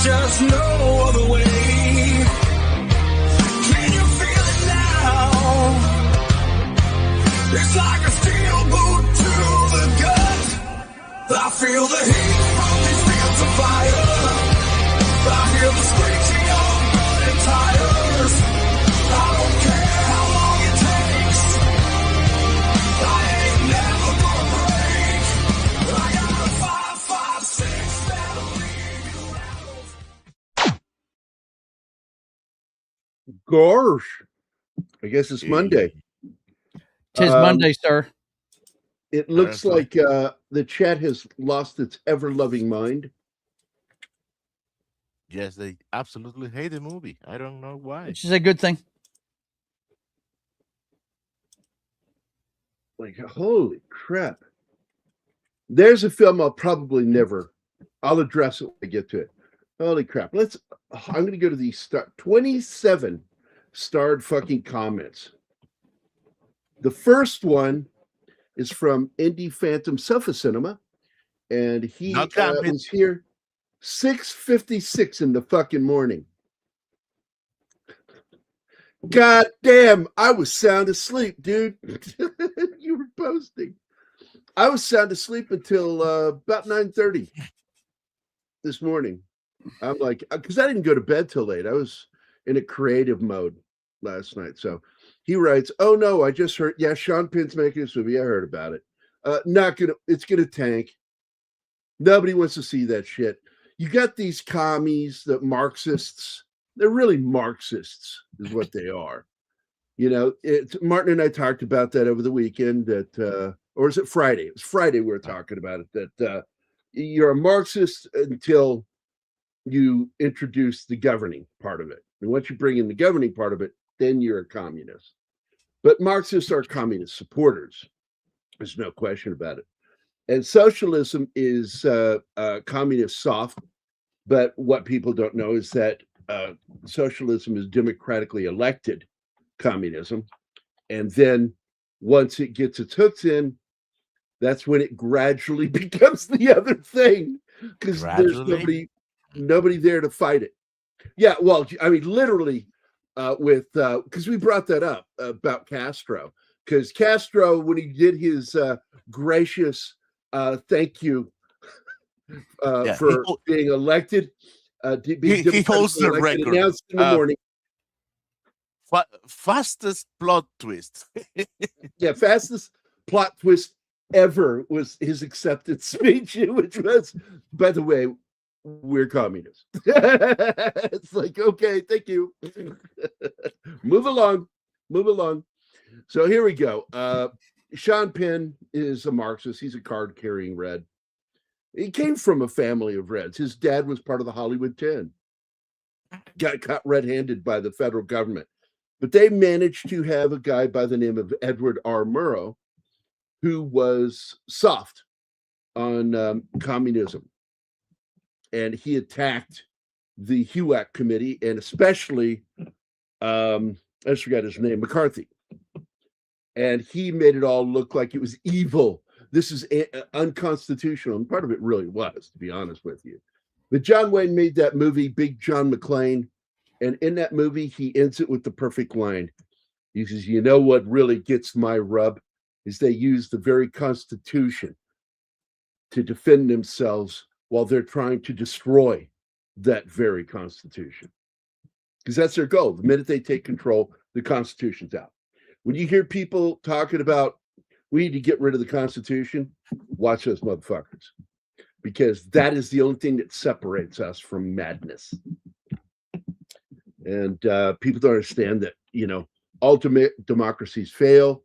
just no other way. Can you feel it now? It's like a steel boot to the gut. I feel the heat from these fields of fire. I hear the screeching of burning tires. I don't care how long it takes. I ain't never gonna break. I got a 5.56 that'll leave you rattled. Gosh, I guess it's Monday. Tis Monday, sir. It looks like the chat has lost its ever-loving mind. Yes, they absolutely hate the movie. I don't know why. Which is a good thing. Like, holy crap. There's a film I'll probably never, I'll address it when I get to it. Holy crap. I'm going to go to the 27 starred fucking comments. The first one is from Indie Phantom Sofa Cinema, and he was here 6:56 in the fucking morning. God damn, I was sound asleep, dude. You were posting. I was sound asleep until about 9:30 this morning. I'm like, because I didn't go to bed till late. I was in a creative mode last night. So he writes, "Oh no, I just heard. Yeah, Sean Penn's making this movie. I heard about it. It's gonna tank. Nobody wants to see that shit. You got these commies, the Marxists. They're really Marxists, is what they are. You know, Martin and I talked about that over the weekend. Or is it Friday? It was Friday we were talking about it. That you're a Marxist until you introduce the governing part of it. And once you bring in the governing part of it, then you're a communist. But Marxists are communist supporters. There's no question about it. And socialism is communist soft. But what people don't know is that socialism is democratically elected communism. And then once it gets its hooks in, that's when it gradually becomes the other thing. Because there's nobody there to fight it. Yeah, well, I mean, literally, because we brought that up about Castro. Because Castro, when he did his gracious thank you for being elected, he holds the record. Announced in the morning. Fastest plot twist. Yeah, fastest plot twist ever was his acceptance speech, which was, by the way, we're communists. It's like, okay, thank you. Move along. So here we go. Sean Penn is a Marxist. He's a card-carrying Red. He came from a family of Reds. His dad was part of the Hollywood 10. Got caught red-handed by the federal government. But they managed to have a guy by the name of Edward R. Murrow who was soft on communism. And he attacked the HUAC committee and especially, I just forgot his name, McCarthy. And he made it all look like it was evil. This is unconstitutional. And part of it really was, to be honest with you. But John Wayne made that movie, Big John McClane. And in that movie, he ends it with the perfect line. He says, you know what really gets my rub is they use the very Constitution to defend themselves while they're trying to destroy that very Constitution. Because that's their goal. The minute they take control, the Constitution's out. When you hear people talking about, we need to get rid of the Constitution, watch those motherfuckers. Because that is the only thing that separates us from madness. And people don't understand that, you know, all democracies fail.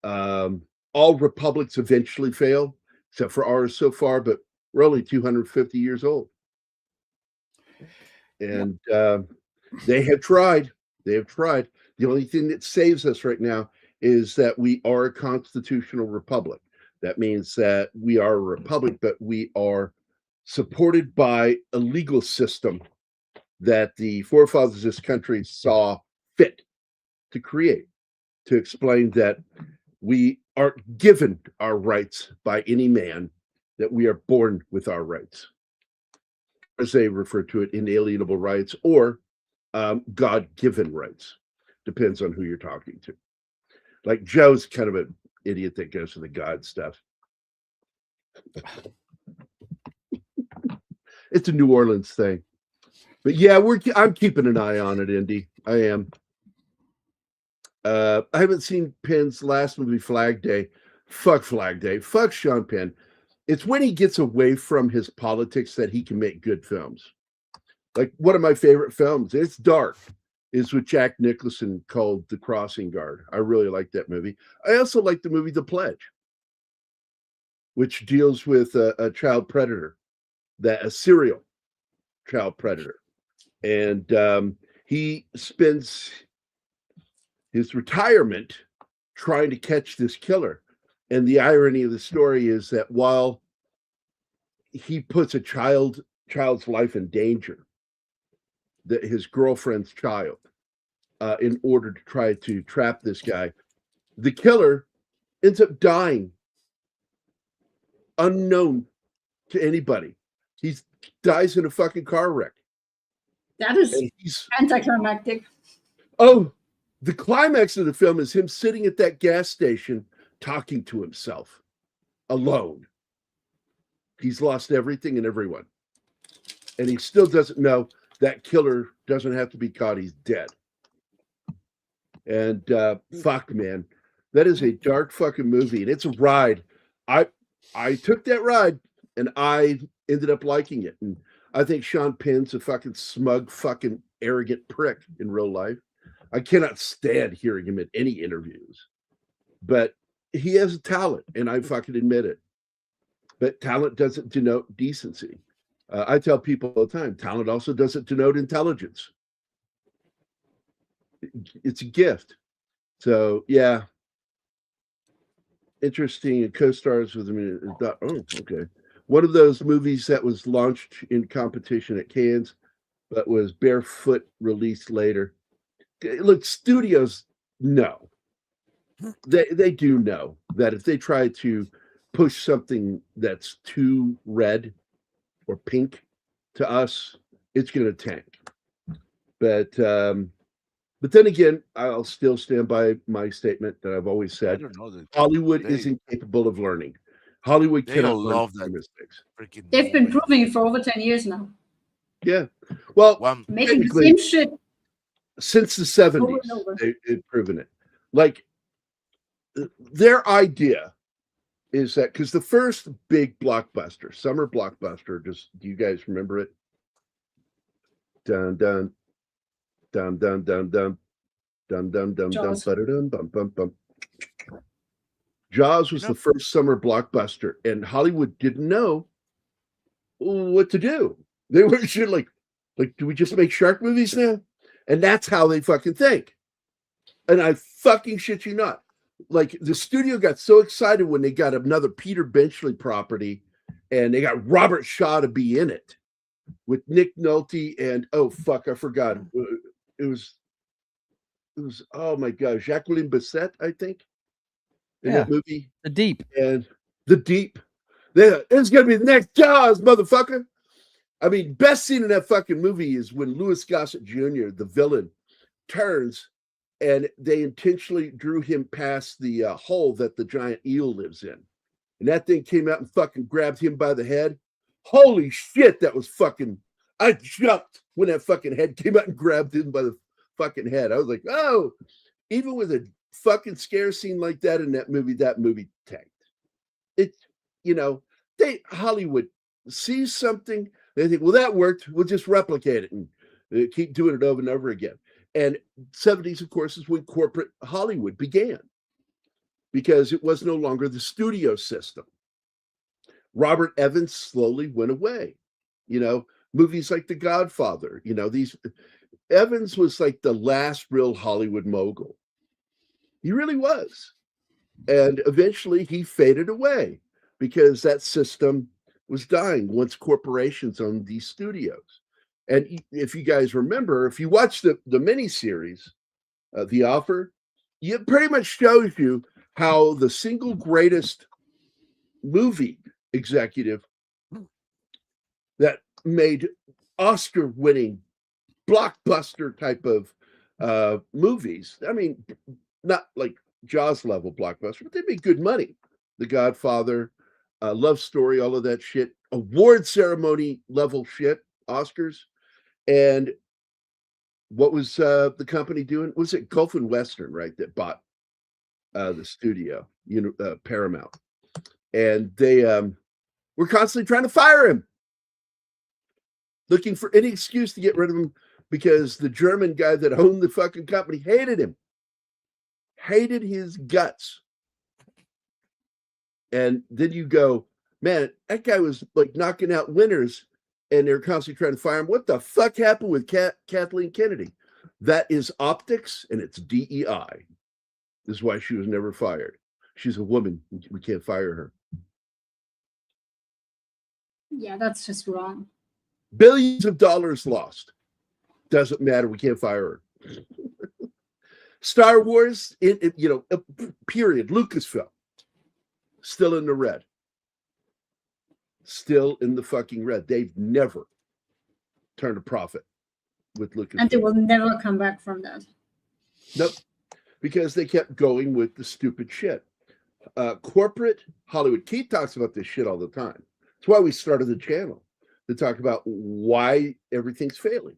All republics eventually fail, except for ours so far, but we're only 250 years old. And they have tried. The only thing that saves us right now is that we are a constitutional republic. That means that we are a republic, but we are supported by a legal system that the forefathers of this country saw fit to create, to explain that we aren't given our rights by any man, that we are born with our rights. as they refer to it, inalienable rights or God-given rights. Depends on who you're talking to. Like Joe's kind of an idiot that goes to the God stuff. It's a New Orleans thing. But yeah, I'm keeping an eye on it, Indy. I am. I haven't seen Penn's last movie, Flag Day. Fuck Flag Day. Fuck Sean Penn. It's when he gets away from his politics that he can make good films. Like one of my favorite films, it's dark, is with Jack Nicholson called The Crossing Guard. I really like that movie. I also like the movie The Pledge, which deals with a child predator, a serial child predator. And he spends his retirement trying to catch this killer. And the irony of the story is that while he puts a child's life in danger, that his girlfriend's child, in order to try to trap this guy, the killer ends up dying unknown to anybody. He dies in a fucking car wreck. That is anticlimactic. Oh, the climax of the film is him sitting at that gas station talking to himself alone. He's lost everything and everyone. And he still doesn't know that killer doesn't have to be caught. He's dead. And fuck, man, that is a dark fucking movie. And it's a ride. I took that ride and I ended up liking it. And I think Sean Penn's a fucking smug, fucking arrogant prick in real life. I cannot stand hearing him in any interviews. But he has a talent, and I fucking admit it. But talent doesn't denote decency. I tell people all the time, talent also doesn't denote intelligence. It's a gift. So, yeah. Interesting. It co-stars with him. Oh, okay. One of those movies that was launched in competition at Cannes, but was barefoot released later. Look, studios know. They do know that if they try to push something that's too red or pink to us, it's going to tank. But then again, I'll still stand by my statement that I've always said. Hollywood is incapable of learning. Hollywood cannot learn from mistakes. They've been proving it for over 10 years now. Yeah. Well, making the same shit since the 70s, they've proven it. Like, their idea is that because the first big blockbuster, summer blockbuster, do you guys remember it? Dun dun dun dun dun dun dun dun dun dun bum bum bum. Jaws was the first summer blockbuster, and Hollywood didn't know what to do. They were like, do we just make shark movies now? And that's how they fucking think. And I fucking shit you not. Like, the studio got so excited when they got another Peter Benchley property, and they got Robert Shaw to be in it with Nick Nolte and oh fuck, I forgot. It was oh my god, Jacqueline Bisset, I think, in that movie. The Deep. And The Deep. It's gonna be the next Jaws, motherfucker. I mean, best scene in that fucking movie is when Louis Gossett Jr., the villain, turns and they intentionally drew him past the hole that the giant eel lives in. And that thing came out and fucking grabbed him by the head. Holy shit, that was fucking... I jumped when that fucking head came out and grabbed him by the fucking head. I was like, oh, even with a fucking scare scene like that movie tanked. It, Hollywood sees something, they think, well, that worked, we'll just replicate it and keep doing it over and over again. And 70s, of course, is when corporate Hollywood began because it was no longer the studio system. Robert Evans slowly went away. Movies like The Godfather, Evans was like the last real Hollywood mogul. He really was. And eventually he faded away because that system was dying once corporations owned these studios. And if you guys remember, if you watch the miniseries, The Offer, it pretty much shows you how the single greatest movie executive that made Oscar-winning blockbuster type of movies. I mean, not like Jaws level blockbuster, but they made good money. The Godfather, Love Story, all of that shit, award ceremony level shit, Oscars. And what was the company doing? Was it Gulf and Western, right? That bought the studio, Paramount, and they were constantly trying to fire him, looking for any excuse to get rid of him because the German guy that owned the fucking company hated him, hated his guts. And then you go, man, that guy was like knocking out winners, and they're constantly trying to fire him. What the fuck happened with Kathleen Kennedy? That is optics, and it's DEI. This is why she was never fired. She's a woman. We can't fire her. Yeah, that's just wrong. Billions of dollars lost. Doesn't matter. We can't fire her. Star Wars, period. Lucasfilm, still in the red. Still in the fucking red. They've never turned a profit with Lucasfilm. And they will never come back from that. Nope. Because they kept going with the stupid shit. Corporate Hollywood. Keith talks about this shit all the time. That's why we started the channel, to talk about why everything's failing.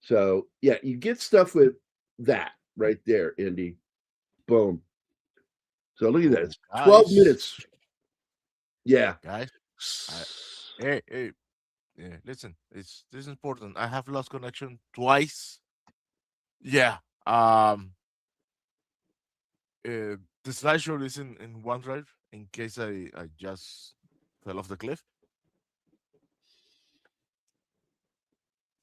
So, yeah, you get stuff with that right there, Indy. Boom. So look at that. It's 12 minutes. Yeah. Guys. Hey. Yeah, listen, this is important. I have lost connection twice. Yeah. The slideshow is in OneDrive in case I just fell off the cliff.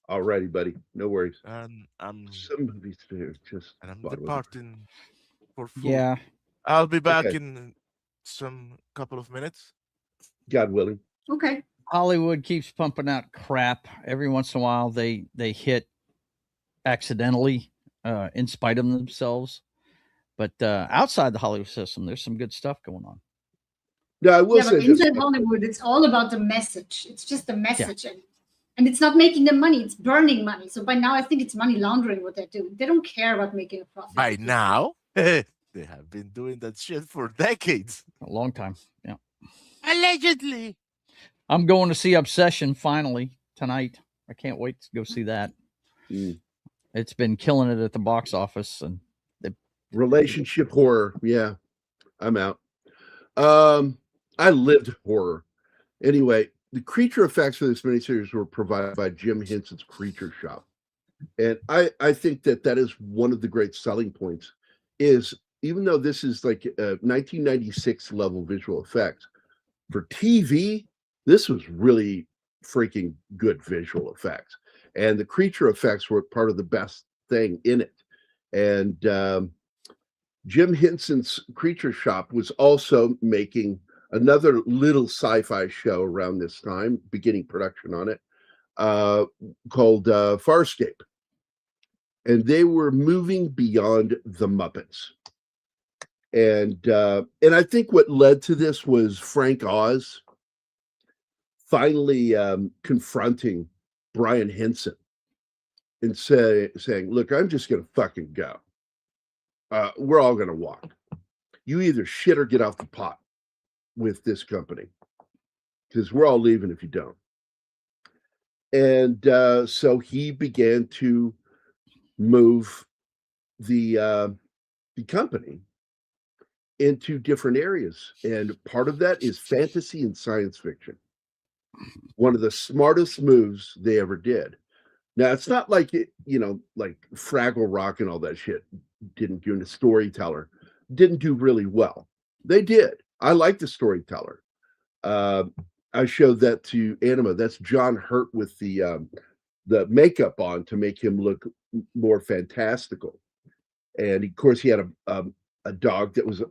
Alrighty, buddy. No worries. And some of these things just. And I'm departing for food. Yeah. I'll be back in some couple of minutes. God willing. Okay. Hollywood keeps pumping out crap. Every once in a while, they hit accidentally, in spite of themselves. But outside the Hollywood system, there's some good stuff going on. No, I will say but inside Hollywood, it's all about the message. It's just the message, and it's not making them money. It's burning money. So by now, I think it's money laundering what they're doing. They don't care about making a profit. By now, they have been doing that shit for decades. A long time. Yeah. Allegedly. I'm going to see Obsession finally tonight. I can't wait to go see that. It's been killing it at the box office, and relationship horror. Yeah, I'm out. I lived horror. Anyway, the creature effects for this miniseries were provided by Jim Henson's Creature Shop. And I think that is one of the great selling points, is even though this is like 1996 level visual effects, for TV, this was really freaking good visual effects. And the creature effects were part of the best thing in it. And Jim Henson's Creature Shop was also making another little sci-fi show around this time, beginning production on it, called Farscape. And they were moving beyond the Muppets. And I think what led to this was Frank Oz finally confronting Brian Henson and saying, look, I'm just going to fucking go. We're all going to walk. You either shit or get off the pot with this company, because we're all leaving if you don't. And so he began to move the company into different areas. And part of that is fantasy and science fiction. One of the smartest moves they ever did. Now, it's not like it, like Fraggle Rock and all that shit didn't do, the Storyteller didn't do really well. They did. I like the Storyteller. I showed that to Anima. That's John Hurt with the makeup on to make him look more fantastical. And of course, he had a dog that was,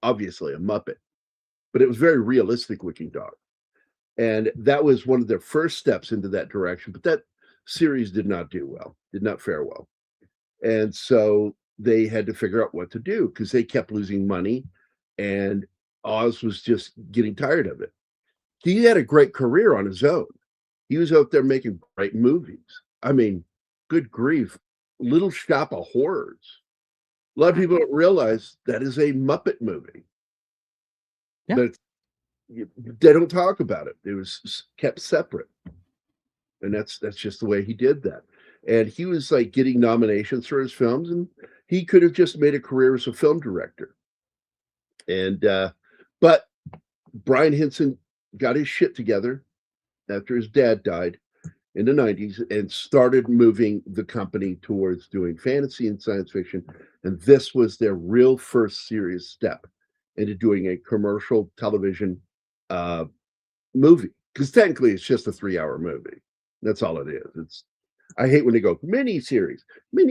obviously a Muppet, but it was a very realistic looking dog. And that was one of their first steps into that direction. But that series did not do well, did not fare well. And so they had to figure out what to do, because they kept losing money and Oz was just getting tired of it. He had a great career on his own. He was out there making great movies. I mean, good grief, Little Shop of Horrors. A lot of people don't realize that is a Muppet movie. Yeah. But they don't talk about it. It was kept separate. And that's just the way he did that. And he was like getting nominations for his films, and he could have just made a career as a film director. And but Brian Henson got his shit together after his dad died in the 90s and started moving the company towards doing fantasy and science fiction. And this was their real first serious step into doing a commercial television movie. Because technically it's just a 3-hour movie. That's all it is. I hate when they go miniseries.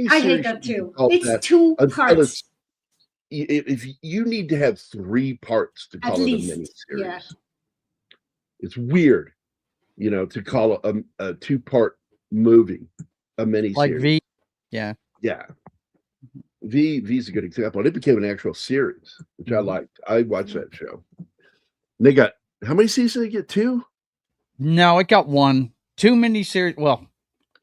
I hate that too. It's 2 parts. If you need to have 3 parts to call it a miniseries. Yeah. It's weird, to call a 2-part movie a miniseries. Like V. Yeah. Yeah. V's a good example. And it became an actual series, which I liked. I watched that show. And they got, how many seasons did they get? 2? No, it got 1. 2 miniseries. Well,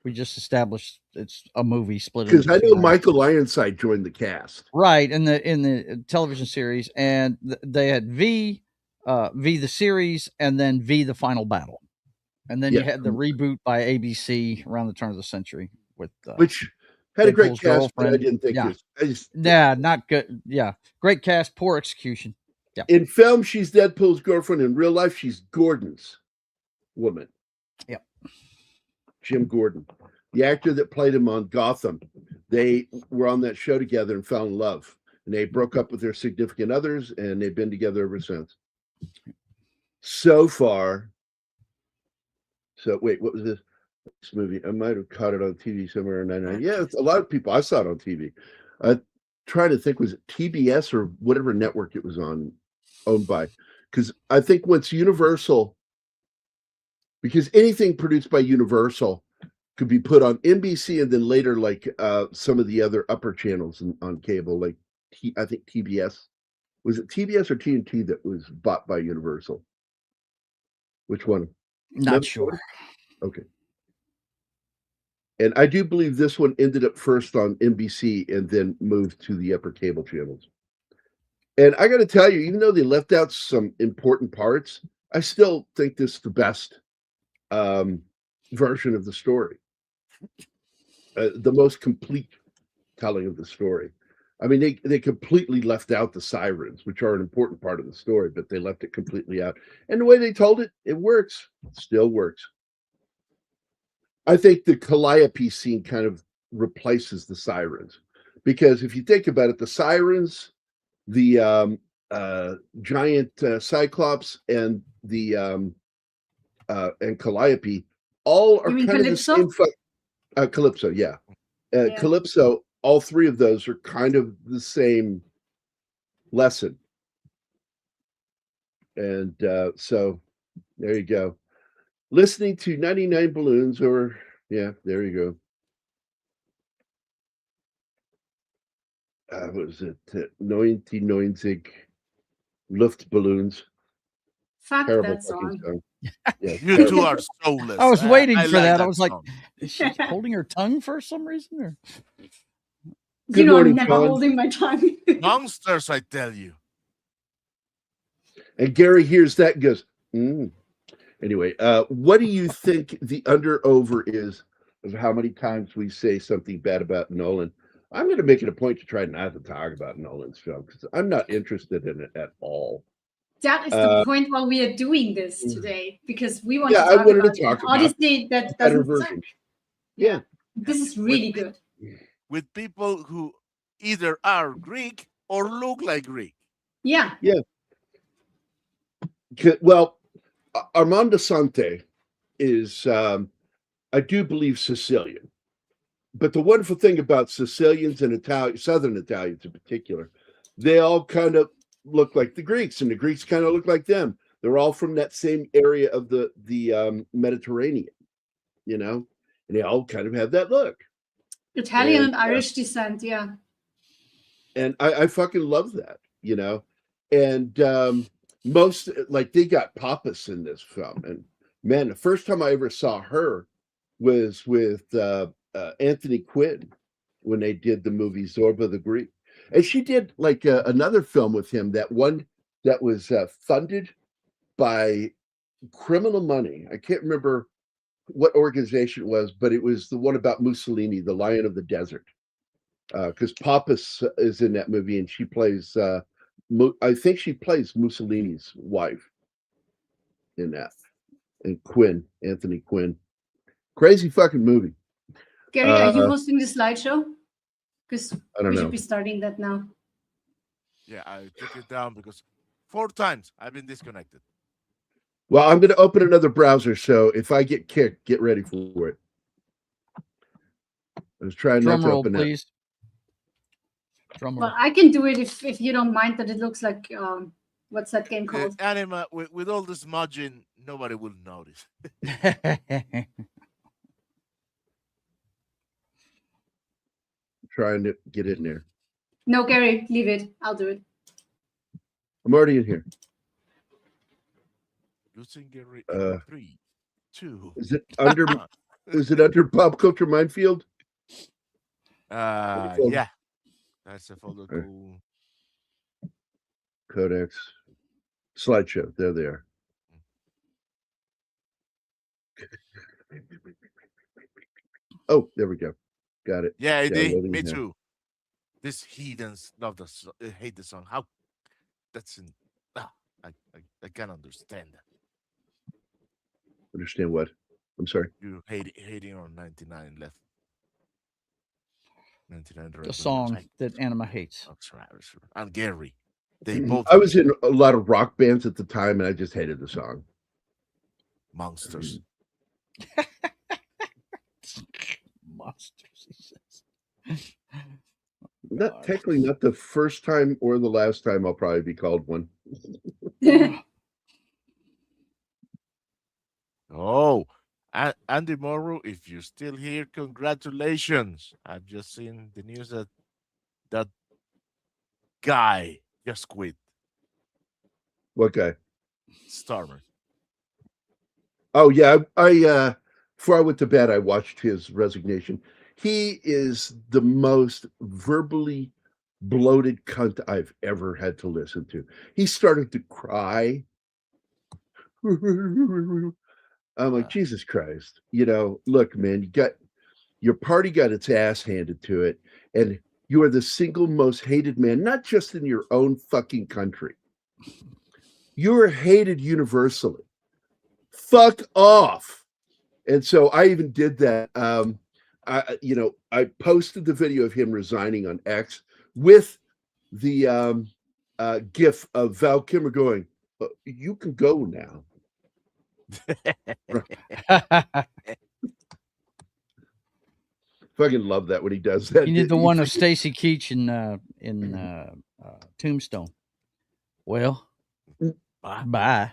we just established it's a movie split. Because I know Michael Ironside joined the cast. Right, in the television series, and they had V the series, and then V the Final Battle, and then you had the reboot by ABC around the turn of the century with which had a great cast, but I didn't think it was. Not good. Yeah, great cast, poor execution. Yeah, in film, she's Deadpool's girlfriend. In real life, she's Gordon's woman. Yep. Jim Gordon, the actor that played him on Gotham. They were on that show together and fell in love. And they broke up with their significant others, and they've been together ever since. So far. So wait, what was this movie? I might have caught it on TV somewhere in 99. Yeah, it's a lot of people. I saw it on TV. Trying to think, was it TBS or whatever network it was on, owned by? Because I think once Universal, because anything produced by Universal could be put on NBC and then later like some of the other upper channels on cable, like I think TBS. Was it TBS or TNT that was bought by Universal? Which one? Not sure. Okay. And I do believe this one ended up first on NBC and then moved to the upper cable channels. And I got to tell you, even though they left out some important parts, I still think this is the best version of the story. The most complete telling of the story. I mean, they completely left out the sirens, which are an important part of the story, but they left it completely out. And the way they told it, it works. It still works. I think the Calliope scene kind of replaces the sirens. Because if you think about it, the sirens, the giant Cyclops, and the and Calliope all are kind of the same. Calypso, yeah. Calypso, all 3 of those are kind of the same lesson. And so there you go. Listening to 99 Balloons, or yeah, there you go. What was it? 99 Luftballons. Fuck Terrible that song. Yeah, you 2 are soulless. I was waiting for that. I was song. like, is she holding her tongue for some reason? Or? Good morning, I'm never Colin. holding my tongue. Monsters, I tell you. And Gary hears that and goes, Anyway, what do you think the under-over is of how many times we say something bad about Nolan? I'm going to make it a point to try not to talk about Nolan's film because I'm not interested in it at all. That is the point why we are doing this today, because we want to talk about Odyssey that doesn't version. Yeah. This is really good. With people who either are Greek or look like Greek. Yeah. Yeah. Well, Armand Assante is, I do believe, Sicilian. But the wonderful thing about Sicilians and Southern Italians in particular, they all kind of look like the Greeks, and the Greeks kind of look like them. They're all from that same area of the Mediterranean, and they all kind of have that look. Italian and Irish descent, yeah. And I fucking love that, And most, like, they got Pappas in this film, and Man, the first time I ever saw her was with Anthony Quinn when they did the movie Zorba the Greek. And she did like another film with him, that one that was funded by criminal money. I can't remember what organization it was, but it was the one about Mussolini, the Lion of the Desert. Because Pappas is in that movie, and she plays, I think she plays Mussolini's wife in that. And Quinn, Anthony Quinn. Crazy fucking movie. Gary, are you hosting the slideshow? Because I don't we know. should be starting that now. Yeah, I took it down because 4 times I've been disconnected. Well, I'm going to open another browser, so if I get kicked, get ready for it. I was trying Drum not to roll, open please. Drum roll. Well, I can do it if you don't mind that it looks like what's that game called? Anima, with all this smudging, nobody will notice. Trying to get in there. No, Gary, leave it. I'll do it. I'm already in here. Losing Gary 3, 2. Is it under? Is it under Pop Culture Minefield? Yeah, that's a folder called Codex slideshow. There they are. Oh, there we go. Got it. Yeah, me now. too. This heathens love hate the song. How? That's in. I can't understand that. Understand what? I'm sorry. You hating on 99 left. 99 The song that Anima hates. That's right. And Gary. They both. I was in a lot of rock bands at the time, and I just hated the song. Monsters. Monsters, he says. Not technically not the first time or the last time I'll probably be called one. Oh, Andy Morrow, if you're still here, congratulations. I've just seen the news that that guy just quit. What guy? Starmer. Oh yeah, I before I went to bed, I watched his resignation. He is the most verbally bloated cunt I've ever had to listen to. He started to cry. I'm like, Jesus Christ. Look, man, your party got its ass handed to it, and you are the single most hated man, not just in your own fucking country. You are hated universally. Fuck off. And so I even did that. I posted the video of him resigning on X with the gif of Val Kilmer going, "You can go now." Fucking love that when he does that. You need the one of Stacy Keach in Tombstone. Well, bye.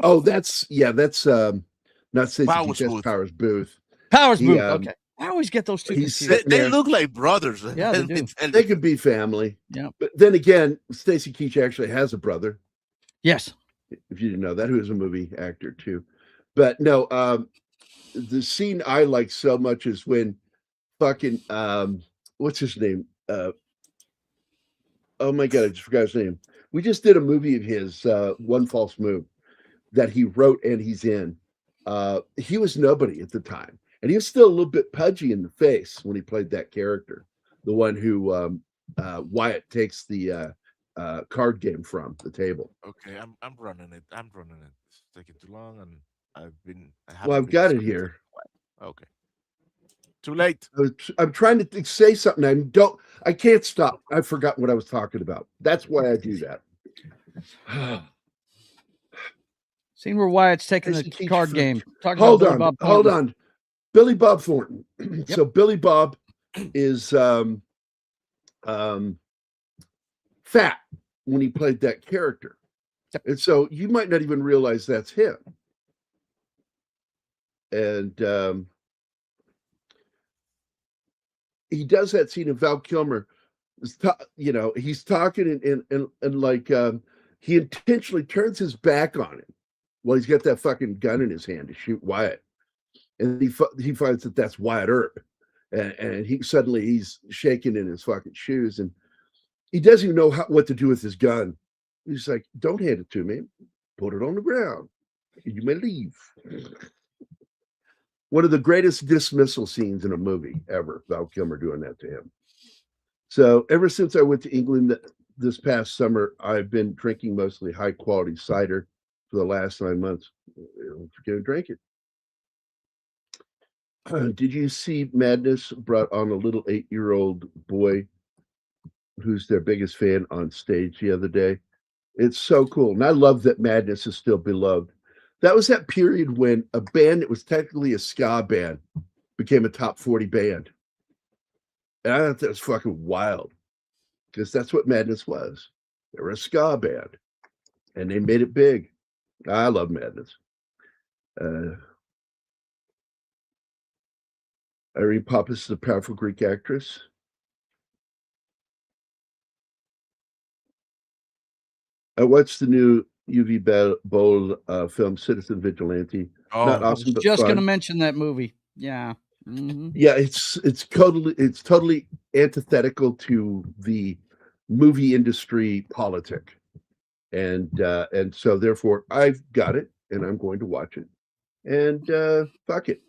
Oh, that's not Stacy Keach, that's Powers Booth. Powers Booth. Okay, I always get those two confused. They look like brothers. Yeah, they do. They could be family. Yeah. But then again, Stacy Keach actually has a brother. Yes. If you didn't know that, who is a movie actor too. But no, the scene I like so much is when fucking what's his name? Oh my god, I just forgot his name. We just did a movie of his, One False Move, that he wrote and he's in. He was nobody at the time, and he was still a little bit pudgy in the face when he played that character, the one who Wyatt takes the card game from the table. Okay, I'm running it. It's taking too long, and I've got it here. Okay. Too late. I'm trying to say something. I can't stop. I forgot what I was talking about. That's why I do that. Scene where Wyatt's taking the card game. Hold on. Billy Bob Thornton. Yep. So Billy Bob is fat when he played that character. Yep. And so you might not even realize that's him. And he does that scene of Val Kilmer. He's talking and like he intentionally turns his back on him Well, he's got that fucking gun in his hand to shoot Wyatt, and he finds that that's Wyatt Earp, and he's shaking in his fucking shoes, and he doesn't even know what to do with his gun. He's like, "Don't hand it to me. Put it on the ground. You may leave." One of the greatest dismissal scenes in a movie ever. Val Kilmer doing that to him. So ever since I went to England this past summer, I've been drinking mostly high quality cider for the last 9 months. I'm going to drink it. Did you see Madness brought on a little 8-year-old boy who's their biggest fan on stage the other day? It's so cool. And I love that Madness is still beloved. That was that period when a band that was technically a ska band became a top 40 band. And I thought that was fucking wild, because that's what Madness was. They were a ska band, and they made it big. I love Madness. Irene Pappas is a powerful Greek actress. I watched the new UV Bowl film, Citizen Vigilante. Oh, Not I awesome, was but just going to fun. mention that movie. Yeah. Mhm. Yeah, it's totally antithetical to the movie industry politic, and so therefore I've got it, and I'm going to watch it, and fuck it.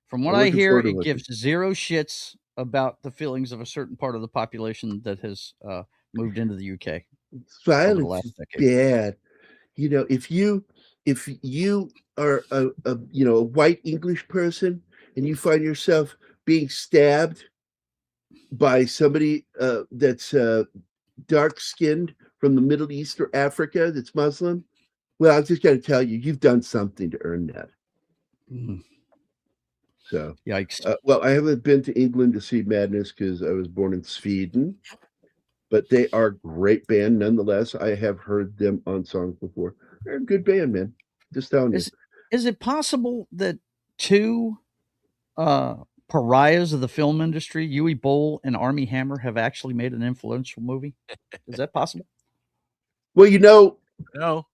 From what I'm I looking hear, forward to it it. gives zero shits about the feelings of a certain part of the population that has moved into the UK over the Violence last is decade. bad. You know, if you are a white English person and you find yourself being stabbed by somebody that's dark skinned from the Middle East or Africa that's Muslim, well, I just got to tell you, you've done something to earn that. Mm. So, Yikes. well, I haven't been to England to see Madness because I was born in Sweden, but they are a great band nonetheless. I have heard them on songs before. They're a good band, man. Just telling you. Is it possible that two pariahs of the film industry, Yui Bowl and Armie Hammer, have actually made an influential movie? Is that possible? Well, no.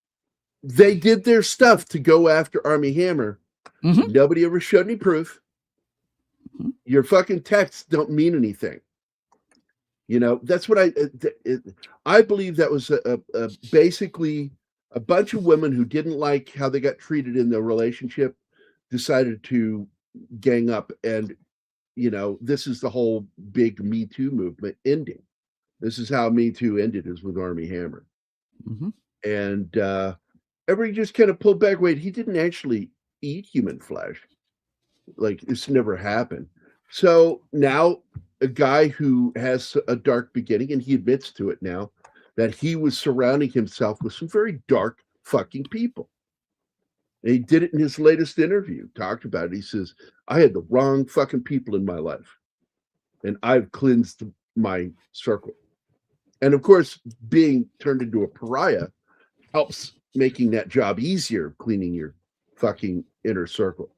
they did their stuff to go after Armie Hammer. Mhm. Nobody ever showed any proof. Mhm. Your fucking texts don't mean anything. That's what I believe that was basically a bunch of women who didn't like how they got treated in their relationship decided to gang up, and this is the whole big Me Too movement ending. This is how Me Too ended, is with Armie Hammer. Mhm. And everybody just kind of pulled back. Wait, he didn't actually eat human flesh. Like, this never happened. So now a guy who has a dark beginning, and he admits to it now, that he was surrounding himself with some very dark fucking people. And he did it in his latest interview, talked about it. He says, I had the wrong fucking people in my life, and I've cleansed my circle. And of course, being turned into a pariah helps making that job easier, cleaning your fucking inner circle.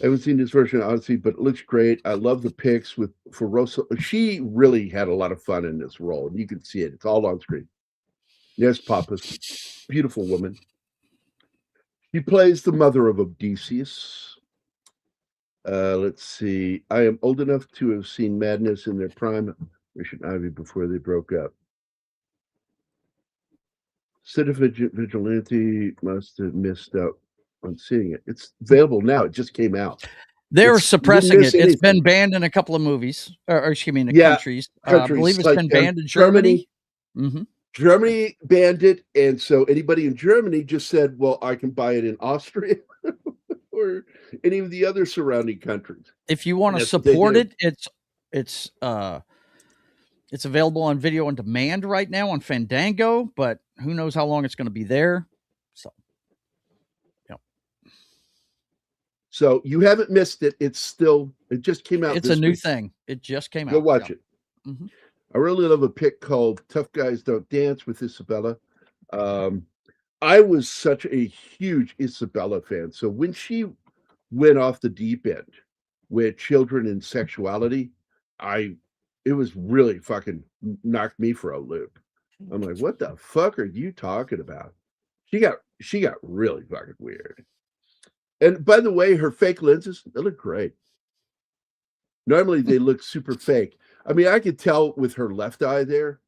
I haven't seen this version of Odyssey, but it looks great. I love the pics for Rosa. She really had a lot of fun in this role, and you can see it. It's all on screen. Yes, Pappas, beautiful woman. She plays the mother of Odysseus. Let's see. I am old enough to have seen Madness in their prime. Mission Ivy before they broke up. Citizen Vigilante must have missed out on seeing it. It's available now. It just came out. They're You suppressing didn't miss it. It's been anything. banned in a couple of movies, or excuse me, in Yeah, countries. I countries believe it's like been banned in Germany. Mhm. Germany banned it, and so anybody in Germany just said, "Well, I can buy it in Austria or any of the other surrounding countries." If you want And to that's what they support did. it's available on video on demand right now on Fandango, but who knows how long it's going to be there. So, yeah. So you haven't missed it. It just came out. It's this a new week. thing. It just came Go out. watch Yeah. it. Mhm. I really love a pic called "Tough Guys Don't Dance" with Isabella. I was such a huge Isabella fan. So when she went off the deep end with children and sexuality, it was really fucking knocked me for a loop. I'm like, what the fuck are you talking about? She got really fucking weird. And by the way, her fake lenses, they look great. Normally they look super fake. I mean, I could tell with her left eye there.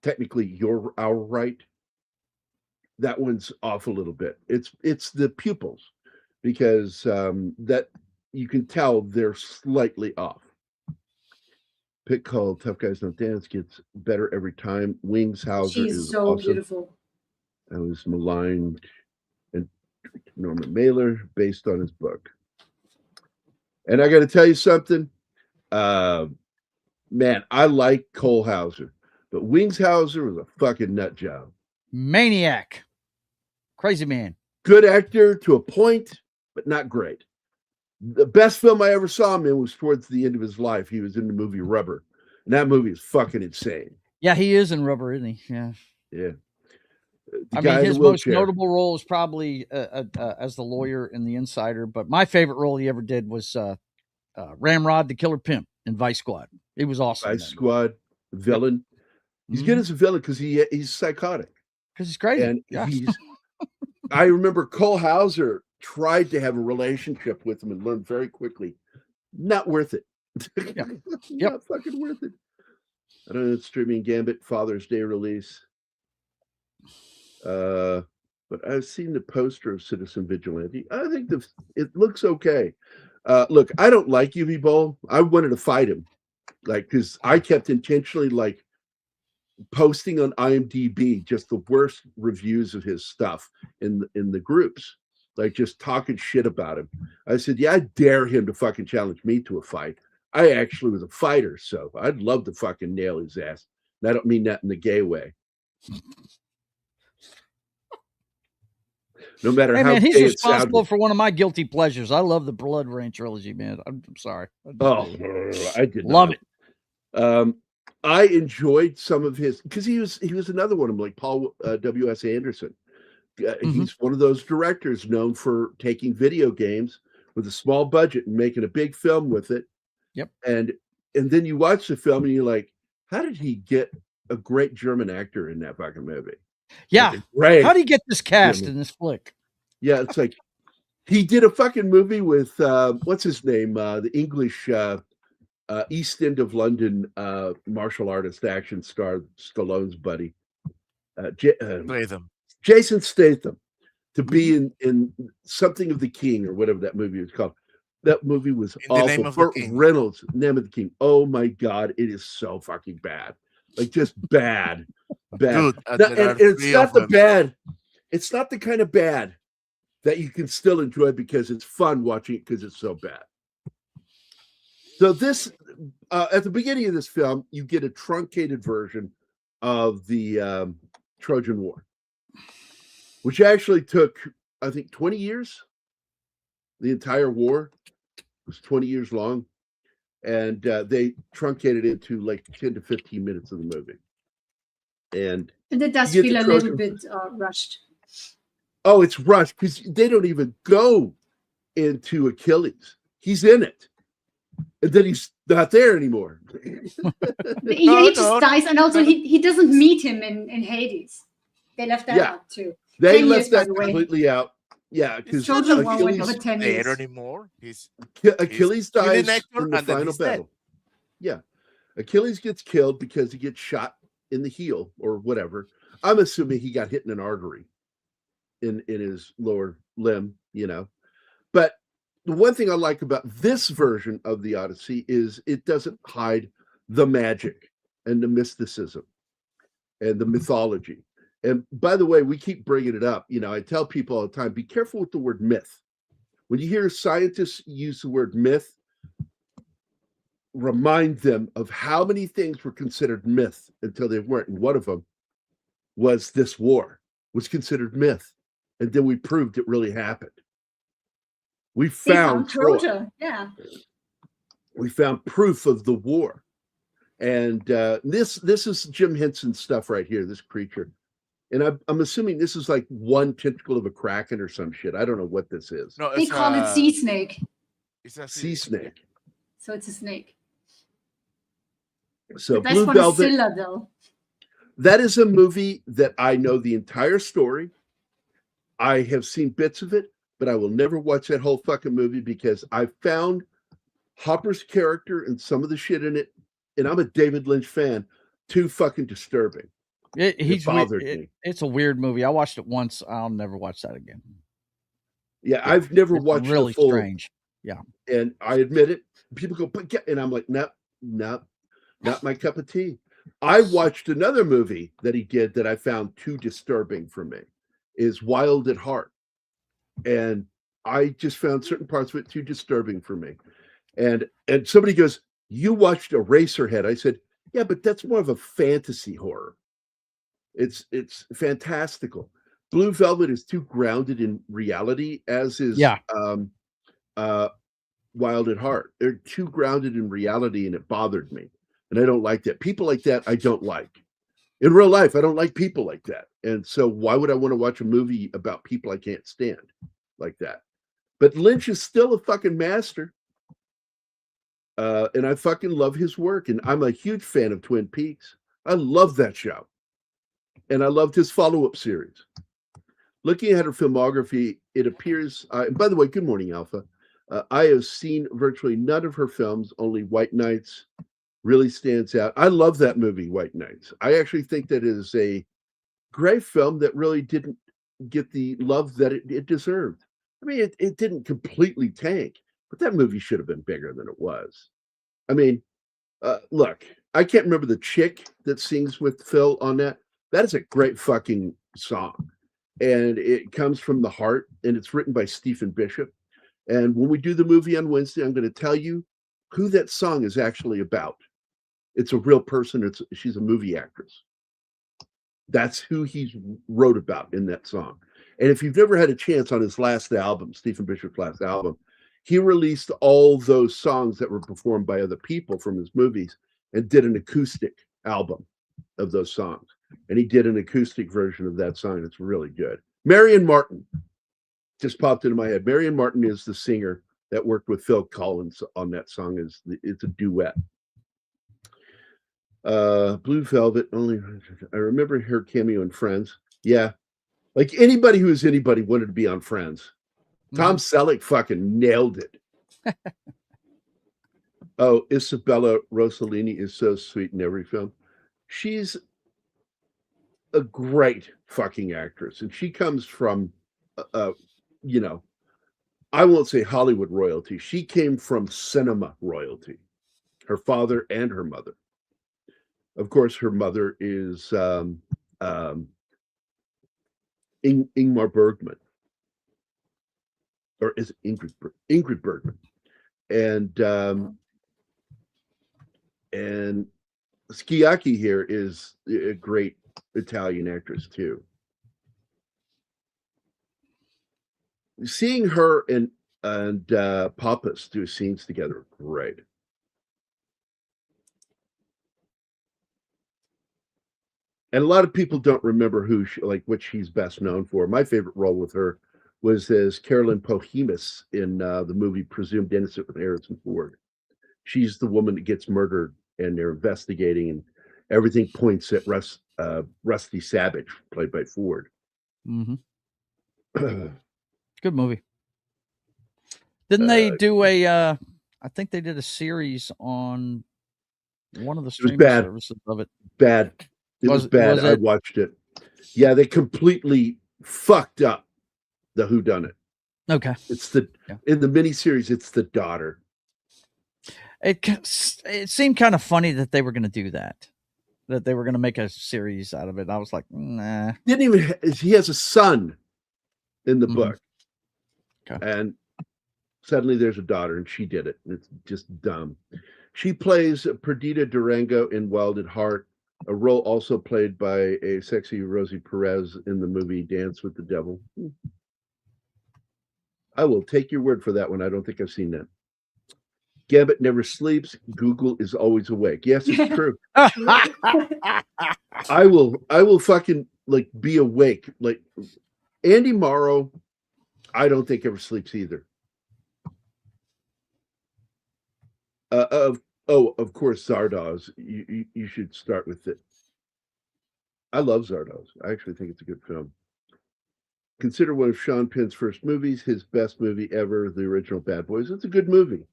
Technically, our right. That one's off a little bit. It's the pupils, because that you can tell they're slightly off. Pick called Tough Guys Don't Dance gets better every time. Wings Hauser She's is so awesome. beautiful. I was maligned and Norman Mailer based on his book. And I got to tell you something, man, I like Cole Hauser, but Wings Hauser was a fucking nut job. Maniac. Crazy man. Good actor to a point, but not great. The best film I ever saw him in was towards the end of his life. He was in the movie Rubber, and that movie is fucking insane. Yeah, he is in Rubber, isn't he? Yeah. Yeah. I mean, his most notable role is probably as the lawyer in The Insider, but my favorite role he ever did was Ramrod, the Killer Pimp in Vice Squad. He was awesome. Vice Squad, villain. He's good as a villain because he's psychotic. Because he's crazy. And I remember Cole Hauser tried to have a relationship with him and learned very quickly, not worth it. Not fucking worth it. I don't know, streaming Gambit, Father's Day release. But I've seen the poster of Citizen Vigilante. I think it looks okay. Look, I don't like UV Bowl. I wanted to fight him, because I kept intentionally posting on IMDb just the worst reviews of his stuff in the groups, just talking shit about him. I said, yeah, I dare him to fucking challenge me to a fight. I actually was a fighter, so I'd love to fucking nail his ass. And I don't mean that in the gay way. No matter how he's gay responsible for one of my guilty pleasures. I love the Blood Rain trilogy, man. I'm sorry. I did love it. I enjoyed some of his, because he was another one of them, like Paul W.S. Anderson. He's one of those directors known for taking video games with a small budget and making a big film with it. Yep. And then you watch the film and you're like, how did he get a great German actor in that fucking movie? Yeah. How do you get this cast in this flick? Yeah, it's like he did a fucking movie with what's his name? The English East End of London martial artist action star, Stallone's buddy. Jason Statham, to be in something of the King or whatever that movie was called. That movie was awful. Burt Reynolds, Name of the King. Oh my God, it is so fucking bad. Just bad. Dude, and it's not the bad. It's not the kind of bad that you can still enjoy because it's fun watching it because it's so bad. So this, at the beginning of this film, you get a truncated version of the Trojan War, which actually took, I think, 20 years. The entire war was 20 years long. And they truncated it into 10 to 15 minutes of the movie. And it does feel a little bit rushed. Oh, it's rushed because they don't even go into Achilles. He's in it. And then he's not there anymore. He just dies. And also, he doesn't meet him in Hades. They left that out too. They left that completely out. Yeah, because Achilles isn't there anymore. Achilles dies in the final battle. Yeah, Achilles gets killed because he gets shot in the heel or whatever. I'm assuming he got hit in an artery in his lower limb, But the one thing I like about this version of the Odyssey is it doesn't hide the magic and the mysticism and the mythology. And by the way, we keep bringing it up. I tell people all the time, be careful with the word myth. When you hear scientists use the word myth, remind them of how many things were considered myth until they weren't. And one of them was this war was considered myth. And then we proved it really happened. We found Troja. Yeah. We found proof of the war. And this is Jim Henson's stuff right here, this creature. And I'm assuming this is like one tentacle of a kraken or some shit. I don't know what this is. No, they call it sea snake. It's a sea snake. So it's a snake. So Blue Velvet. Scylla, though. That is a movie that I know the entire story. I have seen bits of it, but I will never watch that whole fucking movie because I found Hopper's character and some of the shit in it, and I'm a David Lynch fan, too fucking disturbing. It bothered me. It's a weird movie. I watched it once. I'll never watch that again. Yeah, I've never It's watched really the full. strange. Yeah, And I admit it. People go, but and I'm like, no, not my cup of tea. I watched another movie that he did that I found too disturbing for me. Is Wild at Heart, and I just found certain parts of it too disturbing for me. And somebody goes, "You watched Eraserhead?" I said, "Yeah, but that's more of a fantasy horror. It's fantastical. Blue Velvet is too grounded in reality, as is Wild at Heart. They're too grounded in reality, and it bothered me. And I don't like that. People like that, I don't like. In real life, I don't like people like that. And so why would I want to watch a movie about people I can't stand like that? But Lynch is still a fucking master. And I fucking love his work. And I'm a huge fan of Twin Peaks. I love that show. And I loved his follow-up series. Looking at her filmography, it appears, and by the way, good morning, Alpha. I have seen virtually none of her films, only White Nights really stands out. I love that movie, White Nights. I actually think that is a great film that really didn't get the love that it deserved. I mean, it didn't completely tank, but that movie should have been bigger than it was. I mean, look, I can't remember the chick that sings with Phil on that. That is a great fucking song. And it comes from the heart, and it's written by Stephen Bishop. And when we do the movie on Wednesday, I'm going to tell you who that song is actually about. It's a real person. She's a movie actress. That's who he wrote about in that song. And if you've never had a chance on his last album, Stephen Bishop's last album, he released all those songs that were performed by other people from his movies and did an acoustic album of those songs. And he did an acoustic version of that song. It's really good. Marion Martin just popped into my head. Marion Martin is the singer that worked with Phil Collins on that song. It's a duet. Blue Velvet, only I remember her cameo in Friends. Yeah. Like anybody who is anybody wanted to be on Friends. Tom Selleck fucking nailed it. Oh, Isabella Rossellini is so sweet in every film. She's a great fucking actress, and she comes from, you know, I won't say Hollywood royalty. She came from cinema royalty. Her father and her mother. Of course, her mother is Ingmar Bergman, or is it Ingrid Bergman, and Scacchi here is a great Italian actress too. Seeing her and Pappas do scenes together, great. And a lot of people don't remember what she's best known for. My favorite role with her was as Carolyn Pohemus in the movie Presumed Innocent with Harrison Ford. She's the woman that gets murdered, and they're investigating, and everything points at Rusty Savage, played by Ford. Good movie. Didn't they do I think they did a series on one of the streaming services of it. Bad. It was bad. I watched it. Yeah, they completely fucked up the whodunit. Okay. It's in the miniseries, it's the daughter. It seemed kind of funny that they were going to do that they were going to make a series out of it. I was like, nah. He has a son in the book. Okay. And suddenly there's a daughter, and she did it. It's just dumb. She plays Perdita Durango in Wild at Heart, a role also played by a sexy Rosie Perez in the movie Dance with the Devil. I will take your word for that one. I don't think I've seen that. Gambit never sleeps. Google is always awake. Yes, it's true. I will fucking be awake. Like Andy Morrow, I don't think ever sleeps either. Of course, Zardoz. You should start with it. I love Zardoz. I actually think it's a good film. Considered one of Sean Penn's first movies, his best movie ever, the original Bad Boys. It's a good movie.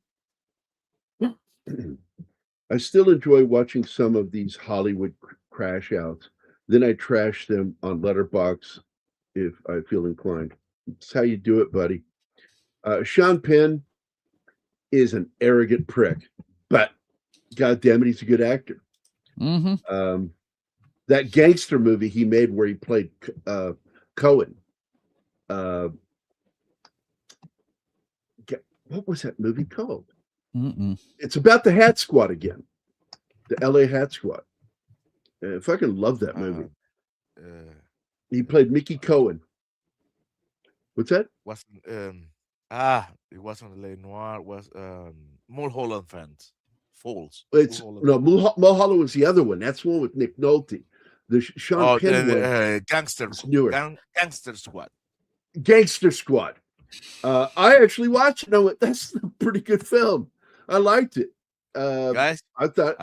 I still enjoy watching some of these Hollywood crash outs. Then I trash them on Letterboxd if I feel inclined. It's how you do it, buddy. Sean Penn is an arrogant prick, but God damn it, he's a good actor. Mm-hmm. That gangster movie he made where he played Cohen. What was that movie called? Mm-mm. It's about the Hat Squad again, the LA Hat Squad. I fucking love that movie. He played Mickey Cohen. What's that? Wasn't it wasn't Le Noir. It was Mulholland Falls. It's Mulholland was the other one. That's the one with Nick Nolte. The Sean Penn one. Gangster Squad. Gangster Squad. I actually watched it. And I went, that's a pretty good film. I liked it. Guys, I thought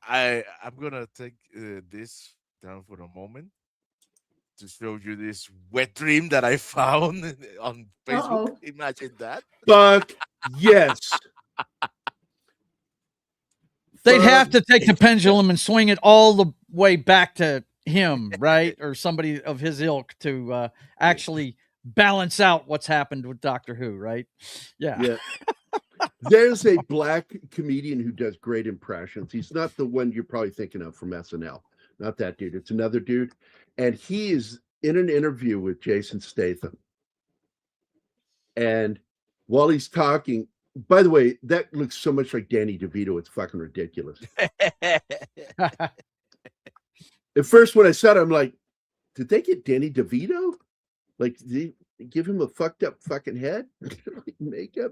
I'm gonna take this down for a moment to show you this wet dream that I found on Facebook. Uh-oh. Imagine that. Fuck yes. They'd have to take the pendulum and swing it all the way back to him, right? Or somebody of his ilk to actually balance out what's happened with Doctor Who, right? Yeah. There's a black comedian who does great impressions. He's not the one you're probably thinking of from SNL. Not that dude. It's another dude. And he is in an interview with Jason Statham. And while he's talking, by the way, that looks so much like Danny DeVito. It's fucking ridiculous. At first, when I saw it, I'm like, did they get Danny DeVito? Like, did they give him a fucked up fucking head? Like makeup?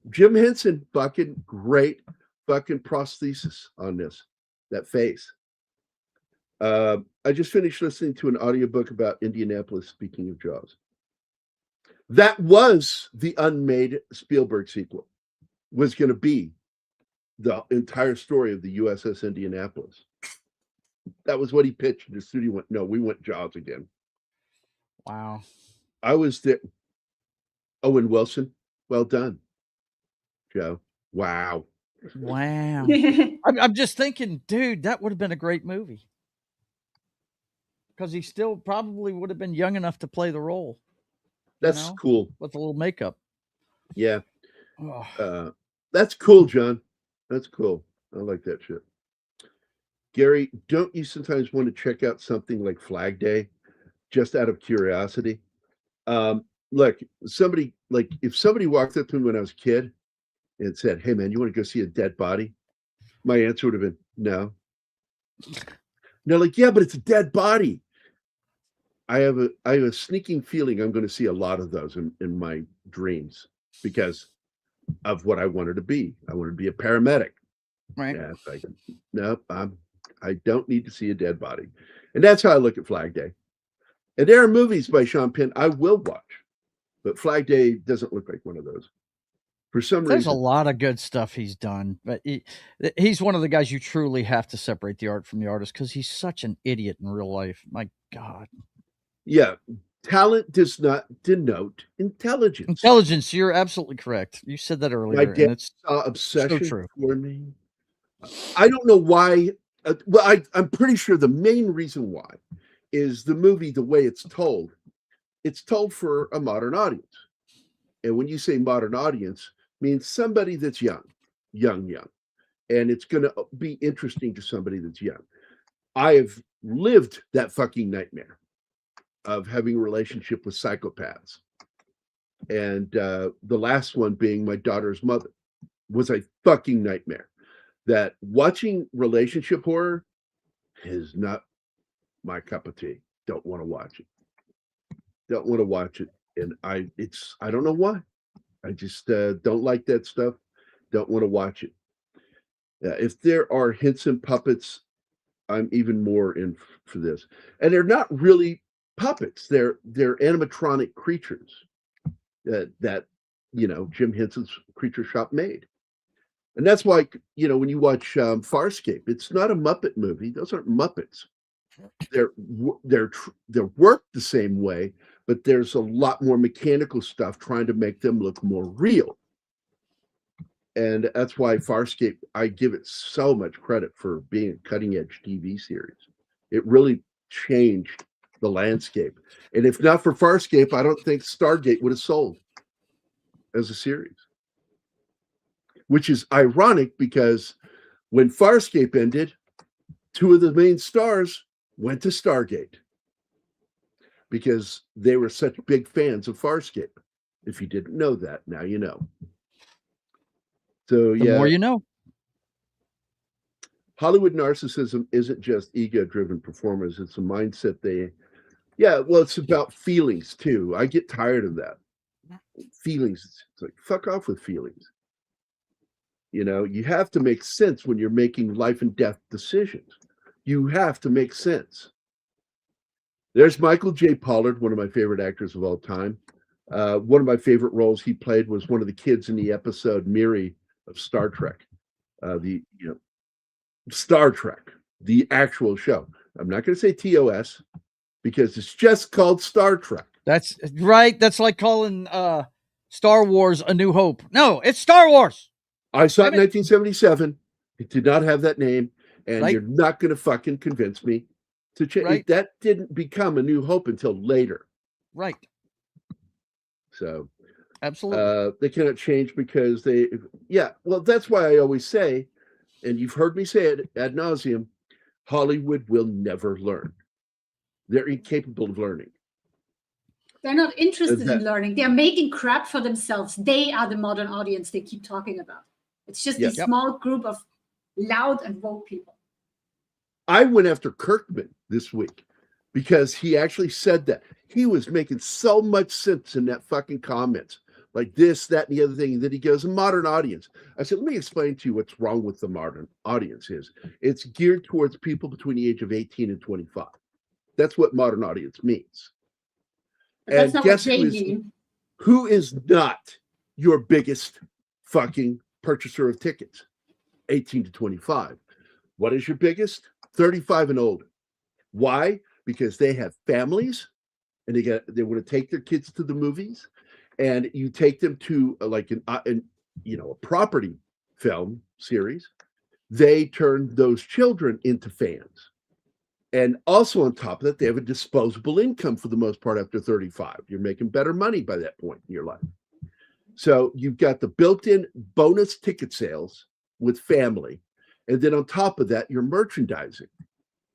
Jim Henson, fucking great fucking prosthesis on that face. I just finished listening to an audiobook about Indianapolis, speaking of Jaws. That was the unmade Spielberg sequel, was going to be the entire story of the USS Indianapolis. That was what he pitched. The studio went, no, we want Jaws again. Wow. I was there. Owen Wilson, well done, Joe. Wow. I'm just thinking, dude, that would have been a great movie. Because he still probably would have been young enough to play the role. That's cool. With a little makeup. Yeah. That's cool, John. That's cool. I like that shit. Gary, don't you sometimes want to check out something like Flag Day just out of curiosity? Look, if somebody walked up to me when I was a kid and said, hey, man, you want to go see a dead body? My answer would have been no. They're like, yeah, but it's a dead body. I have a sneaking feeling I'm going to see a lot of those in my dreams because of what I wanted to be. I wanted to be a paramedic. Right. Yeah, it's like, no, I don't need to see a dead body. And that's how I look at Flag Day. And there are movies by Sean Penn I will watch, but Flag Day doesn't look like one of those. For some There's reason. a lot of good stuff he's done, but he's one of the guys you truly have to separate the art from the artist because he's such an idiot in real life. My God. Yeah. Talent does not denote intelligence. Intelligence, you're absolutely correct. You said that earlier. My dad and it's saw Obsession so true. for me. I don't know why. I'm pretty sure the main reason why is the movie, the way it's told for a modern audience. And when you say modern audience, means somebody that's young. And it's going to be interesting to somebody that's young. I have lived that fucking nightmare of having a relationship with psychopaths. And the last one being my daughter's mother was a fucking nightmare. That watching relationship horror is not my cup of tea. Don't want to watch it. And I don't know why. I just don't like that stuff. Don't want to watch it. If there are hints and puppets, I'm even more in for this. And they're not really puppets. They're animatronic creatures that Jim Henson's Creature Shop made. And that's why, when you watch Farscape, it's not a Muppet movie. Those aren't Muppets. they're worked the same way, but there's a lot more mechanical stuff trying to make them look more real. And that's why Farscape, I give it so much credit for being a cutting edge TV series. It really changed the landscape. And if not for Farscape, I don't think Stargate would have sold as a series. Which is ironic because when Farscape ended, two of the main stars went to Stargate because they were such big fans of Farscape. If you didn't know that, now you know. So, The more you know. Hollywood narcissism isn't just ego-driven performers. It's a mindset it's about feelings too. I get tired of that. Feelings. It's like, fuck off with feelings. You know, you have to make sense when you're making life and death decisions. You have to make sense. There's Michael J. Pollard, one of my favorite actors of all time. One of my favorite roles he played was one of the kids in the episode Miri of Star Trek. Star Trek, the actual show. I'm not going to say TOS because it's just called Star Trek. That's right. That's like calling Star Wars A New Hope. No, it's Star Wars. I saw it in 1977. It did not have that name, and Right. you're not going to fucking convince me to change. Right. That didn't become A New Hope until later. Right. So Absolutely. they cannot change because that's why I always say, and you've heard me say it ad nauseum, Hollywood will never learn. They're incapable of learning. They're not interested in learning. They're making crap for themselves. They are the modern audience they keep talking about. It's just a small group of loud and woke people. I went after Kirkman this week because he actually said that. He was making so much sense in that fucking comments. Like this, that, and the other thing. That he goes, a modern audience. I said, let me explain to you what's wrong with the modern audience is. It's geared towards people between the age of 18 and 25. That's what modern audience means. But that's And not guess what they mean. who is not your biggest fucking purchaser of tickets? 18 to 25. What is your biggest? 35 and older. Why? Because they have families and they want to take their kids to the movies, and you take them to a property film series. They turn those children into fans. And also on top of that, they have a disposable income for the most part after 35. You're making better money by that point in your life. So you've got the built-in bonus ticket sales with family. And then on top of that, your merchandising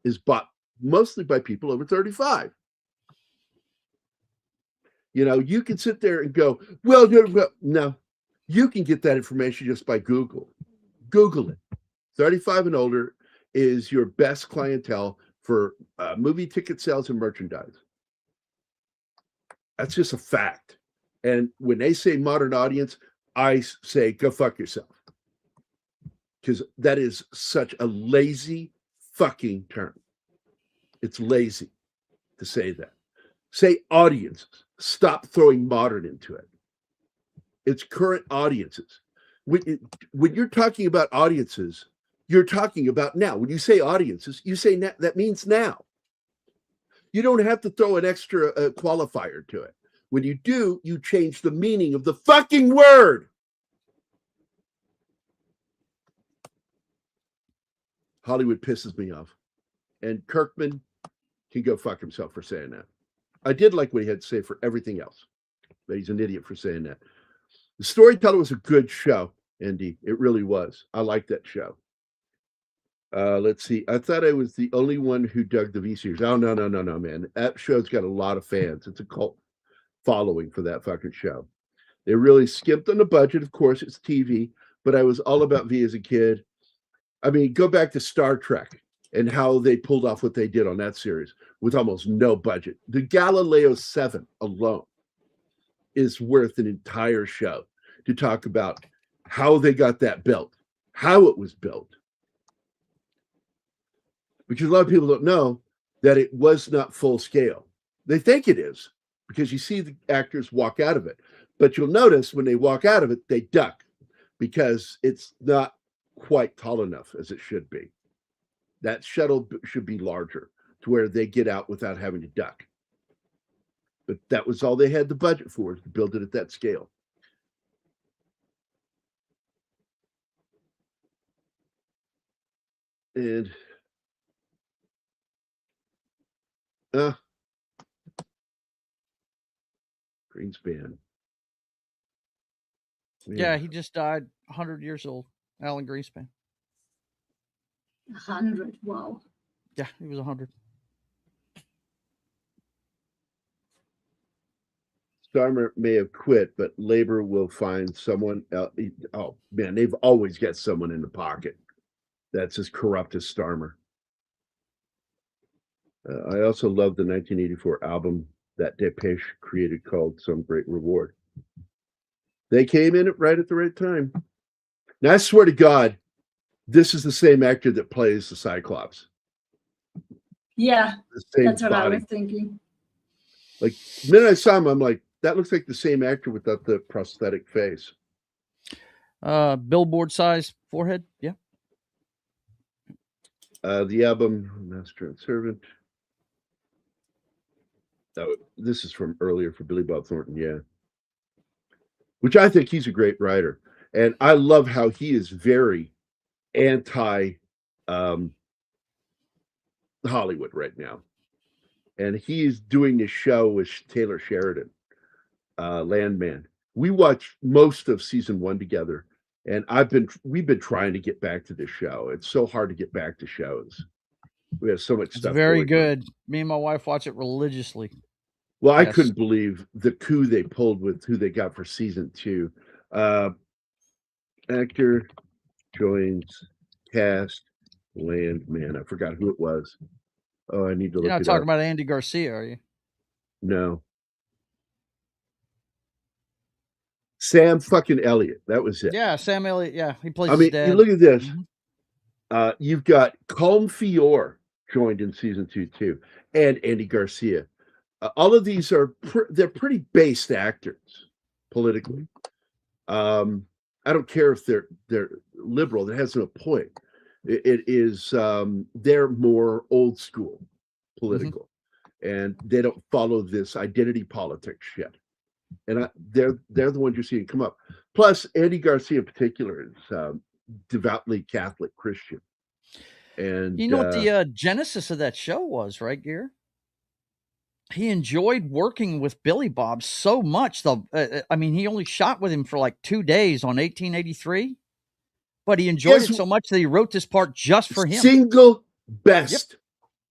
is bought mostly by people over 35. You know, you can sit there and go, well, no, you can get that information just by Google. Google it. 35 and older is your best clientele for movie ticket sales and merchandise. That's just a fact. And when they say modern audience, I say, go fuck yourself. Because that is such a lazy fucking term. It's lazy to say that. Say audiences. Stop throwing modern into it. It's current audiences. When you're talking about audiences, you're talking about now. When you say audiences, you say that means now. You don't have to throw an extra qualifier to it. When you do, you change the meaning of the fucking word. Hollywood pisses me off. And Kirkman can go fuck himself for saying that. I did like what he had to say for everything else. But he's an idiot for saying that. The Storyteller was a good show, Andy. It really was. I liked that show. Let's see. I thought I was the only one who dug the V series. Oh, no, man. That show's got a lot of fans. It's a cult following for that fucking show. They really skimped on the budget. Of course, it's TV, but I was all about V as a kid. I mean, go back to Star Trek and how they pulled off what they did on that series with almost no budget. The Galileo 7 alone is worth an entire show to talk about how they got that built, how it was built. Because a lot of people don't know that it was not full scale. They think it is because you see the actors walk out of it. But you'll notice when they walk out of it, they duck because it's not quite tall enough as it should be. That shuttle should be larger. to where they get out without having to duck. But that was all they had the budget for, to build it at that scale. And Greenspan. Yeah, he just died 100 years old. Alan Greenspan. 100. Wow. Yeah, he was 100. Starmer may have quit, but labor will find someone else. Oh, man, they've always got someone in the pocket that's as corrupt as Starmer. I also love the 1984 album that Depeche created called Some Great Reward. They came in right at the right time. Now, I swear to God, this is the same actor that plays the Cyclops. Yeah, the same that's what body. I was thinking. Like, the minute I saw him, I'm like, that looks like the same actor without the prosthetic face. Billboard size forehead. Yeah. The album, Master and Servant. Oh, this is from earlier for Billy Bob Thornton, yeah. Which I think he's a great writer. And I love how he is very anti Hollywood right now. And he's doing this show with Taylor Sheridan, Landman. We watched most of season 1 together, and we've been trying to get back to this show. It's so hard to get back to shows. We have so much stuff. It's very good. Me and my wife watch it religiously. Well, I couldn't believe the coup they pulled with who they got for season 2. Actor joins cast Landman. I forgot who it was. Oh, I need to look it up. You're not talking about Andy Garcia, are you? No. Sam fucking Elliott. That was it. Yeah, Sam Elliott. Yeah, he plays. I mean, his dad. you look at this. You've got Colm Feore joined in season 2 too, and Andy Garcia. All of these are they're pretty based actors politically. I don't care if they're liberal. That has no point. It is they're more old school political, and they don't follow this identity politics shit. And they're the ones you're seeing come up. Plus, Andy Garcia in particular is devoutly Catholic Christian. And you know what the genesis of that show was, right, Gear? He enjoyed working with Billy Bob so much. I mean, he only shot with him for like 2 days on 1883, but he enjoyed it so much that he wrote this part just for him. Single best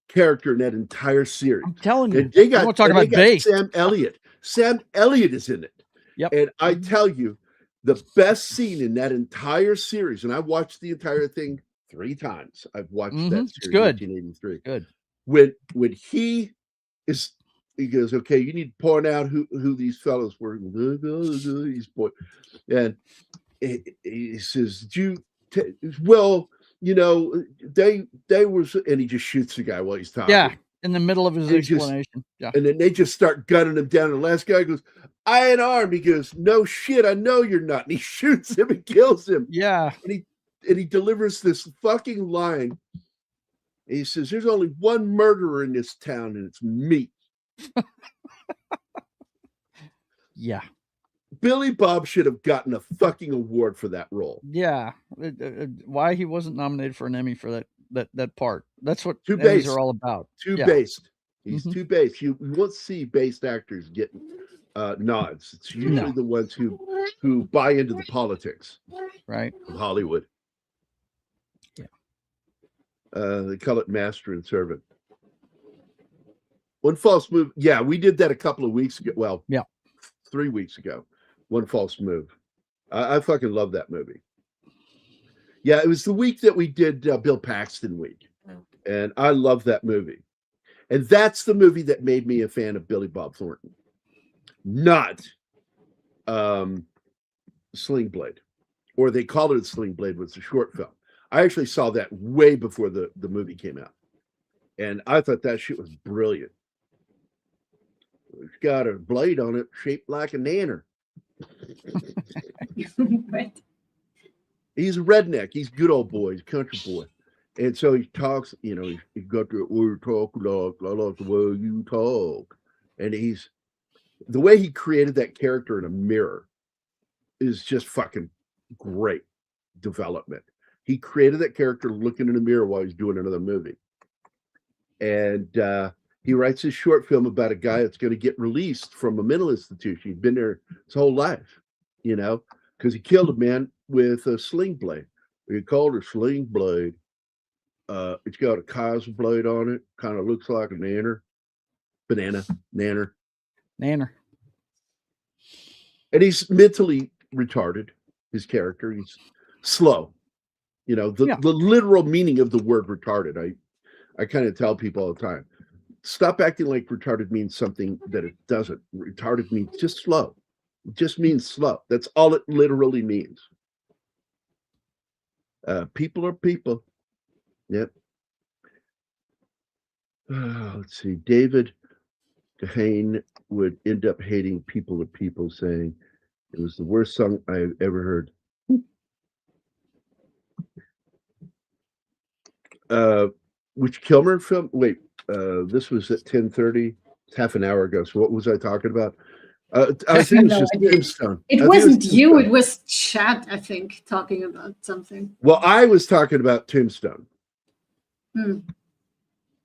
character in that entire series. I'm telling you. And they got base. Sam Elliott. Sam Elliott is in it. Yep. And I tell you, the best scene in that entire series, and I watched the entire thing 3 times. I've watched that series. It's good. 1983. Good. When he goes, okay, you need to point out who these fellows were. These boys, and he says, well, you know, they was, and he just shoots the guy while he's talking. Yeah, in the middle of his explanation. And then they just start gunning him down. And the last guy goes, I ain't armed. He goes, no shit, I know you're not. And he shoots him and kills him. Yeah. And he delivers this fucking line. And he says, there's only one murderer in this town, and it's me. Yeah. Billy Bob should have gotten a fucking award for that role. Yeah. Why he wasn't nominated for an Emmy for that part. That's what Too Emmys based. are all about. Based. He's too based. You won't see based actors get nods. It's usually the ones who buy into the politics, right, of Hollywood. Yeah. They call it master and servant. One false move. Yeah, we did that a couple of weeks ago. Well, 3 weeks ago. One false move. I fucking love that movie. Yeah, it was the week that we did Bill Paxton week, and I love that movie. And that's the movie that made me a fan of Billy Bob Thornton, not Sling Blade, or they called it Sling Blade, was a short film. I actually saw that way before the movie came out, and I thought that shit was brilliant. It's got a blade on it shaped like a nanner. He's a redneck. He's a good old boy. He's a country boy. And so he talks, you know, he got the word talk like the way you talk. And the way he created that character in a mirror is just fucking great development. He created that character looking in the mirror while he's doing another movie. And he writes this short film about a guy that's going to get released from a mental institution. He'd been there his whole life, you know, because he killed a man with a sling blade. He called it a sling blade. It's got a Kaiser blade on it. Kind of looks like a nanner. Nanner. And he's mentally retarded, his character. He's slow. You know, the literal meaning of the word retarded. I kind of tell people all the time, stop acting like retarded means something that it doesn't. Retarded means just slow. It just means slow. That's all it literally means. People are people. Yep. Let's see. David Kahane would end up hating People are People, saying it was the worst song I've ever heard. Which Kilmer film? Wait, this was at 10:30. It's half an hour ago. So what was I talking about? I think it was just Tombstone. It wasn't you. It was Chad, I think, talking about something. Well, I was talking about Tombstone.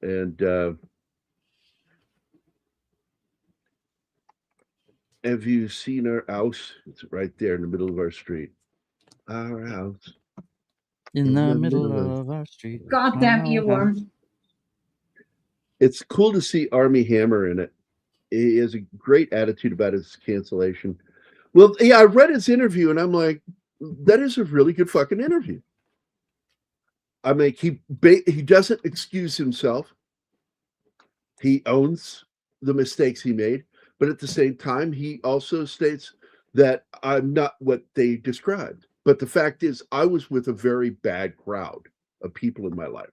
And have you seen our house? It's right there in the middle of our street. Our house. In the middle of our street. Goddamn earworm. It's cool to see Armie Hammer in it. He has a great attitude about his cancellation. Well, yeah, I read his interview and I'm like, that is a really good fucking interview. I mean, he doesn't excuse himself. He owns the mistakes he made, but at the same time, he also states that I'm not what they described. But the fact is, I was with a very bad crowd of people in my life.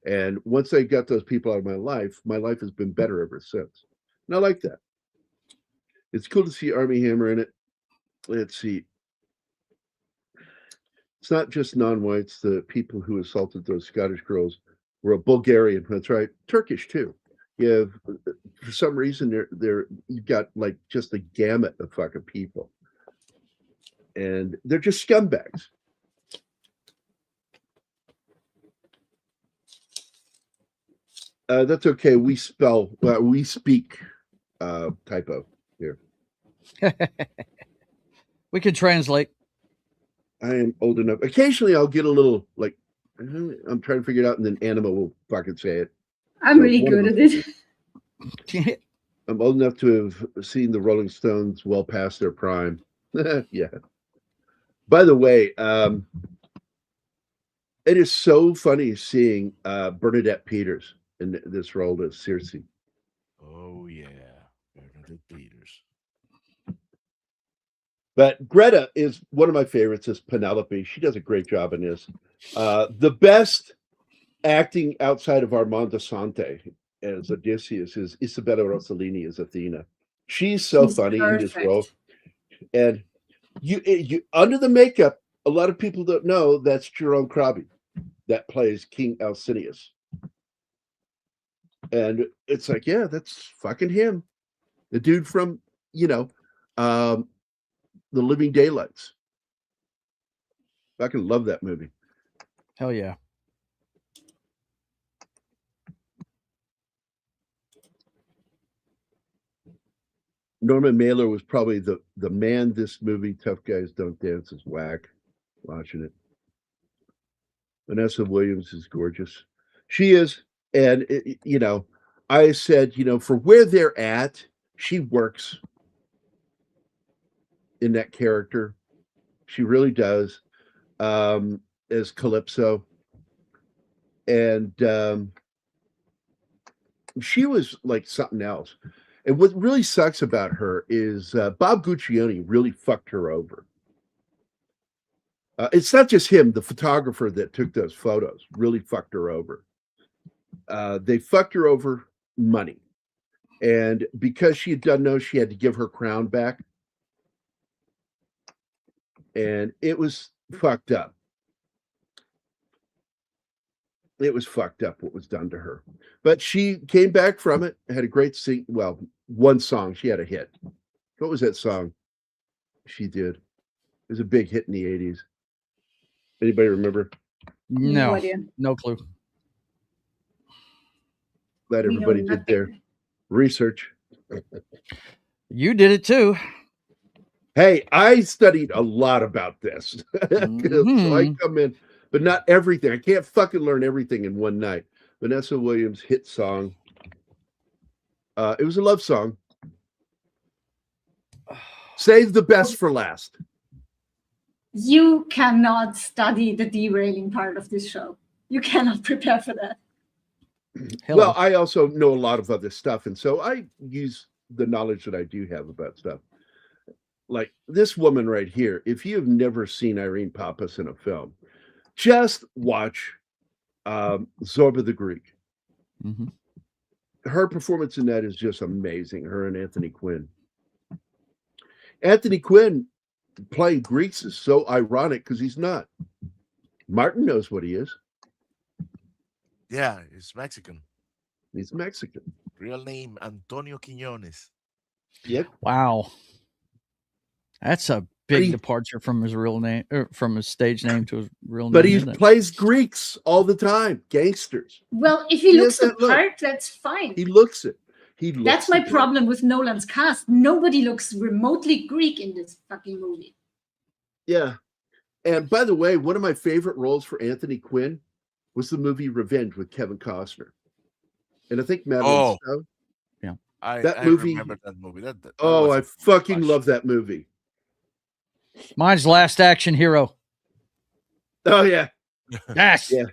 And once I got those people out of my life has been better ever since. And I like that. It's cool to see Armie Hammer in it. Let's see. It's not just non-whites. The people who assaulted those Scottish girls were a Bulgarian. That's right. Turkish, too. You have, for some reason, you've got like just a gamut of fucking people. And they're just scumbags. That's okay. We speak typo here. We can translate. I am old enough. Occasionally I'll get a little like, I'm trying to figure it out, and then Anima will fucking say it. I'm really good at it. I'm old enough to have seen the Rolling Stones well past their prime. Yeah. By the way, it is so funny seeing Bernadette Peters in this role as Circe. Oh, yeah. Bernadette Peters. But Greta is one of my favorites as Penelope. She does a great job in this. The best acting outside of Armand Assante as Odysseus is Isabella Rossellini as Athena. She's funny in this role. And you under the makeup, a lot of people don't know that's Jerome Krabi that plays King Alcinius. And it's like, yeah, that's fucking him. The dude from, The Living Daylights. Fucking love that movie. Hell yeah. Norman Mailer was probably the man this movie, Tough Guys Don't Dance, is whack. Watching it. Vanessa Williams is gorgeous. She is. And, I said, for where they're at, she works in that character. She really does. As Calypso. And she was like something else. And what really sucks about her is Bob Guccione really fucked her over. It's not just him, the photographer that took those photos really fucked her over. They fucked her over money. And because she had done those, she had to give her crown back. And it was fucked up. It was fucked up what was done to her. But she came back from it, had a great one song. She had a hit. What was that song she did? It was a big hit in the 80s. Anybody remember? No, idea. no clue. Glad We know everybody did their nothing. research. You did it too. Hey, I studied a lot about this. So I Mhm. come in, but not everything. I can't fucking learn everything in one night. Vanessa Williams' hit song. It was a love song. Save the best for last. You cannot study the derailing part of this show. You cannot prepare for that. Hello. Well, I also know a lot of other stuff, and so I use the knowledge that I do have about stuff. Like this woman right here, if you have never seen Irene Papas in a film, just watch Zorba the Greek. Mhm. Her performance in that is just amazing. Her and Anthony Quinn. Anthony Quinn playing Greeks is so ironic because he's not. Martin knows what he is. Yeah, he's Mexican. He's Mexican. Real name Antonio Quiñones. Yep. Wow. That's a big departure from his real name, or from his stage name to his real name. But he plays Greeks all the time, gangsters. Well, if he looks the part, that's fine. He looks it. That's my problem with Nolan's cast. Nobody looks remotely Greek in this fucking movie. Yeah. And by the way, one of my favorite roles for Anthony Quinn was the movie Revenge with Kevin Costner. And I think Madeline Stowe. Yeah. I movie, remember that movie. That I fucking love that movie. Mine's Last Action Hero. Oh, yeah. Yes. Yeah.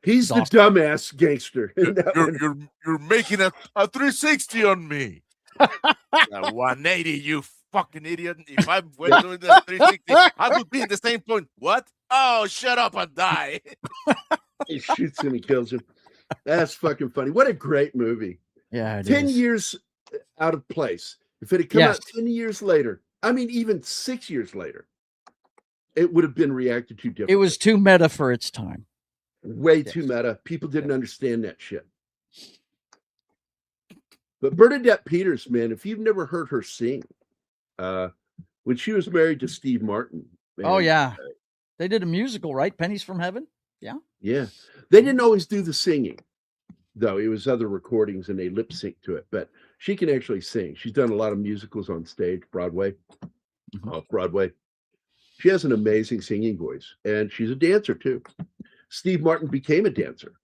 He's the dumbass gangster. You're making a 360 on me. 180, you fucking idiot. If I went doing the 360, I would be in the same point. What? Oh, shut up and die. He shoots him and kills him. That's fucking funny. What a great movie. Yeah. 10 years out of place. If it had come out 10 years later, I mean, even 6 years later, it would have been reacted to differently. It was too meta for its time. Way too meta. People didn't understand that shit. But Bernadette Peters, man, if you've never heard her sing, when she was married to Steve Martin. Man, oh, yeah. They did a musical, right? Pennies from Heaven? Yeah. Yeah. They didn't always do the singing, though. It was other recordings and they lip sync to it. But she can actually sing. She's done a lot of musicals on stage, Broadway, off Broadway. She has an amazing singing voice, and she's a dancer, too. Steve Martin became a dancer.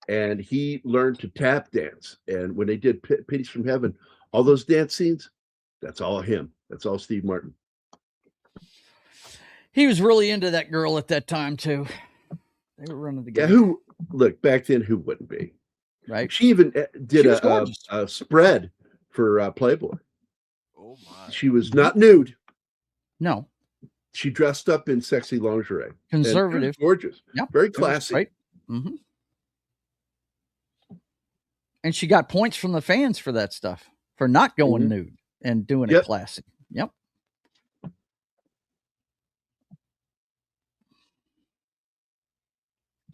And he learned to tap dance. And when they did Pennies from Heaven, all those dance scenes, that's all him. That's all Steve Martin. He was really into that girl at that time, too. They were running together. Yeah, look, back then, who wouldn't be? Right. She even did a spread for Playboy. Oh, my. She was not nude. No. She dressed up in sexy lingerie. Conservative. Gorgeous. Yep. Very classy. Right. Mm-hmm. And she got points from the fans for that stuff, for not going nude and doing it classy. Yep.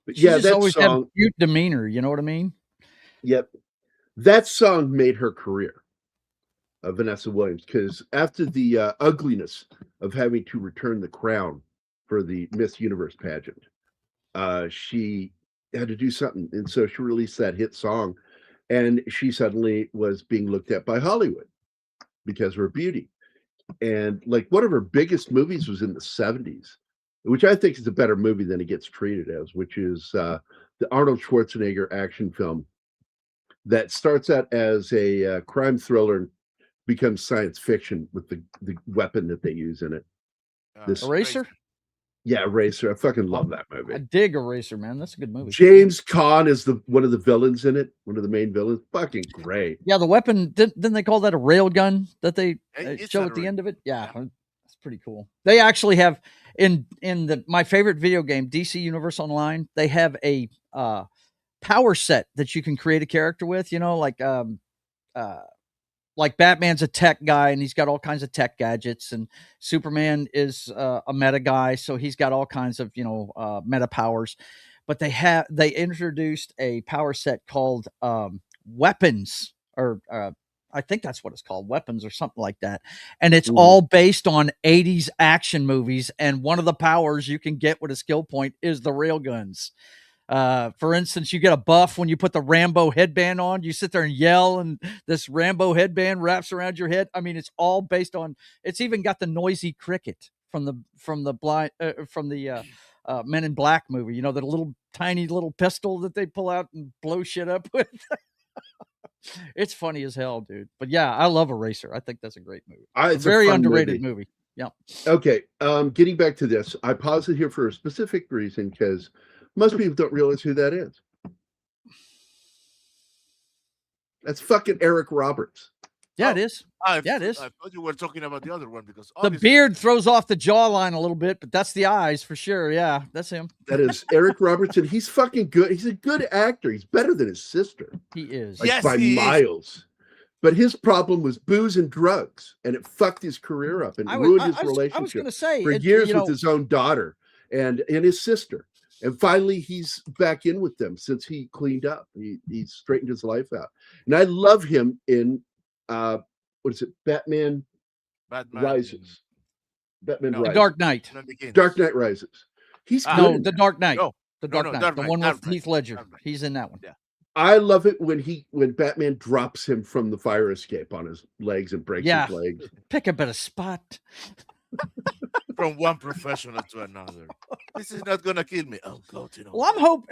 But She just always had a cute demeanor. You know what I mean? Yep. That song made her career, Vanessa Williams, because after the ugliness of having to return the crown for the Miss Universe pageant, she had to do something. And so she released that hit song, and she suddenly was being looked at by Hollywood because of her beauty. And like one of her biggest movies was in the 70s, which I think is a better movie than it gets treated as, which is the Arnold Schwarzenegger action film that starts out as a crime thriller and becomes science fiction with the weapon that they use in it. Eraser? Yeah, Eraser. I fucking love that movie. I dig Eraser, man. That's a good movie. James Caan is one of the villains in it, one of the main villains. Fucking great. Yeah, the weapon, didn't they call that a rail gun that they show at the end of it? Yeah, that's pretty cool. They actually have, in my favorite video game, DC Universe Online, they have a power set that you can create a character with, like like Batman's a tech guy and he's got all kinds of tech gadgets, and Superman is a meta guy, so he's got all kinds of meta powers. But they introduced a power set called weapons, or I think that's what it's called, weapons or something like that. And it's all based on 80s action movies. And one of the powers you can get with a skill point is the railguns. For instance, you get a buff when you put the Rambo headband on. You sit there and yell, and this Rambo headband wraps around your head. I mean, it's all based on. It's even got the noisy cricket from the Men in Black movie. The little tiny little pistol that they pull out and blow shit up with. It's funny as hell, dude. But yeah, I love Eraser. I think that's a great movie. It's a very underrated movie. Yeah. Okay. Getting back to this, I paused it here for a specific reason, because most people don't realize who that is. That's fucking Eric Roberts. Yeah, it is. It is. I thought you were talking about the other one, because the beard throws off the jawline a little bit, but that's the eyes for sure. Yeah, that's him. That is Eric Roberts, and he's fucking good. He's a good actor. He's better than his sister. He is. By miles. But his problem was booze and drugs, and it fucked his career up and ruined his relationship. I was going to say, for years with his own daughter and his sister. And finally, he's back in with them since he cleaned up. He's straightened his life out. And I love him in, what is it? Batman Rises. Batman Rises. Dark Knight. Dark Knight Rises. He's good. The Dark Knight. The Dark Knight. The one with Heath Ledger. He's in that one. Yeah. I love it when Batman drops him from the fire escape on his legs and breaks his legs. Pick a better spot. From one professional to another. This is not gonna kill me. Oh God! Well,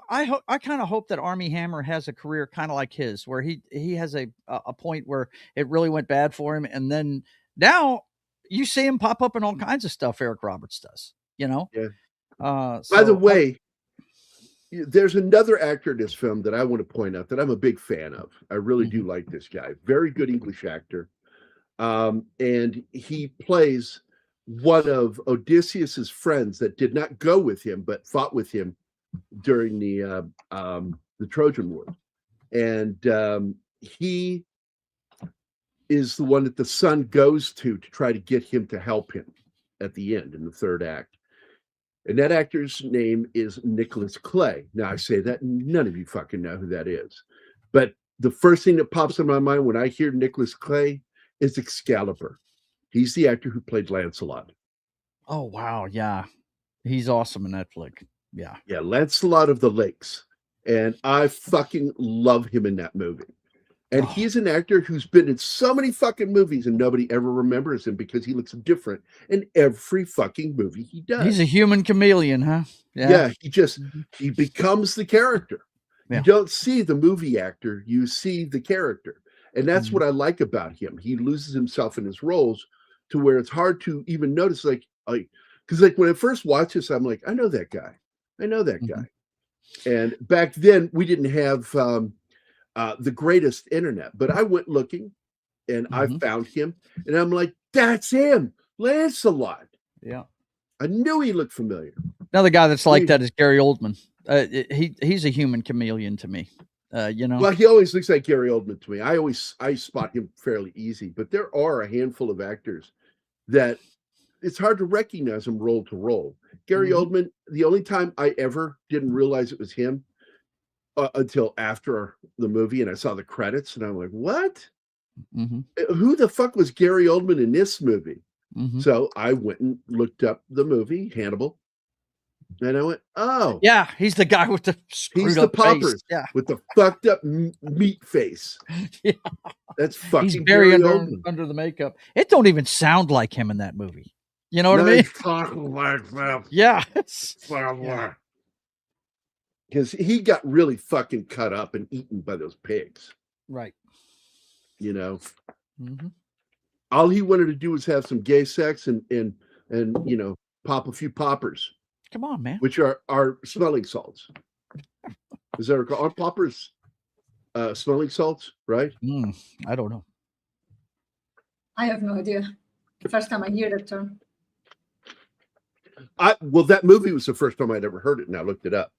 I kind of hope that Armie Hammer has a career kind of like his, where he has a point where it really went bad for him, and then now you see him pop up in all kinds of stuff. Eric Roberts does, Yeah. By the way, there's another actor in this film that I want to point out that I'm a big fan of. I really do like this guy. Very good English actor, and he plays one of Odysseus's friends that did not go with him but fought with him during the Trojan War, and he is the one that the son goes to try to get him to help him at the end in the third act. And that actor's name is Nicholas Clay. Now I say that none of you fucking know who that is, but the first thing that pops in my mind when I hear Nicholas Clay is Excalibur. He's the actor who played Lancelot. Oh, wow. Yeah. He's awesome in that flick. Yeah. Yeah. Lancelot of the Lakes. And I fucking love him in that movie. And he's an actor who's been in so many fucking movies and nobody ever remembers him because he looks different in every fucking movie he does. He's a human chameleon, huh? Yeah. He becomes the character. Yeah. You don't see the movie actor, you see the character. And that's what I like about him. He loses himself in his roles to where it's hard to even notice, because when I first watched this, I'm like, I know that guy. Guy. And back then we didn't have the greatest internet, but I went looking and I found him and I'm like, that's him, Lancelot. Yeah. I knew he looked familiar. Another guy that's like that is Gary Oldman. He's a human chameleon to me. Well, he always looks like Gary Oldman to me. I spot him fairly easy, but there are a handful of actors that it's hard to recognize them role to role. Gary Oldman, the only time I ever didn't realize it was him until after the movie and I saw the credits and I'm like, what? Who the fuck was Gary Oldman in this movie? So I went and looked up the movie, Hannibal. And I went, oh. Yeah, he's the guy with the screwed up poppers face. Yeah. With the fucked up meat face. Yeah. That's fucking He's buried under the makeup. It don't even sound like him in that movie. You know what I mean? He's talking like that. Yeah. Because he got really fucking cut up and eaten by those pigs. Right. All he wanted to do was have some gay sex and pop a few poppers. Come on, man. Which are smelling salts. Is that are poppers smelling salts, right? I don't know. I have no idea. The first time I hear that term. Well, that movie was the first time I'd ever heard it, and I looked it up.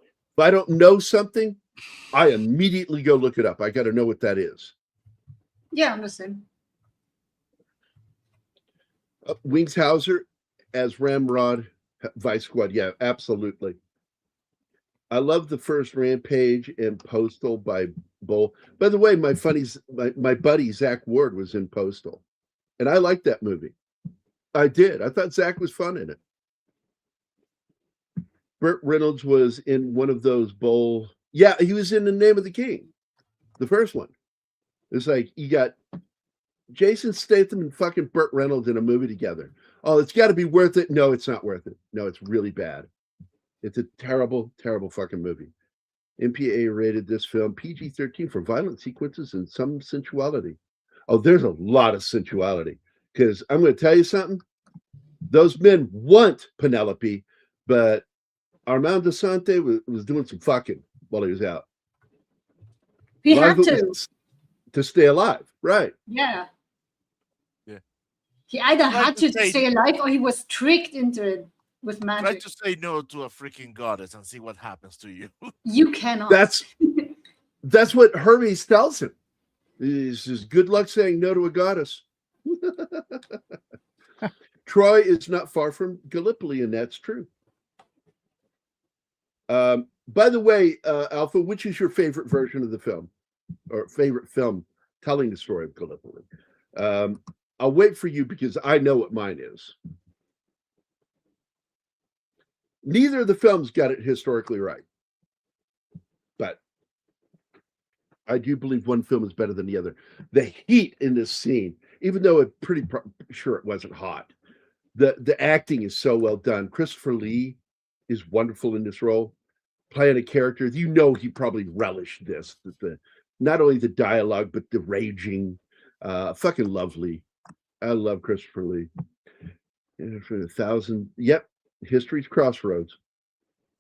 If I don't know something, I immediately go look it up. I got to know what that is. Yeah, I'm the same. Wings Hauser as Ramrod Vice Squad. Yeah, absolutely. I love the first Rampage and Postal by Bull. By the way, my buddy Zach Ward was in Postal, and I liked that movie. I did. I thought Zach was fun in it. Burt Reynolds was in one of those Bull. Yeah, he was in The Name of the King, the first one. It's like you got Jason Statham and fucking Burt Reynolds in a movie together. Oh, it's got to be worth it. No, it's not worth it. No, it's really bad. It's a terrible, terrible fucking movie. MPAA rated this film PG-13 for violent sequences and some sensuality. Oh, there's a lot of sensuality. Because I'm going to tell you something. Those men want Penelope, but Armand Assante was doing some fucking while he was out. He had to stay alive, right? Yeah. Yeah. He either had to stay alive or he was tricked into it with magic. Try to say no to a freaking goddess and see what happens to you. You cannot. That's what Hermes tells him. He says, good luck saying no to a goddess. Troy is not far from Gallipoli, and that's true. By the way, Alpha, which is your favorite version of the film, or favorite film telling the story of Gallipoli? I'll wait for you because I know what mine is. Neither of the films got it historically right, but I do believe one film is better than the other. The heat in this scene, even though I'm pretty sure it wasn't hot, the acting is so well done. Christopher Lee is wonderful in this role, playing a character. You know he probably relished this. Not only the dialogue, but the raging. Fucking lovely. I love Christopher Lee. And for 1,000, yep. History's crossroads.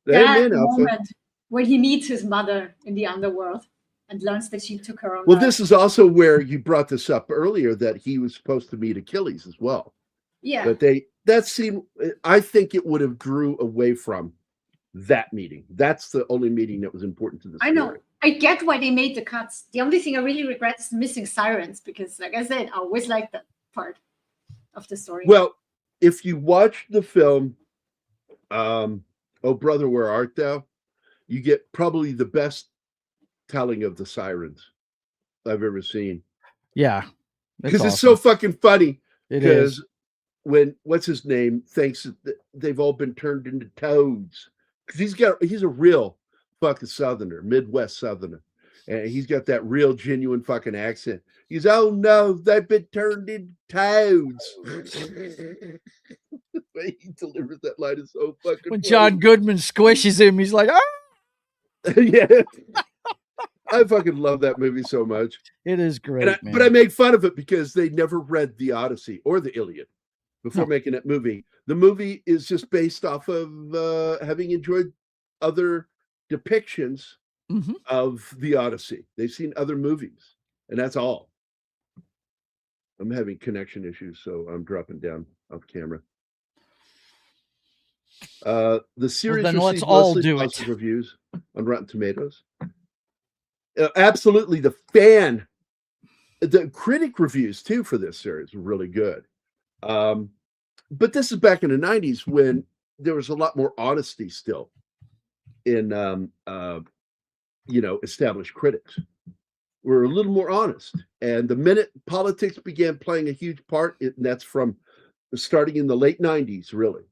That moment when he meets his mother in the underworld and learns that she took her own life. This is also where you brought this up earlier, that he was supposed to meet Achilles as well. Yeah. But that seemed, I think it would have drew away from that meeting. That's the only meeting that was important to the story. I know. I get why they made the cuts. The only thing I really regret is missing sirens, because like I said, I always liked that part of the story. Well, if you watch the film, Oh Brother, Where Art Thou? You get probably the best telling of the sirens I've ever seen. Yeah. Because it's so fucking funny. It is. When, what's his name, thinks that they've all been turned into toads. Because he's a real fucking Southerner, Midwest Southerner. And he's got that real genuine fucking accent. He's, oh no, they've been turned into toads. The way he delivers that line is so fucking when funny. John Goodman squishes him, he's like, ah! Yeah. I fucking love that movie so much. It is great, man. But I made fun of it because they never read the Odyssey or the Iliad before making that movie. The movie is just based off of having enjoyed other depictions of the Odyssey. They've seen other movies, and that's all. I'm having connection issues, so I'm dropping down off camera. The series let's all do positive reviews on Rotten Tomatoes. Absolutely, the critic reviews too for this series were really good. But this is back in the 90s when there was a lot more honesty still in established critics. We're a little more honest. And the minute politics began playing a huge part, and that's from starting in the late 90s, really,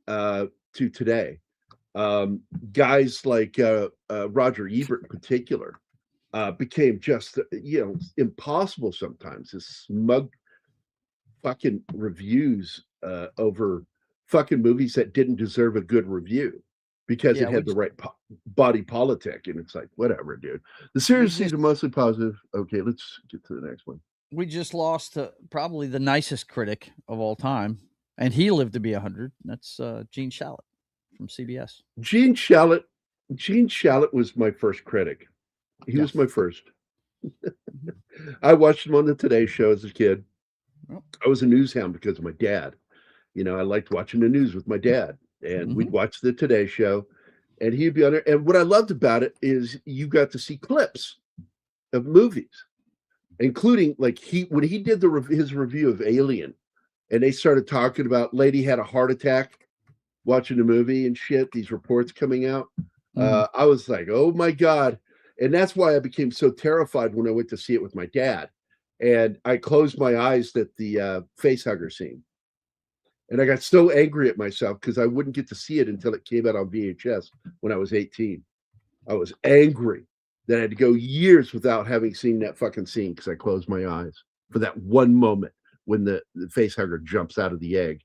to today. Guys like Roger Ebert in particular became just, impossible sometimes. His smug fucking reviews over fucking movies that didn't deserve a good review because it had the right body politic. And it's like, whatever, dude. The series is mostly positive. Okay, let's get to the next one. We just lost probably the nicest critic of all time, and he lived to be 100. That's Gene Shalit from CBS. Gene Shalit was my first critic. He was my first. I watched him on the Today Show as a kid. I was a news hound because of my dad. I liked watching the news with my dad, and we'd watch the Today Show, and he'd be on there. And what I loved about it is you got to see clips of movies, including like when he did his review of Alien, and they started talking about lady had a heart attack watching the movie and shit. These reports coming out, I was like, oh my god. And that's why I became so terrified when I went to see it with my dad. And I closed my eyes at the face hugger scene. And I got so angry at myself because I wouldn't get to see it until it came out on VHS when I was 18. I was angry that I had to go years without having seen that fucking scene because I closed my eyes for that one moment when the face hugger jumps out of the egg.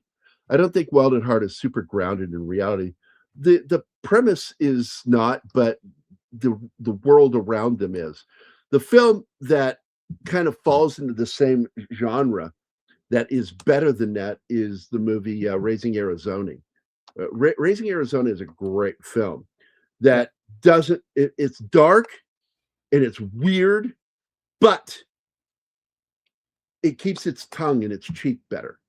I don't think Wild at Heart is super grounded in reality. The premise is not, but the world around them is. The film that kind of falls into the same genre that is better than that is the movie Raising Arizona. Raising Arizona is a great film that doesn't, it's dark and it's weird, but it keeps its tongue in its cheek better.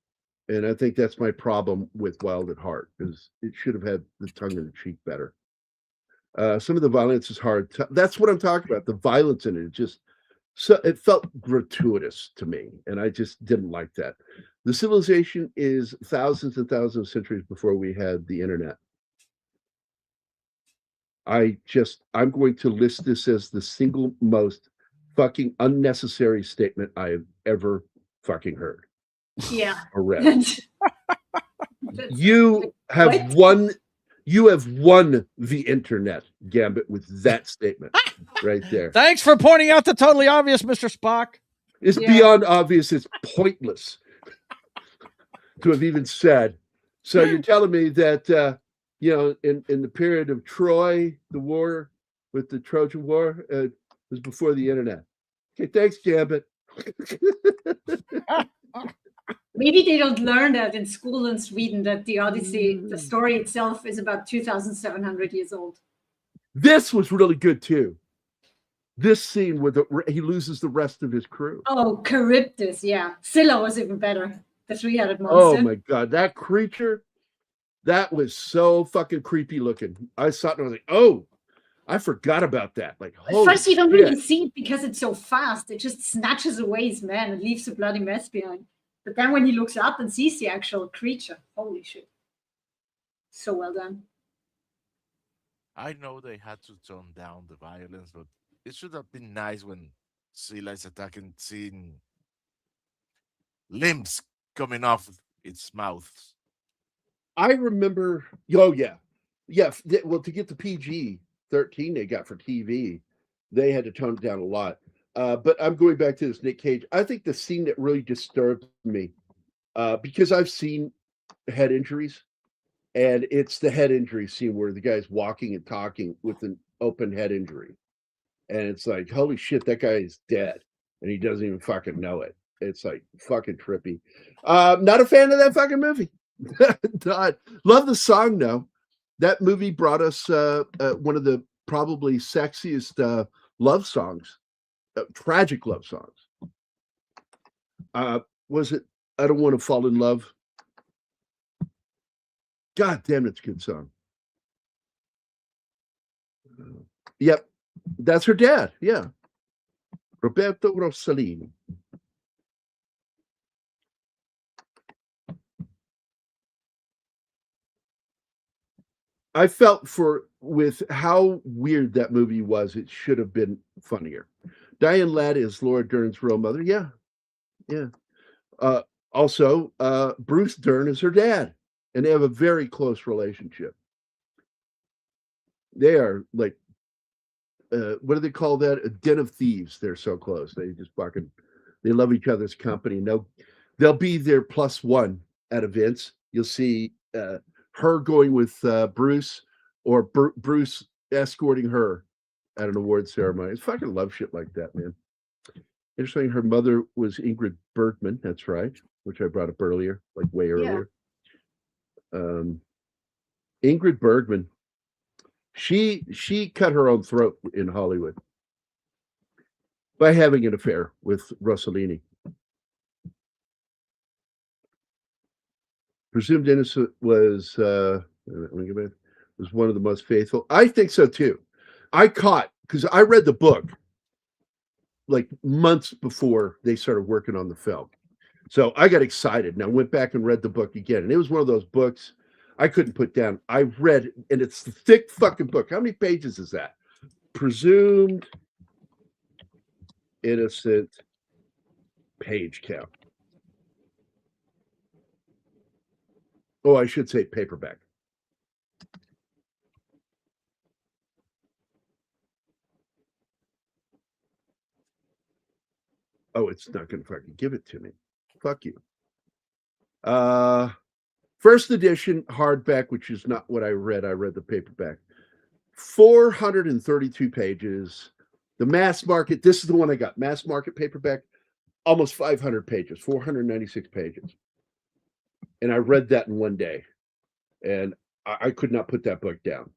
And I think that's my problem with Wild at Heart, is it should have had the tongue in the cheek better. Some of the violence is hard. That's what I'm talking about. The violence in it, it felt gratuitous to me, and I just didn't like that. The civilization is thousands and thousands of centuries before we had the internet. I'm going to list this as the single most fucking unnecessary statement I have ever fucking heard. Yeah. Or read. You have won the internet, Gambit, with that statement right there. Thanks for pointing out the totally obvious, Mr. Spock. It's beyond obvious. It's pointless to have even said. So you're telling me that, in the period of Troy, the war with the Trojan War, was before the internet. Okay, thanks, Gambit. Maybe they don't learn that in school in Sweden, that the Odyssey, the story itself, is about 2,700 years old. This was really good, too. This scene where he loses the rest of his crew. Oh, Charybdis, yeah. Scylla was even better. The three-headed monster. Oh, my God. That creature, that was so fucking creepy looking. I saw it and I was like, oh, I forgot about that. Like, at first you don't really see it because it's so fast. It just snatches away his man and leaves a bloody mess behind. But then when he looks up and sees the actual creature, holy shit. So well done. I know they had to tone down the violence, but it should have been nice when Scylla is attacking, seeing limbs coming off its mouth. I remember, oh, yeah. Yeah, well, to get the PG-13 they got for TV, they had to tone it down a lot. But I'm going back to this Nick Cage. I think the scene that really disturbed me, because I've seen head injuries, and it's the head injury scene where the guy's walking and talking with an open head injury. And it's like, holy shit, that guy is dead. And he doesn't even fucking know it. It's like fucking trippy. Not a fan of that fucking movie. Love the song, though. That movie brought us one of the probably sexiest love songs. Tragic love songs. Was it I Don't Want to Fall in Love? God damn, it's a good song. Yep, that's her dad. Yeah, Roberto Rossellini. I felt with how weird that movie was, it should have been funnier. Diane Ladd is Laura Dern's real mother. Yeah. Also, Bruce Dern is her dad, and they have a very close relationship. They are like, what do they call that? A den of thieves. They're so close. They just they love each other's company. They'll be their plus one at events. You'll see her going with Bruce, or Bruce escorting her at an award ceremony. I fucking love shit like that, man. Interesting. Her mother was Ingrid Bergman. That's right, which I brought up earlier, like way earlier. Yeah. Ingrid Bergman. She cut her own throat in Hollywood by having an affair with Rossellini. Presumed Innocent was one of the most faithful. I think so too. I caught, because I read the book, like months before they started working on the film. So I got excited and I went back and read the book again. And it was one of those books I couldn't put down. I read, and it's the thick fucking book. How many pages is that? Presumed innocent page count. Oh, I should say paperback. Oh, it's not going to fucking give it to me. Fuck you. First edition hardback, which is not what I read. I read the paperback. 432 pages. The mass market, this is the one I got. Mass market paperback, almost 500 pages, 496 pages. And I read that in one day. And I could not put that book down.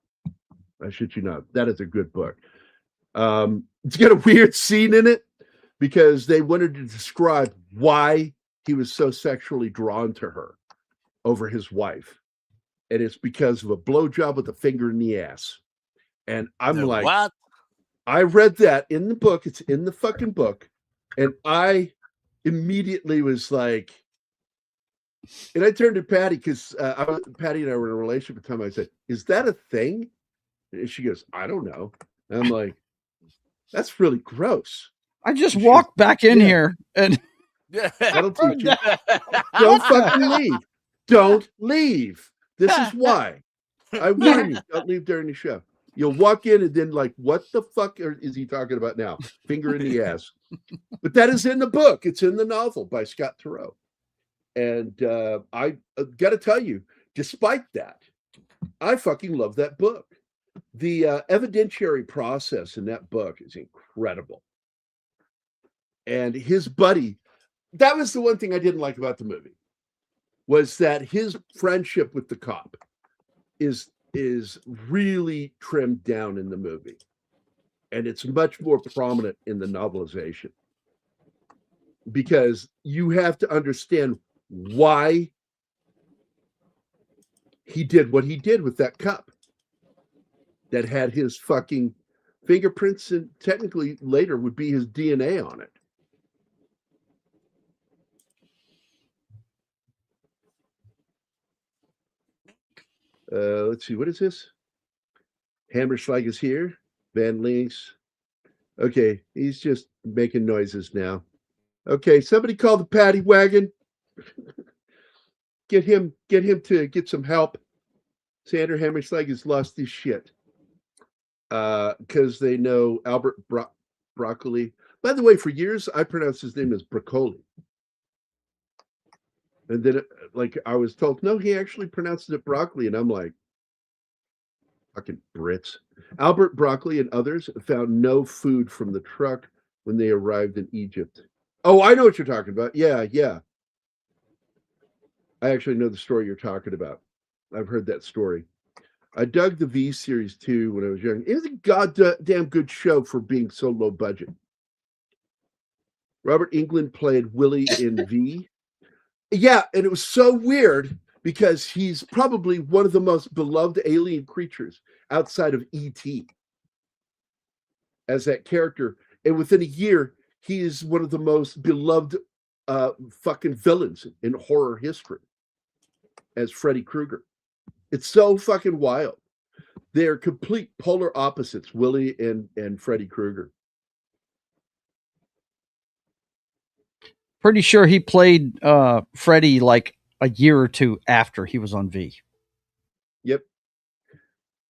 I shit you not. That is a good book. It's got a weird scene in it because they wanted to describe why he was so sexually drawn to her over his wife. And it's because of a blowjob with a finger in the ass. And I'm like, what? I read that in the book. It's in the fucking book. And I immediately was like, and I turned to Patty because Patty and I were in a relationship at the time. I said, is that a thing? And she goes, I don't know. And I'm like, that's really gross. I just walked back in here and that'll teach you. Don't fucking leave. Don't leave. This is why. I warn you, don't leave during the show. You'll walk in and then like, what the fuck is he talking about now? Finger in the ass. But that is in the book. It's in the novel by Scott Turow. And I got to tell you, despite that, I fucking love that book. The evidentiary process in that book is incredible. And his buddy, that was the one thing I didn't like about the movie, was that his friendship with the cop is really trimmed down in the movie. And it's much more prominent in the novelization. Because you have to understand why he did what he did with that cup that had his fucking fingerprints and technically later would be his DNA on it. Let's see, what is this? Hammerschlag is here. Van Links. Okay, he's just making noises now. Okay, somebody call the paddy wagon. Get him to get some help. Sander Hammerschlag has lost his shit. Because they know Albert Broccoli. By the way, for years I pronounced his name as Broccoli. And then, like, I was told, no, he actually pronounced it broccoli. And I'm like, fucking Brits. Albert Broccoli and others found no food from the truck when they arrived in Egypt. Oh, I know what you're talking about. Yeah. I actually know the story you're talking about. I've heard that story. I dug the V series too when I was young. It was a goddamn good show for being so low budget. Robert Englund played Willie in V. Yeah, and it was so weird because he's probably one of the most beloved alien creatures outside of E.T. as that character. And within a year, he is one of the most beloved fucking villains in horror history as Freddy Krueger. It's so fucking wild. They're complete polar opposites, Willie and Freddy Krueger. Pretty sure he played Freddy like a year or two after he was on V. Yep.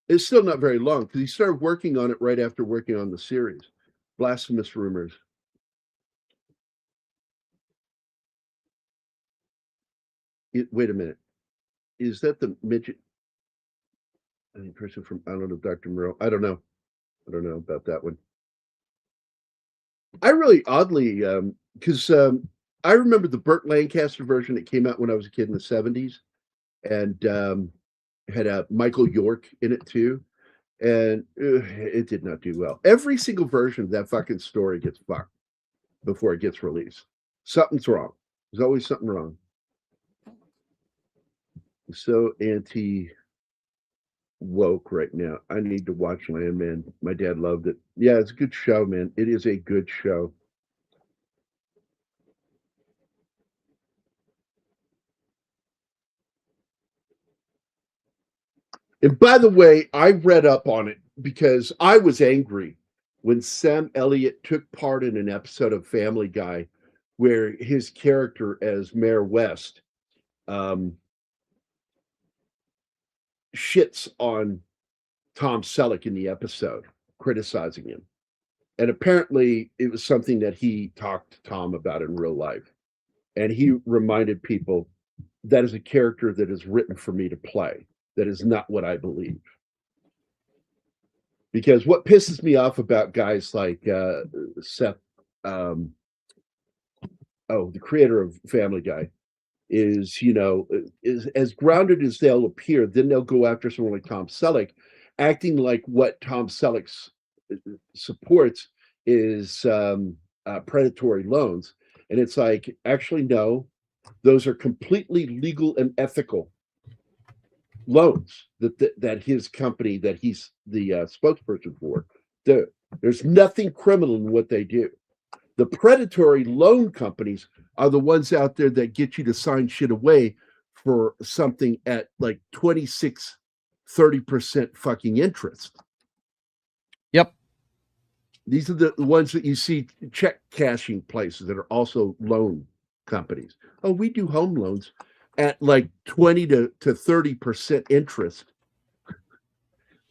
It's still not very long because he started working on it right after working on the series. Blasphemous rumors. Wait a minute. Is that the midget? Any person from, I don't know, Dr. Moreau? I don't know about that one. I really oddly, because I remember the Burt Lancaster version that came out when I was a kid in the 70s and had Michael York in it too. And it did not do well. Every single version of that fucking story gets fucked before it gets released. Something's wrong. There's always something wrong. So anti-woke right now. I need to watch Landman. My dad loved it. Yeah, it's a good show, man. It is a good show. And by the way, I read up on it because I was angry when Sam Elliott took part in an episode of Family Guy where his character as Mayor West shits on Tom Selleck in the episode, criticizing him. And apparently it was something that he talked to Tom about in real life. And he reminded people that is a character that is written for me to play. That is not what I believe. Because what pisses me off about guys like Seth, the creator of Family Guy, is, is as grounded as they'll appear, then they'll go after someone like Tom Selleck, acting like what Tom Selleck supports is predatory loans. And it's like, actually, no, those are completely legal and ethical loans that his company, that he's the spokesperson for. There's nothing criminal in what they do. The predatory loan companies are the ones out there that get you to sign shit away for something at like 26-30% fucking interest. Yep. These are the ones that you see check cashing places that are also loan companies. Oh, we do home loans at like 20 to 30% interest.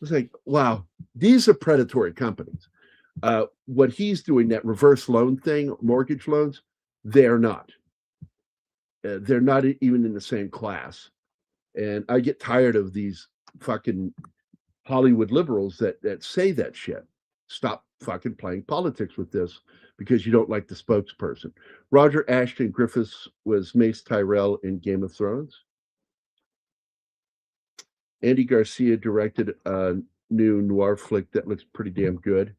It's like, wow, these are predatory companies. What he's doing, that reverse loan thing, mortgage loans, they're not. They're not even in the same class. And I get tired of these fucking Hollywood liberals that say that shit. Stop fucking playing politics with this because you don't like the spokesperson. Roger Ashton Griffiths was Mace Tyrell in Game of Thrones. Andy Garcia directed a new noir flick that looks pretty damn good.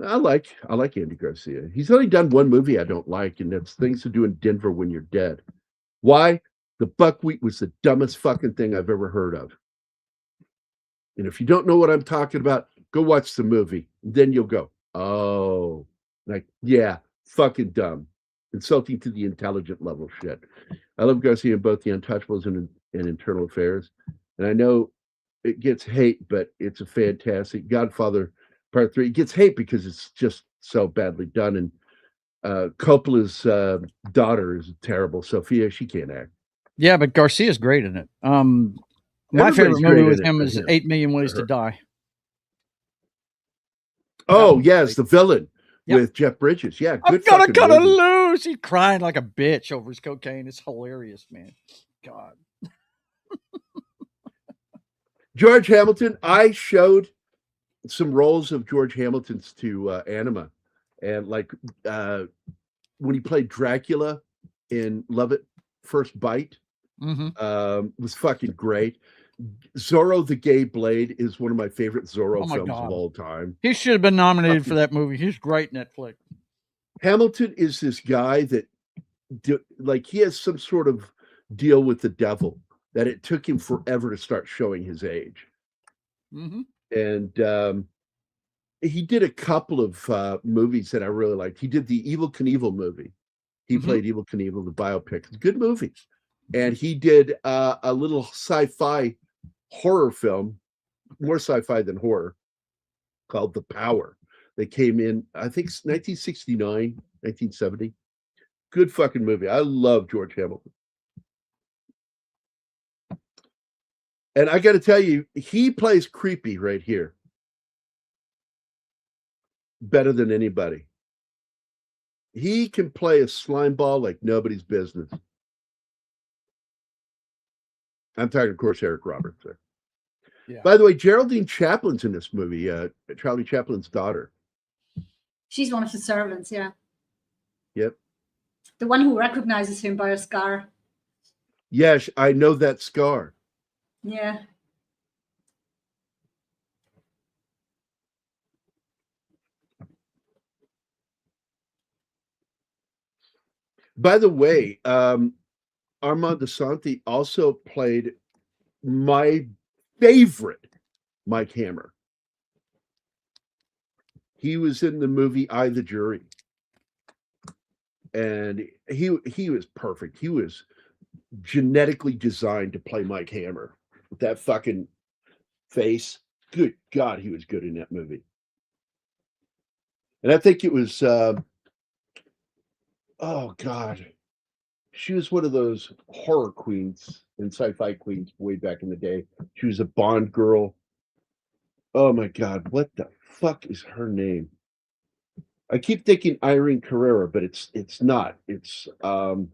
I like Andy Garcia. He's only done one movie I don't like, and that's Things to Do in Denver When You're Dead. Why? The buckwheat was the dumbest fucking thing I've ever heard of. And if you don't know what I'm talking about, go watch the movie. Then you'll go, oh, like, yeah, fucking dumb. Insulting to the intelligent level shit. I love Garcia in both The Untouchables and Internal Affairs. And I know it gets hate, but it's a fantastic Godfather Part 3. It gets hate because it's just so badly done. And Coppola's daughter is terrible. Sophia, she can't act. Yeah, but Garcia's great in it. My favorite movie with him is 8 Million Ways to Die. Oh, yes, the villain with Jeff Bridges. Yeah, good. I'm gonna cut it loose. He's crying like a bitch over his cocaine. It's hilarious, man. God. George Hamilton. I showed some roles of George Hamilton's to Anima, and like when he played Dracula in Love at First Bite, was fucking great. Zorro the Gay Blade is one of my favorite Zorro films of all time. He should have been nominated for that movie. He's great in Netflix. Hamilton is this guy that like he has some sort of deal with the devil that it took him forever to start showing his age. And he did a couple of movies that I really liked. He did the Evel Knievel movie. He played Evel Knievel, the biopic. It's a good movie. And he did a little sci-fi horror film, more sci-fi than horror, called The Power. They came in, I think, 1969, 1970. Good fucking movie. I love George Hamilton. And I got to tell you, he plays creepy right here. Better than anybody. He can play a slime ball like nobody's business. I'm talking, of course, Eric Roberts there. Yeah. By the way, Geraldine Chaplin's in this movie, Charlie Chaplin's daughter. She's one of the servants, yeah. Yep. The one who recognizes him by a scar. Yes, I know that scar. Yeah. By the way, Armand Assante also played my favorite Mike Hammer. He was in the movie I, the Jury. And he was perfect. He was genetically designed to play Mike Hammer. That fucking face. Good God, he was good in that movie. And I think it was, oh God, she was one of those horror queens and sci-fi queens way back in the day. She was a Bond girl. Oh my God, what the fuck is her name? I keep thinking Irene Carrera, but it's not. It's I'm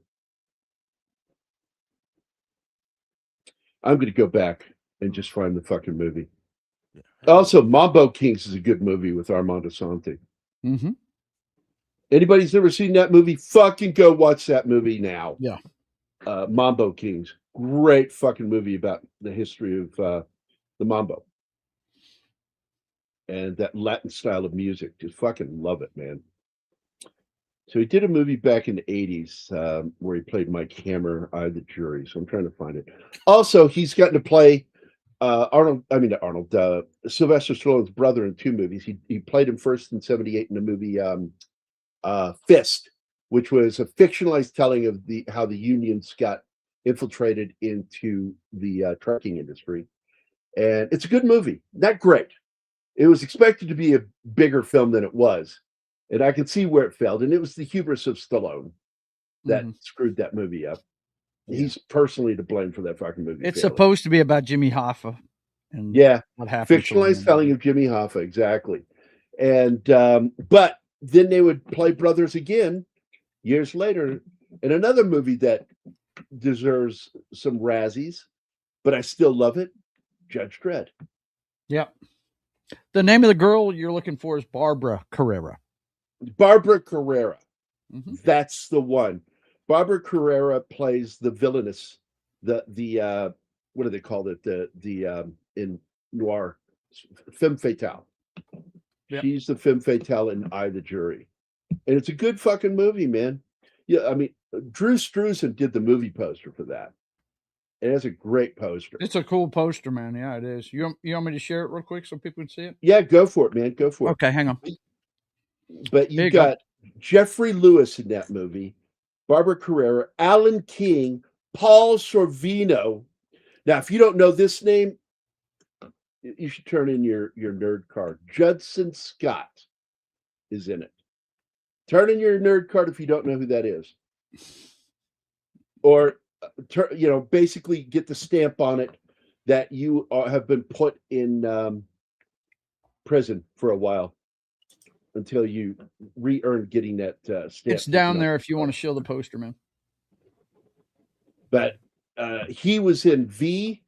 gonna go back and just find the fucking movie. Yeah. Also, Mambo Kings is a good movie with Armand Assante. Mm-hmm. Anybody's never seen that movie, fucking go watch that movie now. Yeah. Mambo Kings. Great fucking movie about the history of the Mambo. And that Latin style of music. Just fucking love it, man. So he did a movie back in the 80s where he played Mike Hammer, I the Jury. So I'm trying to find it. Also, he's gotten to play Sylvester Stallone's brother in 2 movies. He played him first in 78 in the movie Fist, which was a fictionalized telling of how the unions got infiltrated into the trucking industry. And it's a good movie. Not great. It was expected to be a bigger film than it was. And I can see where it failed. And it was the hubris of Stallone that screwed that movie up. Yeah. He's personally to blame for that fucking movie. It's supposed to be about Jimmy Hoffa. And what happened? Fictionalized telling of Jimmy Hoffa, exactly. And but then they would play brothers again years later in another movie that deserves some Razzies, but I still love it. Judge Dredd. Yeah. The name of the girl you're looking for is Barbara Carrera. Barbara Carrera. Mm-hmm. That's the one. Barbara Carrera plays the villainess, the what do they call it? The in noir, femme fatale. Yep. She's the femme fatale in I the Jury. And it's a good fucking movie, man. Yeah, I mean, Drew Struzan did the movie poster for that. It has a great poster. It's a cool poster, man. Yeah, it is. You want me to share it real quick so people can see it? Yeah, go for it, man. Go for it. Okay, hang on. But you got Jeffrey Lewis in that movie, Barbara Carrera, Alan King, Paul Sorvino. Now, if you don't know this name, you should turn in your nerd card. Judson Scott is in it. Turn in your nerd card if you don't know who that is. Or, basically get the stamp on it that you have been put in prison for a while until you re-earn getting that stamp. It's down there if you want to show the poster, man. But he was in V.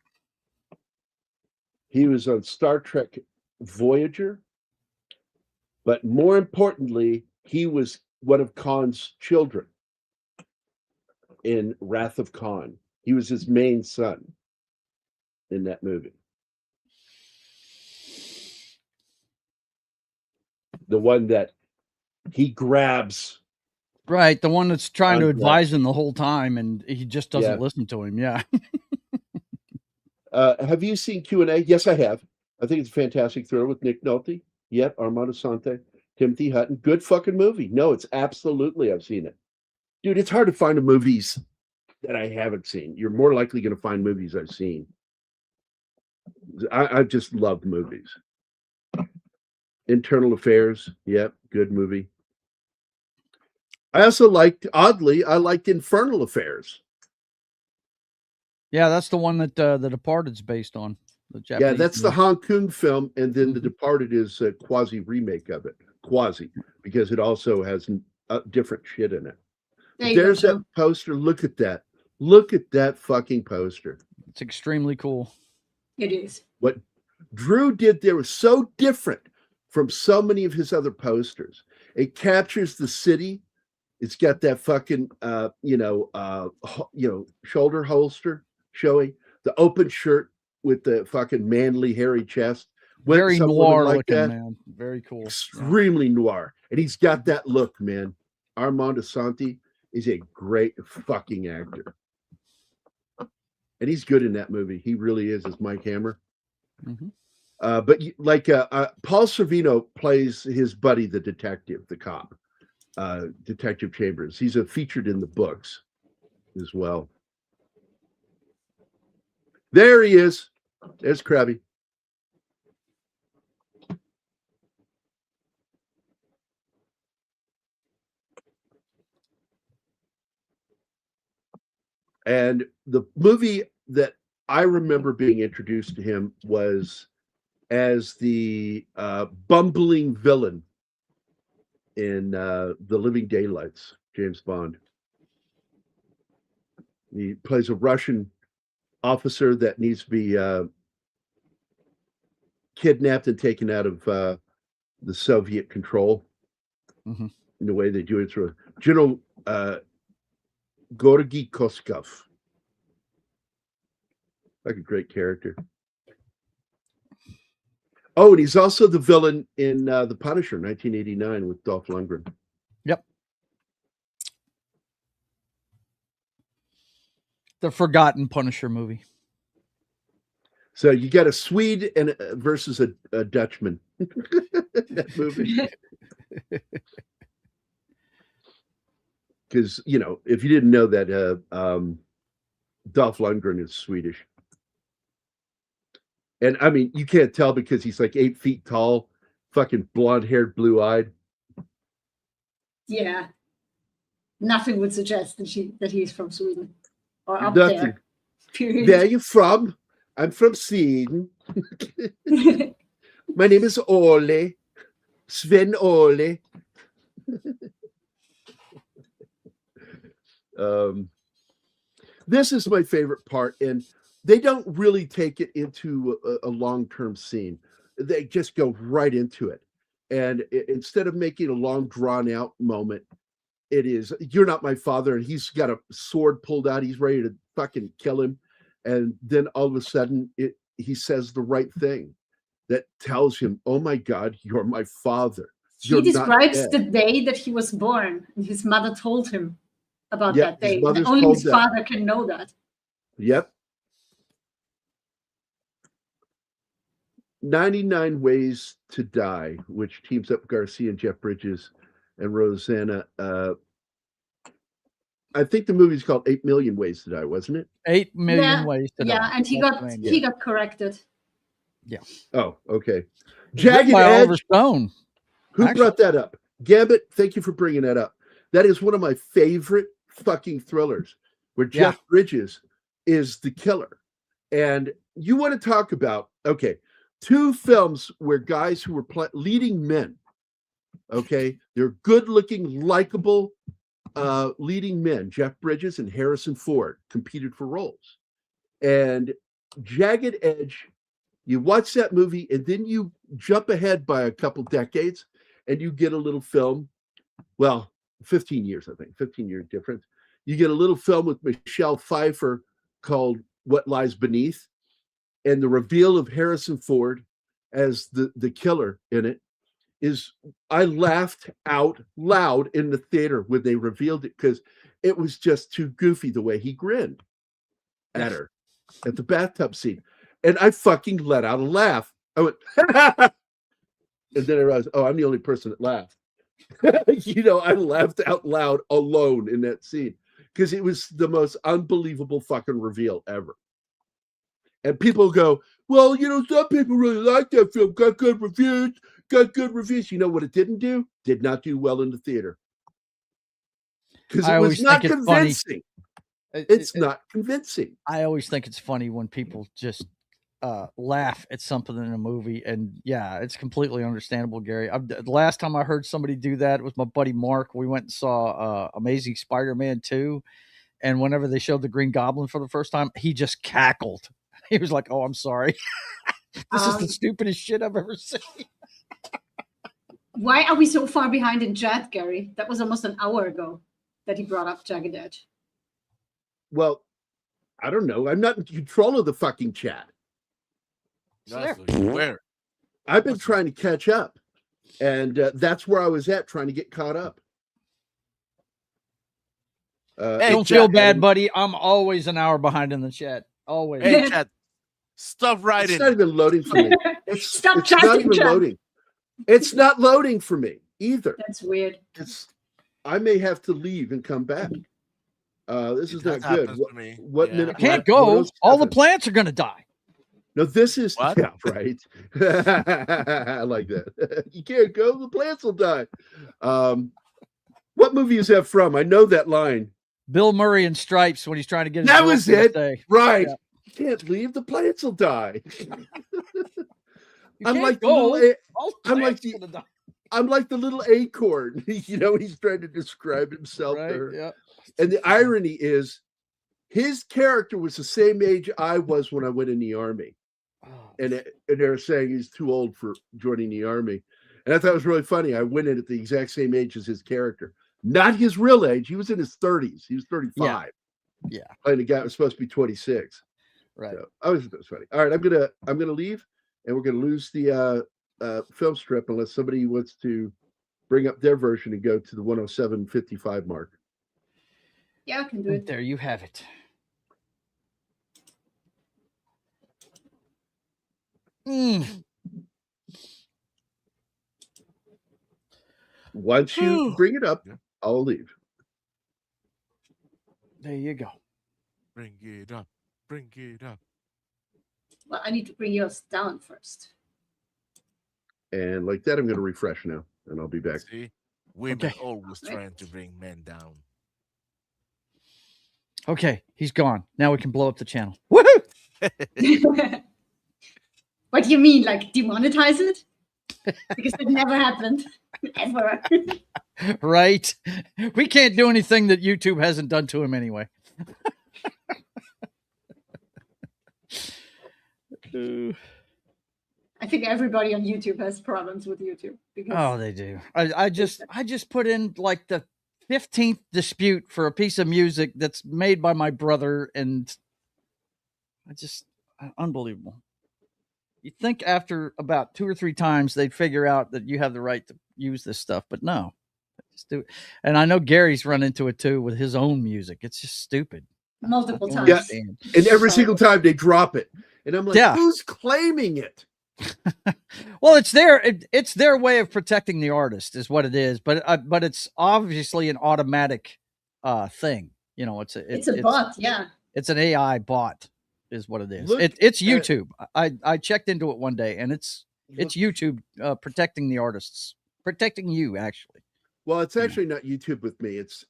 He was on Star Trek Voyager. But more importantly, he was one of Khan's children in Wrath of Khan. He was his main son in that movie. The one that he grabs. Right, the one that's trying to advise him the whole time, and he just doesn't listen to him. Yeah. Have you seen Q&A? Yes, I have. I think it's a fantastic thriller with Nick Nolte. Yep, Armand Assante, Timothy Hutton. Good fucking movie. No, it's absolutely, I've seen it. Dude, it's hard to find movies that I haven't seen. You're more likely going to find movies I've seen. I just love movies. Internal Affairs. Yep, good movie. I also liked Infernal Affairs. Yeah, that's the one that The Departed's based on. Yeah, that's the Hong Kong film, and then The Departed is a quasi remake of it. Quasi, because it also has different shit in it. There's that poster. Look at that. Look at that fucking poster. It's extremely cool. It is. What Drew did there was so different from so many of his other posters. It captures the city. It's got that fucking shoulder holster showing, the open shirt with the fucking manly hairy chest. Very noir looking, man. Very cool. Extremely noir. And he's got that look, man. Armand Assante is a great fucking actor. And he's good in that movie. He really is, as Mike Hammer. Mm-hmm. But Paul Sorvino plays his buddy, the detective, the cop, Detective Chambers. He's featured in the books as well. There he is. There's Krabby. And the movie that I remember being introduced to him was as the bumbling villain in The Living Daylights, James Bond. He plays a Russian officer that needs to be kidnapped and taken out of the Soviet control. Mm-hmm. In the way they do it through General Gorgy Koskov. Like a great character. Oh, and he's also the villain in The Punisher, 1989, with Dolph Lundgren. Yep. The forgotten Punisher movie. So you got a Swede and versus a Dutchman. That movie. Because, you know, if you didn't know that, Dolph Lundgren is Swedish. And I mean, you can't tell because he's like 8 feet tall, fucking blonde-haired, blue-eyed. Yeah. Nothing would suggest that he's from Sweden or up Nothing. there. Period. Where are you from? I'm from Sweden. My name is Ole. Sven Ole. This is my favorite part, and they don't really take it into a long-term scene. They just go right into it. And instead of making a long, drawn-out moment, it is, you're not my father, and he's got a sword pulled out. He's ready to fucking kill him. And then all of a sudden, he says the right thing that tells him, oh my God, you're my father. He describes the day that he was born, and his mother told him about that day. Only his father can know that. Yep. 99 Ways to Die, which teams up Garcia and Jeff Bridges and Rosanna. I think the movie's called 8 Million Ways to Die, wasn't it? 8 Million Ways to Die. Yeah, and he got corrected. Yeah. Oh, okay. Jagged Edge. Oliver Stone. Who brought that up? Gambit, thank you for bringing that up. That is one of my favorite fucking thrillers, where Jeff Bridges is the killer. And you want to talk about, okay, 2 films where guys who were leading men, okay, they're good-looking, likable leading men, Jeff Bridges and Harrison Ford, competed for roles. And Jagged Edge, you watch that movie and then you jump ahead by a couple decades and you get a little film, well, 15 years, I think, 15-year difference. You get a little film with Michelle Pfeiffer called What Lies Beneath, and the reveal of Harrison Ford as the killer in it is, I laughed out loud in the theater when they revealed it, because it was just too goofy the way he grinned at her at the bathtub scene. And I fucking let out a laugh. I went, and then I realized, oh, I'm the only person that laughed. You know, I laughed out loud alone in that scene because it was the most unbelievable fucking reveal ever. And people go, well, you know, some people really like that film, got good reviews. You know what it didn't do? Did not do well in the theater. Because it was not convincing. It's not convincing. I always think it's funny when people just laugh at something in a movie, and yeah, it's completely understandable, Gary. The last time I heard somebody do that was my buddy Mark. We went and saw Amazing Spider-Man 2, and whenever they showed the Green Goblin for the first time, he just cackled. He was like, oh, I'm sorry. This is the stupidest shit I've ever seen. Why are we so far behind in chat, Gary? That was almost an hour ago that he brought up Jagged Edge. Well, I don't know. I'm not in control of the fucking chat. Where? I've been trying to catch up, and that's where I was at, trying to get caught up. Hey, don't feel bad, buddy. I'm always an hour behind in the chat. Always. Hey, chat. Stop writing. It's not even loading for me. Stop it's not even chat. loading. It's not loading for me either. That's weird. I may have to leave and come back. This is not good. What minute? I can't go. All the plants are going to die. No, this is yeah, right. I like that. You can't go. The plants will die. What movie is that from? I know that line. Bill Murray in Stripes when he's trying to get his That was girlfriend to it. stay. Right. Yeah. You can't leave. The plants will die. You I'm can't like the go. little. All I'm like plants the. gonna die. I'm like the little acorn. You know, he's trying to describe himself to Right? her. Yeah. And the irony is, his character was the same age I was when I went in the army. Oh. And they're saying he's too old for joining the army. And I thought it was really funny. I went in at the exact same age as his character. Not his real age. He was in his 30s. He was 35. Yeah. Playing a guy who was supposed to be 26. Right. So I was funny. All right, I'm gonna leave, and we're gonna lose the film strip unless somebody wants to bring up their version and go to the 107.55 mark. Yeah, I can do it. There you have it. Once you bring it up, I'll leave. There you go. Bring it up. Bring it up. Well, I need to bring yours down first. And like that, I'm going to refresh now, and I'll be back. See, women always trying to bring men down. Okay, he's gone. Now we can blow up the channel. Woohoo! What do you mean, like demonetize it? Because it never happened, ever. Right? We can't do anything that YouTube hasn't done to him anyway. I think everybody on YouTube has problems with YouTube. Because they do. I just put in like the 15th dispute for a piece of music that's made by my brother, and unbelievable. You'd think after about 2 or 3 times they'd figure out that you have the right to use this stuff, but no. Just do it. And I know Gary's run into it too with his own music. It's just stupid. Multiple times. Yes. And every single time they drop it. And I'm like, who's claiming it? Well, it's their way of protecting the artist is what it is, but it's obviously an automatic thing. You know, it's a bot. Yeah, it's an AI bot is what it is. Look it's YouTube. I checked into it one day, and it's YouTube protecting the artists, protecting you actually. Well, it's actually not YouTube with me. It's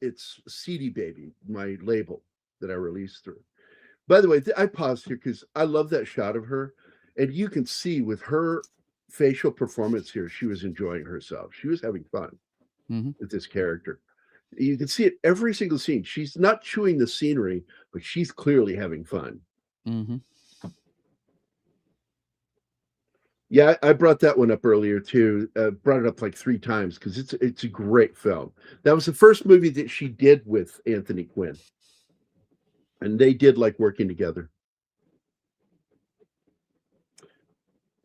CD Baby, my label that I released through. By the way, I paused here because I love that shot of her. And you can see with her facial performance here, she was enjoying herself. She was having fun with this character. You can see it every single scene. She's not chewing the scenery, but she's clearly having fun. Mm-hmm. Yeah, I brought that one up earlier too. Brought it up like 3 times because it's a great film. That was the first movie that she did with Anthony Quinn, and they did like working together.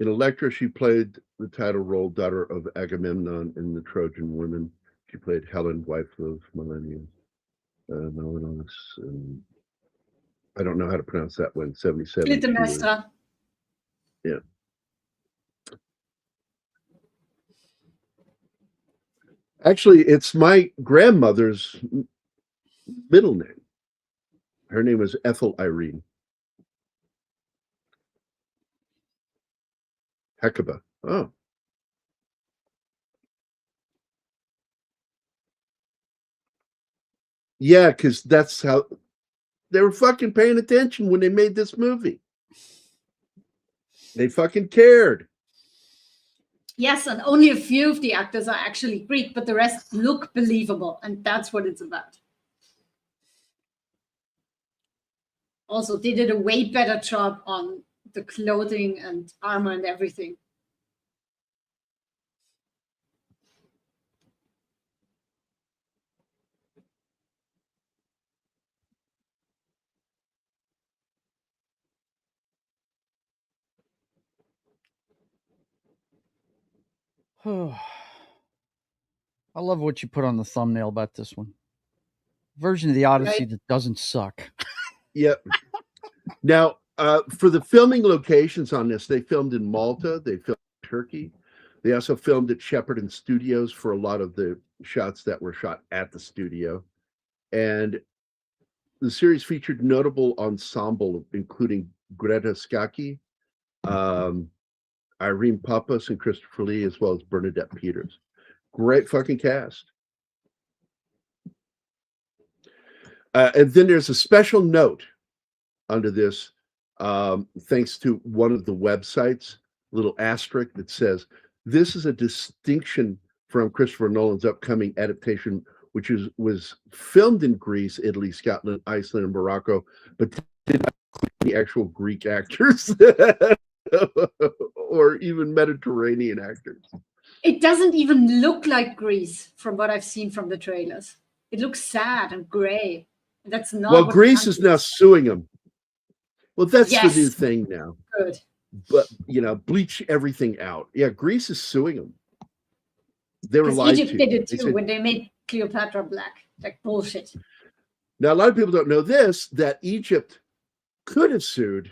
In Electra, she played the title role, daughter of Agamemnon in the Trojan Women. She played Helen, wife of Millennium. Melanos. I don't know how to pronounce that one. 77. Clytemnestra. Yeah. Actually, it's my grandmother's middle name. Her name was Ethel Irene. Hecuba. Oh. Yeah, because that's how they were fucking paying attention when they made this movie. They fucking cared. Yes, and only a few of the actors are actually Greek, but the rest look believable, and that's what it's about. Also, they did a way better job on the clothing and armor and everything. I love what you put on the thumbnail about this one. Version of the Odyssey that doesn't suck. Yep. Now, for the filming locations on this, they filmed in Malta, they filmed in Turkey. They also filmed at Shepperton Studios for a lot of the shots that were shot at the studio. And the series featured notable ensemble, including Greta Scacchi, Irene Papas, and Christopher Lee, as well as Bernadette Peters. Great fucking cast. And then there's a special note under this, thanks to one of the websites, little asterisk that says, this is a distinction from Christopher Nolan's upcoming adaptation, which was filmed in Greece, Italy, Scotland, Iceland, and Morocco, but did not include any actual Greek actors or even Mediterranean actors. It doesn't even look like Greece from what I've seen from the trailers. It looks sad and gray. That's not. Well, Greece is now suing them. Well, that's the new thing now. Good. But, bleach everything out. Yeah, Greece is suing them. They were lied Egypt to. did it too when they made Cleopatra black. Like bullshit. Now, a lot of people don't know this, that Egypt could have sued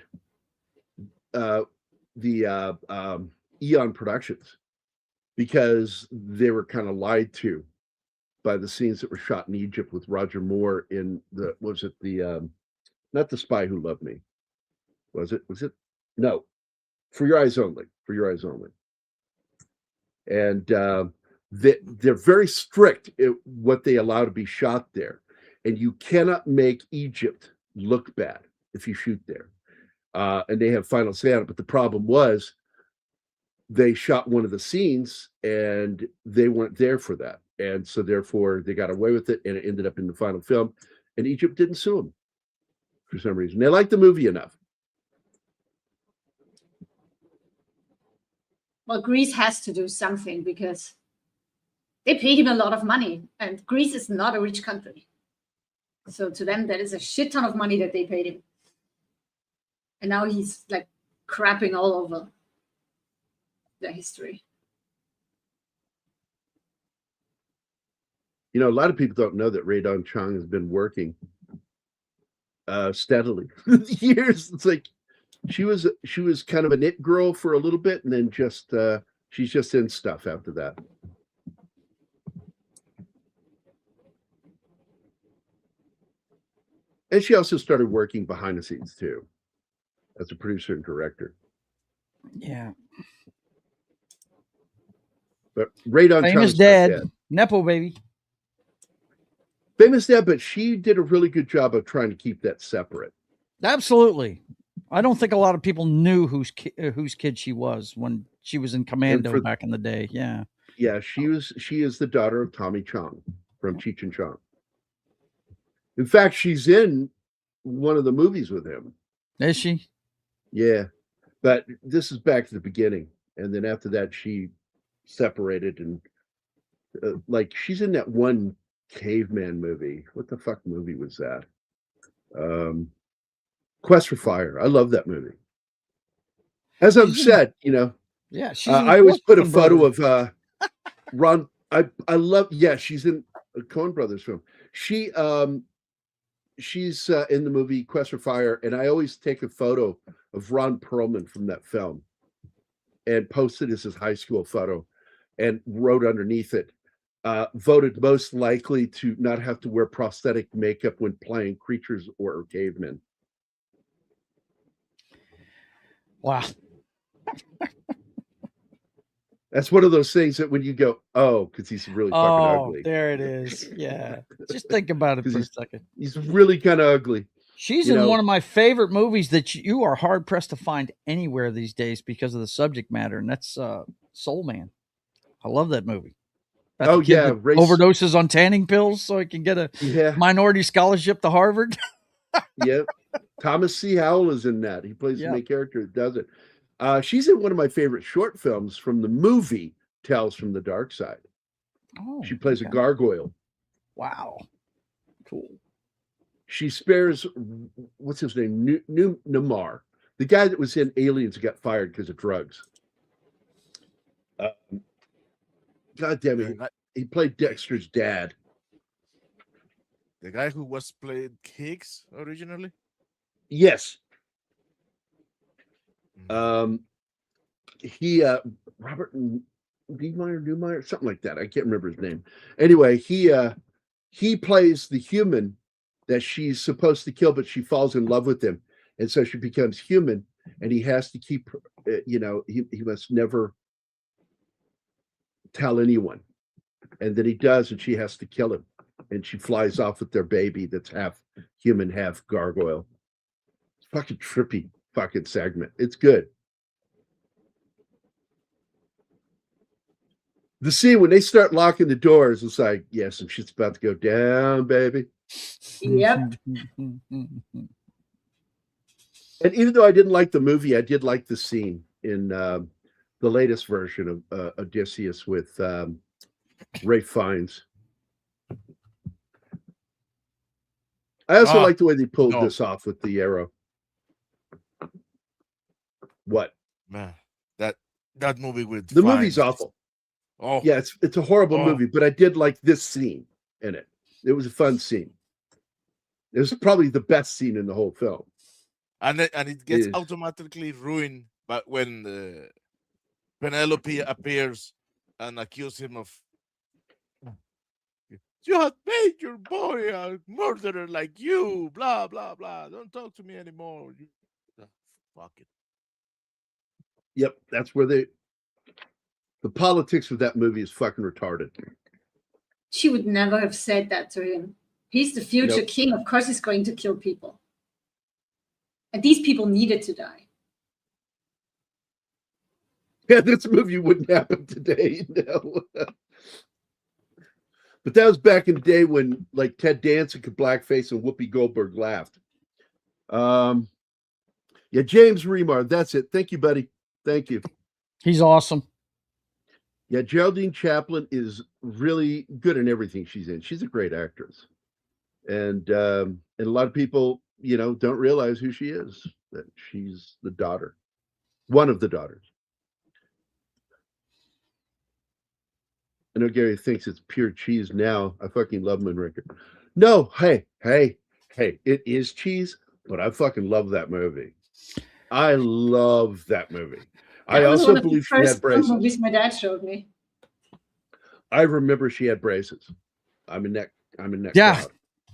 the Eon Productions because they were kind of lied to by the scenes that were shot in Egypt with Roger Moore in not The Spy Who Loved Me. Was it? No. For Your Eyes Only. And they're very strict at what they allow to be shot there. And you cannot make Egypt look bad if you shoot there. And they have final say on it. But the problem was they shot one of the scenes and they weren't there for that. And so therefore they got away with it and it ended up in the final film. And Egypt didn't sue them for some reason. They liked the movie enough. Well, Greece has to do something because they paid him a lot of money, and Greece is not a rich country. So to them, that is a shit ton of money that they paid him. And now he's like crapping all over their history. A lot of people don't know that Rae Dawn Chong has been working steadily years. It's like she was kind of an it girl for a little bit, and then she's just in stuff after that. And she also started working behind the scenes too, as a producer and director. Yeah. But Rae Dawn Chong, famous dad, Nepo baby. Famous dad, but she did a really good job of trying to keep that separate. Absolutely. I don't think a lot of people knew whose kid she was when she was in Commando back in the day. Yeah. Yeah, she is the daughter of Tommy Chong from Cheech and Chong. In fact, she's in one of the movies with him. Is she? Yeah. But this is back to the beginning. And then after that, she separated and she's in that one caveman movie. What the fuck movie was that? Quest for Fire. I love that movie. As I've said, yeah, I always put a photo of Ron. I love. Yeah, she's in a Coen Brothers film. She's in the movie Quest for Fire, and I always take a photo of Ron Perlman from that film and post it as his high school photo, and wrote underneath it, voted most likely to not have to wear prosthetic makeup when playing creatures or cavemen. Wow. That's one of those things that when you go, oh, because he's really fucking ugly. There it is. Yeah. Just think about it for a second. He's really kind of ugly. She's in one of my favorite movies that you are hard pressed to find anywhere these days because of the subject matter, and that's Soul Man. I love that movie. Overdoses on tanning pills so he can get a minority scholarship to Harvard. Yeah. Thomas C. Howell is in that. He plays the main character that does it. She's in one of my favorite short films from the movie Tales from the Dark Side. Oh, she plays a gargoyle. Wow. Cool. She spares, what's his name? Namar, the guy that was in Aliens and got fired because of drugs. God damn it. He played Dexter's dad. The guy who was played Higgs originally? Yes. He Robert Newmeyer, something like that. I can't remember his name. Anyway, he plays the human that she's supposed to kill, but she falls in love with him, and so she becomes human, and he has to keep, he must never tell anyone, and then he does, and she has to kill him. and she flies off with their baby that's half human, half gargoyle. Fucking trippy fucking segment. It's good. The scene when they start locking the doors, it's like, yeah, some shit's about to go down, baby. Yep. And even though I didn't like the movie, I did like the scene in the latest version of Odysseus with Ray Fiennes. I also like the way they pulled this off with the arrow. What? Man, that movie with the movie's awful. Oh yeah, it's a horrible movie, but I did like this scene in it. It was a fun scene. It was probably the best scene in the whole film. And it gets automatically ruined, but when Penelope appears and accuses him of, you have made your boy a murderer like you, blah blah blah. Don't talk to me anymore. Fuck it. Yep, that's where the politics of that movie is fucking retarded. She would never have said that to him. He's the future king. Of course he's going to kill people. And these people needed to die. Yeah, this movie wouldn't happen today. No. But that was back in the day when like Ted Danson could blackface and Whoopi Goldberg laughed. Yeah, James Remar, that's it. Thank you, buddy. Thank you. He's awesome. Yeah, Geraldine Chaplin is really good in everything she's in. She's a great actress. And a lot of people, don't realize who she is, that she's the daughter, one of the daughters. I know Gary thinks it's pure cheese now. I fucking love Moonraker. No, hey, it is cheese, but I fucking love that movie. I love that movie. I also believe she had braces. Movies my dad showed me. I remember she had braces. I'm a neck. Yeah,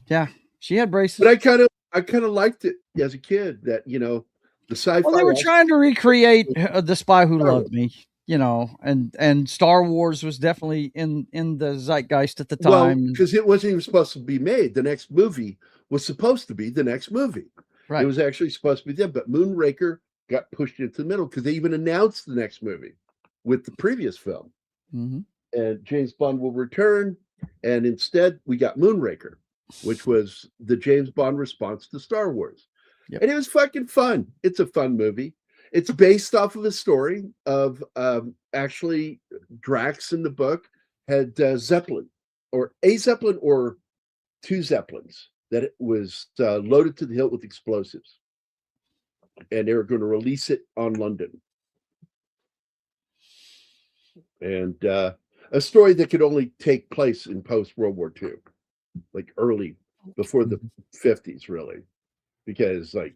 yeah, she had braces. But I kind of liked it as a kid. That the sci-fi. Well, they were trying to recreate The Spy Who Loved Me. And Star Wars was definitely in the zeitgeist at the time. Because it wasn't even supposed to be made. The next movie was supposed to be the next movie. Right. It was actually supposed to be them, but Moonraker got pushed into the middle because they even announced the next movie with the previous film. Mm-hmm. And James Bond will return, and instead we got Moonraker, which was the James Bond response to Star Wars. Yep. And it was fucking fun. It's a fun movie. It's based off of a story of actually Drax in the book had Zeppelin, or a Zeppelin or two Zeppelins that it was loaded to the hilt with explosives. And they were going to release it on London. And a story that could only take place in post-World War II, like early, before the 50s, really. Because, that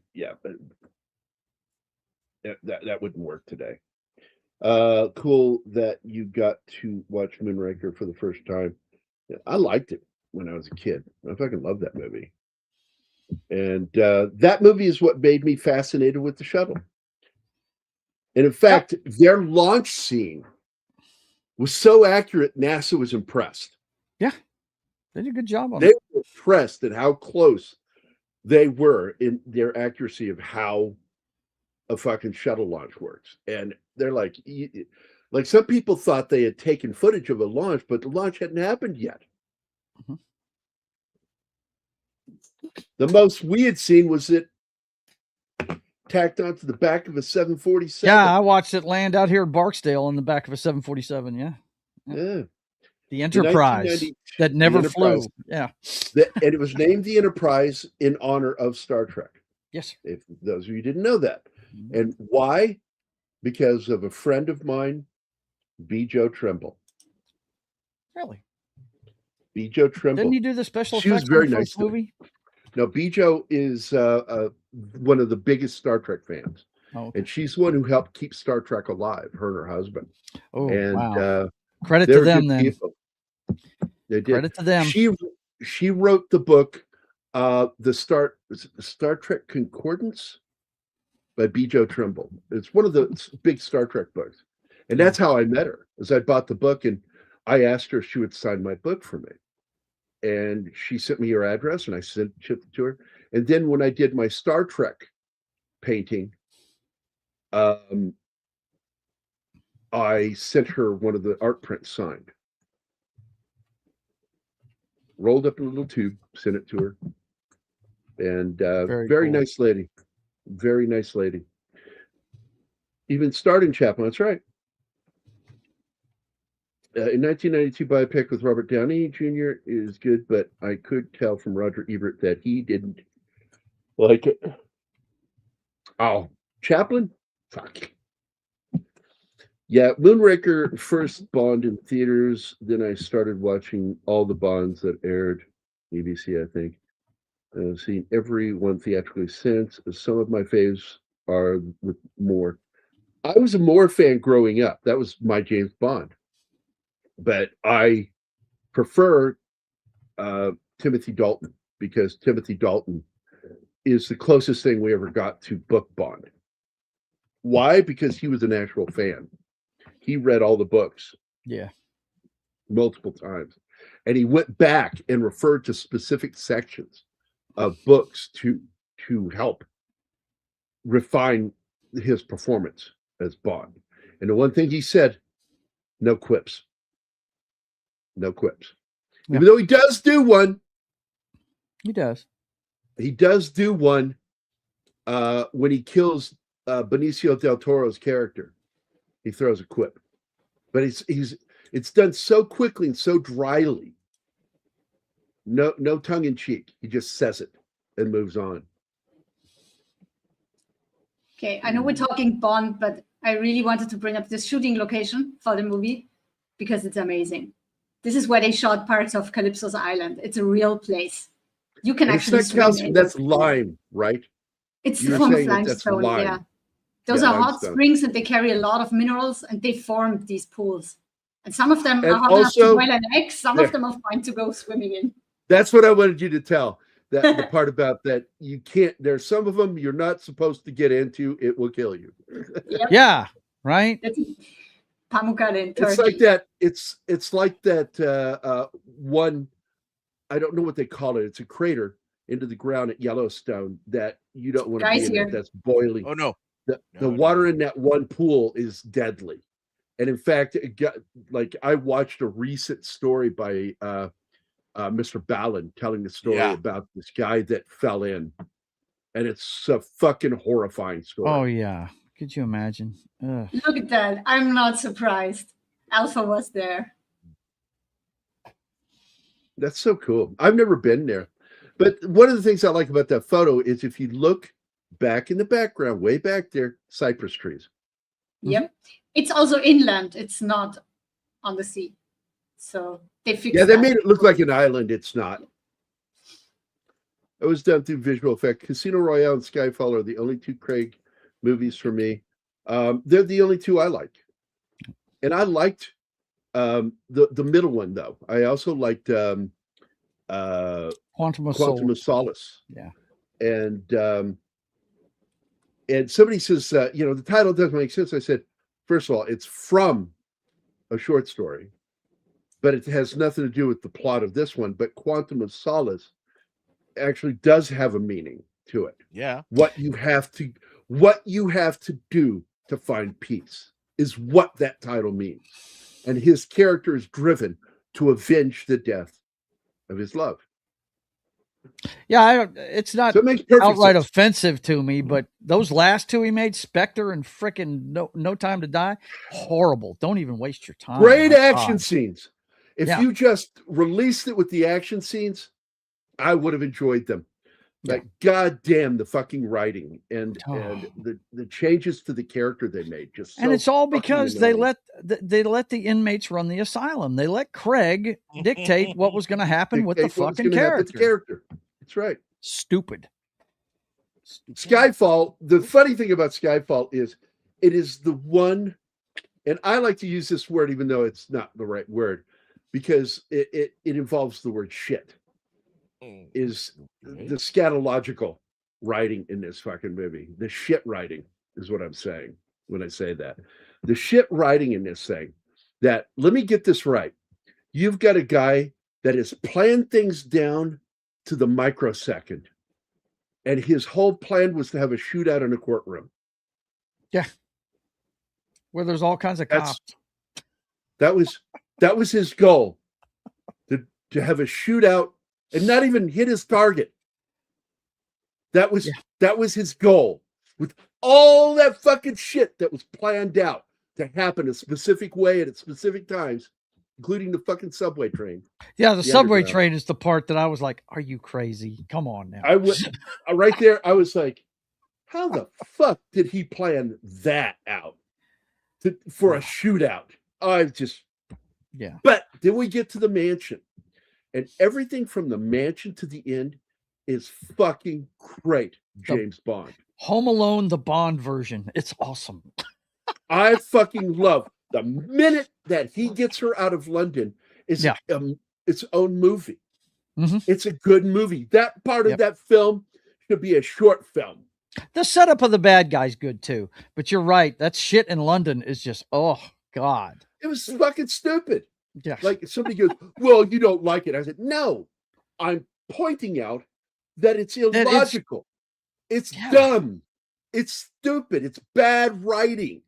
wouldn't work today. Cool that you got to watch Moonraker for the first time. Yeah, I liked it when I was a kid. I fucking love that movie. And that movie is what made me fascinated with the shuttle. And in fact, their launch scene was so accurate, NASA was impressed. Yeah, they did a good job on it. They were impressed at how close they were in their accuracy of how a fucking shuttle launch works. And they're like some people thought they had taken footage of a launch, but the launch hadn't happened yet. Mm-hmm. The most we had seen was it tacked onto the back of a 747. Yeah, I watched it land out here in Barksdale in the back of a 747. Yeah. The Enterprise that never flew. Yeah. And it was named the Enterprise in honor of Star Trek. Yes. If those of you didn't know that. Mm-hmm. And why? Because of a friend of mine, B. Joe Trimble. Really? B. Joe Trimble. Didn't he do the special effects? She was very nice movie? No, B. Joe is one of the biggest Star Trek fans. Oh, okay. And she's the one who helped keep Star Trek alive, her and her husband. Oh, and, wow. Credit to them, then. People. They did. Credit to them. She wrote the book, the Star Trek Concordance by B. Joe Trimble. It's one of the big Star Trek books. And that's how I met her, as I bought the book, and I asked her if she would sign my book for me. and she sent me her address, and I sent it to her. And then when I did my Star Trek painting, I sent her one of the art prints signed. Rolled up in a little tube, sent it to her. And very cool. nice lady. Very nice lady. Even starred in Chaplin, that's right. In 1992, biopic with Robert Downey Jr. is good, but I could tell from Roger Ebert that he didn't like it. Oh, Chaplin? Fuck. Yeah, Moonraker first Bond in theaters. Then I started watching all the Bonds that aired, BBC, I think. I've seen every one theatrically since. Some of my faves are with Moore. I was a Moore fan growing up. That was my James Bond. But I prefer Timothy Dalton, because Timothy Dalton is the closest thing we ever got to book Bond. Why? Because he was an actual fan. He read all the books. Yeah. Multiple times. And he went back and referred to specific sections of books to help refine his performance as Bond. And the one thing he said, no quips. No quips. Yeah. Even though he does do one. He does. He does do one when he kills Benicio del Toro's character. He throws a quip. But it's done so quickly and so dryly. No tongue in cheek. He just says it and moves on. Okay, I know we're talking Bond, but I really wanted to bring up the shooting location for the movie because it's amazing. This is where they shot parts of Calypso's Island. It's a real place. You can actually swim. That's lime, right? It's from limestone, yeah. Those are hot springs, and they carry a lot of minerals, and they form these pools. And some of them are hot enough to boil an egg. Some of them are fine to go swimming in. That's what I wanted you to tell. That the part about that you can't. There's some of them you're not supposed to get into. It will kill you. Yep. Yeah, right. Pamukkale in Turkey. It's like that. It's like that one. I don't know what they call it. It's a crater into the ground at Yellowstone that you don't want to be in. That's boiling. Oh no. The water in that one pool is deadly. And in fact, I watched a recent story by Mr. Ballin telling the story about this guy that fell in. And it's a fucking horrifying story. Oh, yeah. Could you imagine? Ugh. Look at that. I'm not surprised. Alpha was there. That's so cool. I've never been there. But one of the things I like about that photo is if you look back in the background, way back there, cypress trees. Yep. Mm-hmm. It's also inland. It's not on the sea. So they fixed they made it look like an island. It's not. It was done through visual effect. Casino Royale and Skyfall are the only two Craig movies for me. They're the only two I like. And I liked the middle one, though. I also liked Quantum of Solace. Yeah. And somebody says, the title doesn't make sense. I said, first of all, it's from a short story, but it has nothing to do with the plot of this one. But Quantum of Solace actually does have a meaning to it. Yeah. What you have to do to find peace is what that title means. And his character is driven to avenge the death of his love. Yeah, it's not so it outright offensive to me, but those last two he made, Spectre and frickin' No Time to Die, horrible. Don't even waste your time. Great action scenes. If you just released it with the action scenes, I would have enjoyed them. Like, goddamn, the fucking writing and the changes to the character they made. And it's all because they let the inmates run the asylum. They let Craig dictate what was going to happen with the fucking character. That's right. Stupid. Skyfall. The funny thing about Skyfall is it is the one, and I like to use this word even though it's not the right word, because it involves the word shit. Is the scatological writing in this fucking movie. The shit writing is what I'm saying when I say that. The shit writing in this thing, that, let me get this right. You've got a guy that has planned things down to the microsecond. And his whole plan was to have a shootout in a courtroom. Yeah. Where there's all kinds of cops. That was his goal. To have a shootout and not even hit his target. That was his goal. With all that fucking shit that was planned out to happen a specific way at specific times, including the fucking subway train. Yeah, the subway train is the part that I was like, are you crazy? Come on now. Right there, I was like, how the fuck did he plan that out for a shootout? Yeah. But then we get to the mansion, and everything from the mansion to the end is fucking great. James Bond. Home Alone, the Bond version. It's awesome. I fucking love the minute that he gets her out of London is its own movie. Mm-hmm. It's a good movie. That part of that film should be a short film. The setup of the bad guy's good too, but you're right. That shit in London is just, oh God. It was fucking stupid. Yeah. Like somebody goes, well, you don't like it. I said, no, I'm pointing out that it's illogical. It's dumb. It's stupid. It's bad writing.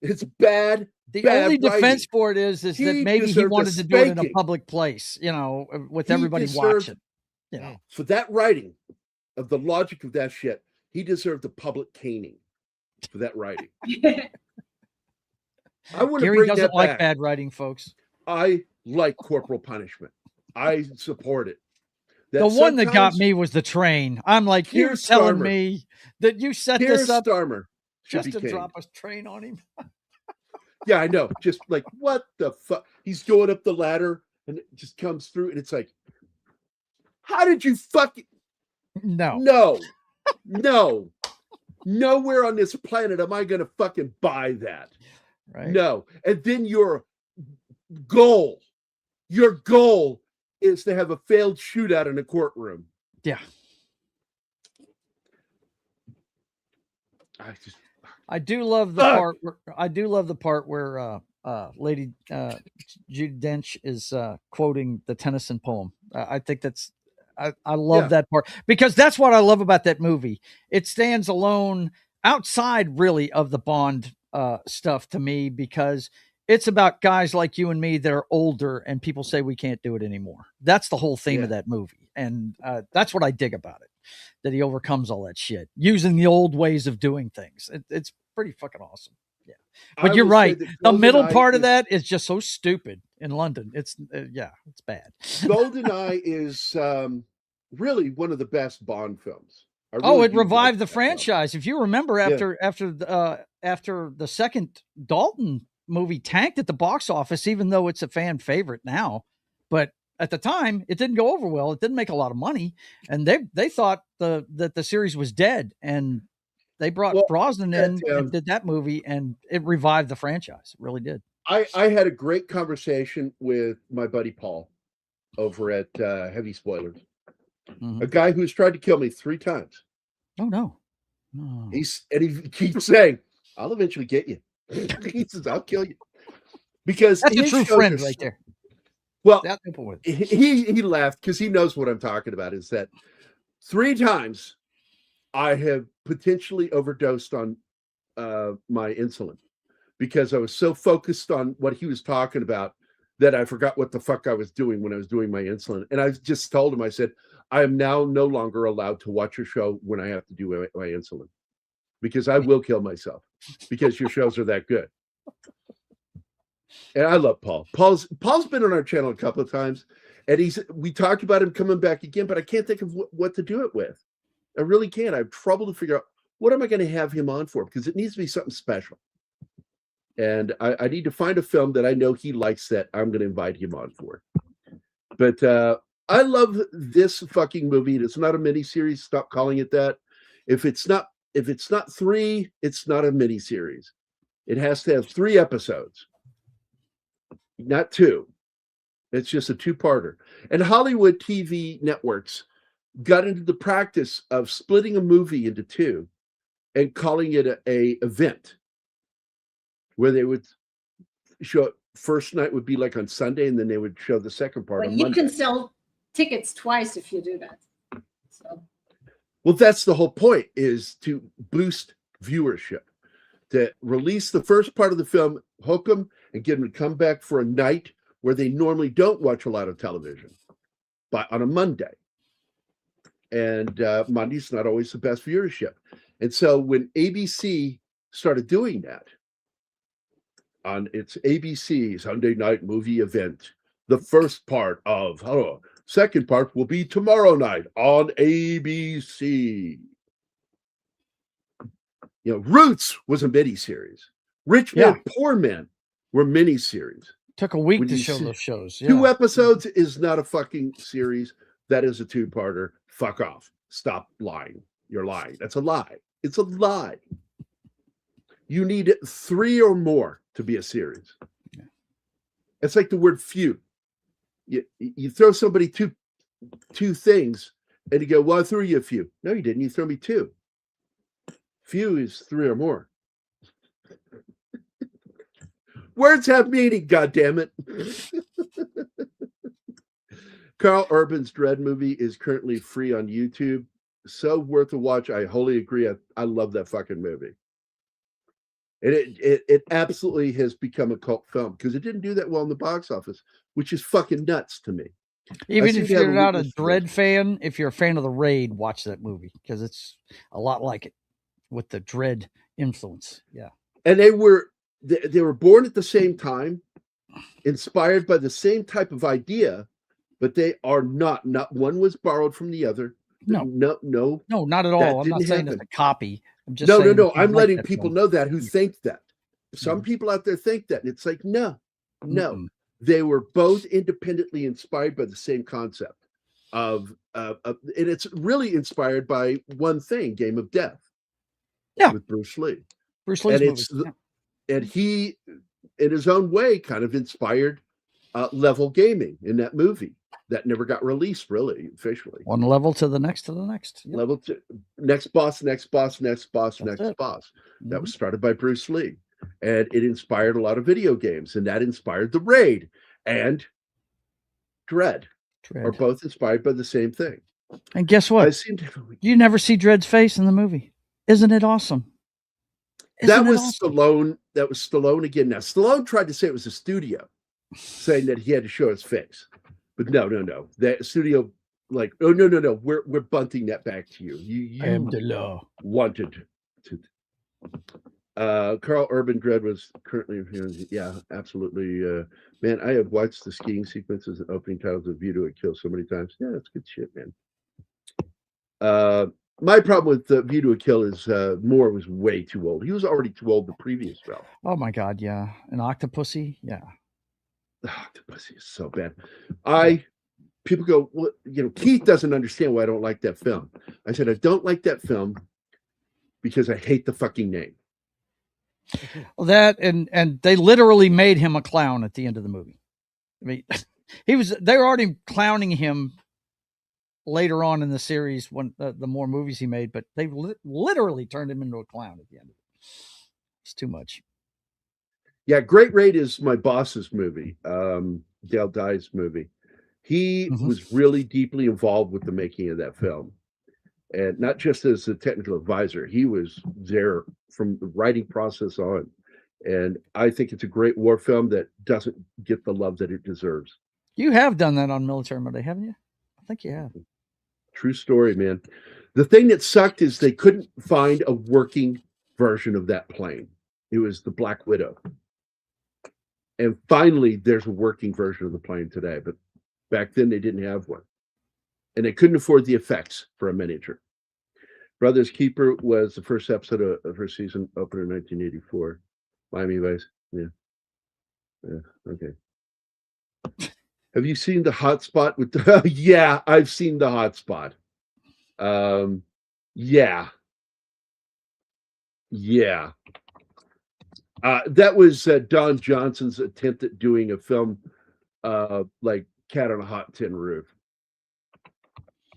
It's bad. The only defense for it is that maybe he wanted to do it in a public place, with everybody watching. For that writing of the logic of that shit, he deserved a public caning for that writing. I want to Gary bring doesn't that like back. bad writing, folks. I like corporal punishment. I support it. The one that got me was the train. I'm like, you're telling me that you set this up just to drop a train on him? Yeah, I know. Just like, what the fuck? He's going up the ladder and it just comes through, and it's like, how did you fucking... No. Nowhere on this planet am I going to fucking buy that. Right. No. And then your goal is to have a failed shootout in a courtroom. Yeah. I do love the part where Lady Judi Dench is quoting the Tennyson poem. I think that's I love that part, because that's what I love about that movie. It stands alone outside really of the Bond stuff to me, because it's about guys like you and me that are older and people say we can't do it anymore. That's the whole theme of that movie. And that's what I dig about it, that he overcomes all that shit using the old ways of doing things. It's pretty fucking awesome. Yeah. But you're right. The middle part of that is just so stupid in London. It's it's bad. GoldenEye is really one of the best Bond films. It revived the franchise. If you remember, after the second Dalton movie tanked at the box office, even though it's a fan favorite now, but at the time it didn't go over well. It didn't make a lot of money, and they thought that the series was dead, and they brought Brosnan in and did that movie, and it revived the franchise. It really did. I had a great conversation with my buddy Paul over at Heavy Spoilers, a guy who's tried to kill me 3 times. Oh no. He keeps saying, I'll eventually get you. He says, I'll kill you. Because that's a true friend right there. Well, he laughed because he knows what I'm talking about, is that 3 times I have potentially overdosed on my insulin, because I was so focused on what he was talking about that I forgot what the fuck I was doing when I was doing my insulin. And I just told him, I said, I am now no longer allowed to watch your show when I have to do my insulin, because I will kill myself because your shows are that good. And I love Paul. Paul's been on our channel a couple of times, and we talked about him coming back again, but I can't think of what to do it with. I really can't. I have trouble to figure out what am I going to have him on for, because it needs to be something special. And I need to find a film that I know he likes that I'm going to invite him on for. But I love this fucking movie. It's not a miniseries. Stop calling it that. If it's not 3, it's not a miniseries. It has to have 3 episodes, not 2. It's just a 2-parter. And Hollywood TV networks got into the practice of splitting a movie into 2 and calling it a event, where they would show first night would be like on Sunday, and then they would show the second part But on you Monday. can sell tickets twice if you do that. So Well, that's the whole point, is to boost viewership, to release the first part of the film, hook them, and get them to come back for a night where they normally don't watch a lot of television, but on a Monday. And Monday's not always the best viewership. And so when ABC started doing that on its ABC Sunday night movie event, the first part of, second part will be tomorrow night on ABC. Roots was a miniseries. Rich Men, Poor Men were miniseries. Took a week When to you show see those shows. 2 episodes is not a fucking series. That is a 2-parter. Fuck off. Stop lying. You're lying. That's a lie. It's a lie. You need 3 or more to be a series. Yeah. It's like the word few. You throw somebody two things and you go, well, I threw you a few. No, you didn't. You threw me 2. Few is 3 or more. Words have meaning, goddammit. Carl Urban's Dread movie is currently free on YouTube. So worth a watch. I wholly agree. I love that fucking movie. And it absolutely has become a cult film because it didn't do that well in the box office, which is fucking nuts to me. Even if you're not a Dread fan, if you're a fan of the Raid, watch that movie because it's a lot like it with the Dread influence. Yeah. And they were born at the same time, inspired by the same type of idea, but they are not one was borrowed from the other. No, not at all. I'm not saying it's a copy. I'm just saying no. I'm letting people know that who think that. Some people out there think that. And it's like, no. Mm-mm. They were both independently inspired by the same concept of and it's really inspired by one thing, Game of Death. Yeah. With Bruce Lee. Bruce Lee's and and he, in his own way, kind of inspired level gaming in that movie that never got released, really, officially. One level to the next to the next. Yep. Level to next boss. That was started by Bruce Lee. And it inspired a lot of video games. And that inspired The Raid and Dread. Are both inspired by the same thing. And guess what? You never see Dread's face in the movie. Isn't it awesome? That was Stallone. That was Stallone again. Now, Stallone tried to say it was a studio, saying that he had to show his face. But no. That studio, like, oh, no. We're bunting that back to you. You I am the law. Wanted to. Carl Urban Dread was currently, yeah, absolutely. Man, I have watched the skiing sequences and opening titles of View to a Kill so many times. Yeah, that's good shit, man. My problem with View to a Kill is Moore was way too old. He was already too old the previous film. Oh my God, yeah. And Octopussy, yeah. Octopussy is so bad. People go, well, Keith doesn't understand why I don't like that film. I said, I don't like that film because I hate the fucking name. Well, that and they literally made him a clown at the end of the movie. I mean, they were already clowning him later on in the series when the more movies he made, but they literally turned him into a clown at the end of it. It's too much. Yeah, Great Raid is my boss's movie, Dale Dye's movie. He was really deeply involved with the making of that film. And not just as a technical advisor, he was there from the writing process on. And I think it's a great war film that doesn't get the love that it deserves. You have done that on Military Monday, haven't you? I think you have. True story, man. The thing that sucked is they couldn't find a working version of that plane. It was the Black Widow. And finally, there's a working version of the plane today. But back then, they didn't have one. And they couldn't afford the effects for a miniature. Brother's Keeper was the first episode of her season opener in 1984. Miami Vice. Yeah. Okay. Have you seen the hotspot with the yeah, I've seen the hotspot. Yeah. That was Don Johnson's attempt at doing a film like Cat on a Hot Tin Roof.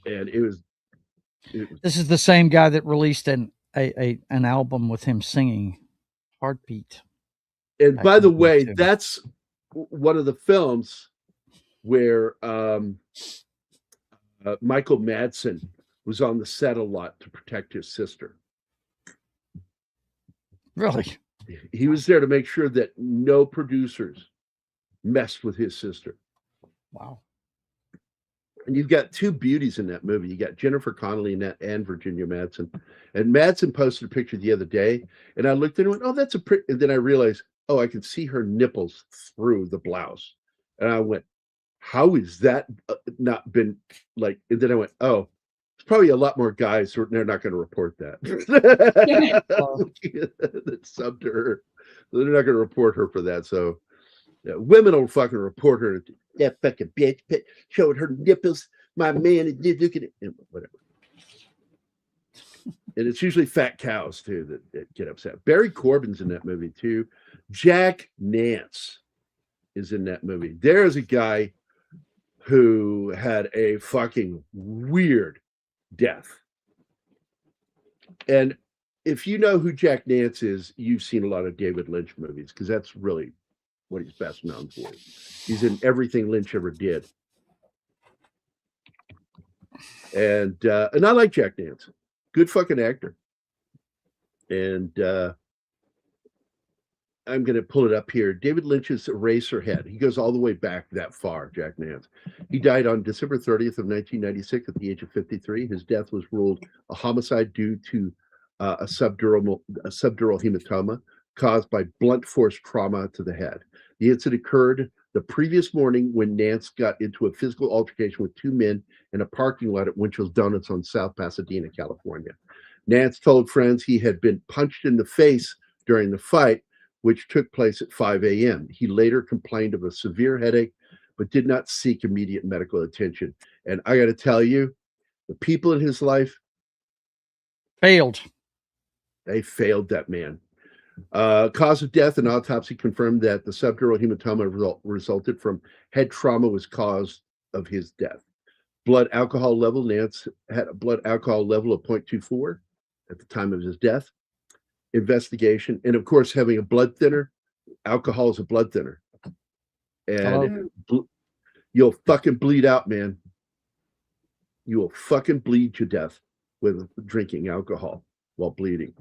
And it was this is the same guy that released an album with him singing Heartbeat. And by the way, that's one of the films where Michael Madsen was on the set a lot to protect his sister. Really? He was there to make sure that no producers messed with his sister. Wow. And you've got two beauties in that movie. You got Jennifer Connelly in that and Virginia Madsen. And Madsen posted a picture the other day, and I looked at it and went, oh, that's a pretty. And then I realized, oh, I can see her nipples through the blouse. And I went, how is that not been like? And then I went, oh, it's probably a lot more guys who they're not going to report that. That subbed to her. They're not going to report her for that. So yeah, women will fucking report her. That fucking bitch showed her nipples. My man is looking at it. Whatever. And it's usually fat cows too that get upset. Barry Corbin's in that movie too. Jack Nance is in that movie. There is a guy who had a fucking weird death. And if you know who Jack Nance is, you've seen a lot of David Lynch movies because that's really what he's best known for. He's in everything Lynch ever did. And I like Jack Nance. Good fucking actor. And I'm going to pull it up here. David Lynch's Eraserhead. He goes all the way back that far, Jack Nance. He died on December 30th of 1996 at the age of 53. His death was ruled a homicide due to a subdural hematoma caused by blunt force trauma to the head. The incident occurred the previous morning when Nance got into a physical altercation with two men in a parking lot at Winchell's Donuts on South Pasadena, California. Nance told friends he had been punched in the face during the fight, which took place at 5 a.m. He later complained of a severe headache, but did not seek immediate medical attention. And I got to tell you, the people in his life failed. They failed that man. Cause of death, an autopsy confirmed that the subdural hematoma resulted from head trauma was cause of his death. Blood alcohol level, Nance had a blood alcohol level of 0.24 at the time of his death. Investigation, and of course, having a blood thinner, alcohol is a blood thinner. And you'll fucking bleed out, man. You will fucking bleed to death with drinking alcohol while bleeding.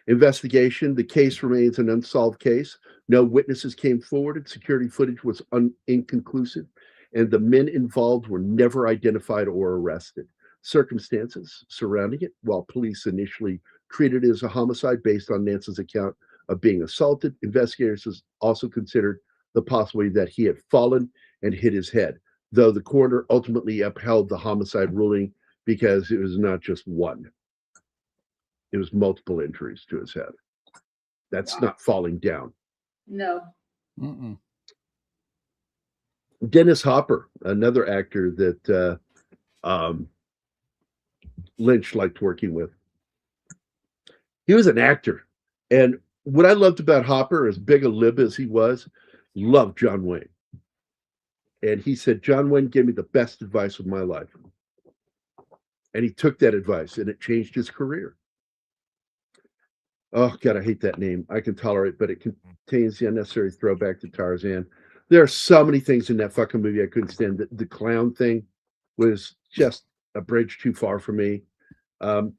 Investigation, the case remains an unsolved case. No witnesses came forward, and security footage was inconclusive, and the men involved were never identified or arrested. Circumstances surrounding it, while police initially treated it as a homicide based on Nance's account of being assaulted, investigators also considered the possibility that he had fallen and hit his head, though the coroner ultimately upheld the homicide ruling because it was not just one. It was multiple injuries to his head. That's not falling down. No. Mm-mm. Dennis Hopper, another actor that Lynch liked working with. He was an actor. And what I loved about Hopper, as big a lib as he was, loved John Wayne. And he said, John Wayne gave me the best advice of my life. And he took that advice, and it changed his career. Oh, God, I hate that name. I can tolerate, but it contains the unnecessary throwback to Tarzan. There are so many things in that fucking movie I couldn't stand. The clown thing was just a bridge too far for me.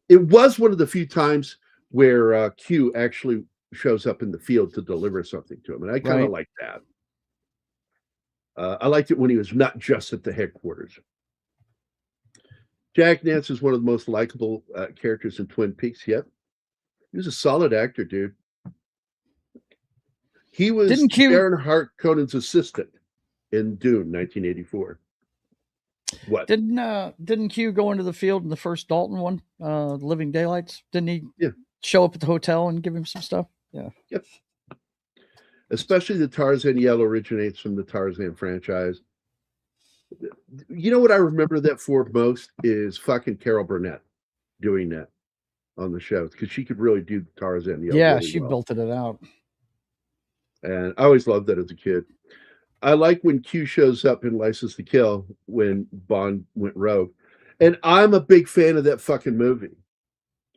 It was one of the few times where Q actually shows up in the field to deliver something to him, and I kind of like that. I liked it when he was not just at the headquarters. Jack Nance is one of the most likable characters in Twin Peaks yet. He was a solid actor, dude. He was Aaron Harkonnen's assistant in Dune, 1984. What? Didn't Q go into the field in the first Dalton one, Living Daylights? Didn't he show up at the hotel and give him some stuff? Yeah. Yep. Especially the Tarzan yell originates from the Tarzan franchise. You know what I remember that for most is fucking Carol Burnett doing that on the show, because she could really do Tarzan yell. Yeah, really she belted it out. And I always loved that as a kid. I like when Q shows up in License to Kill when Bond went rogue. And I'm a big fan of that fucking movie.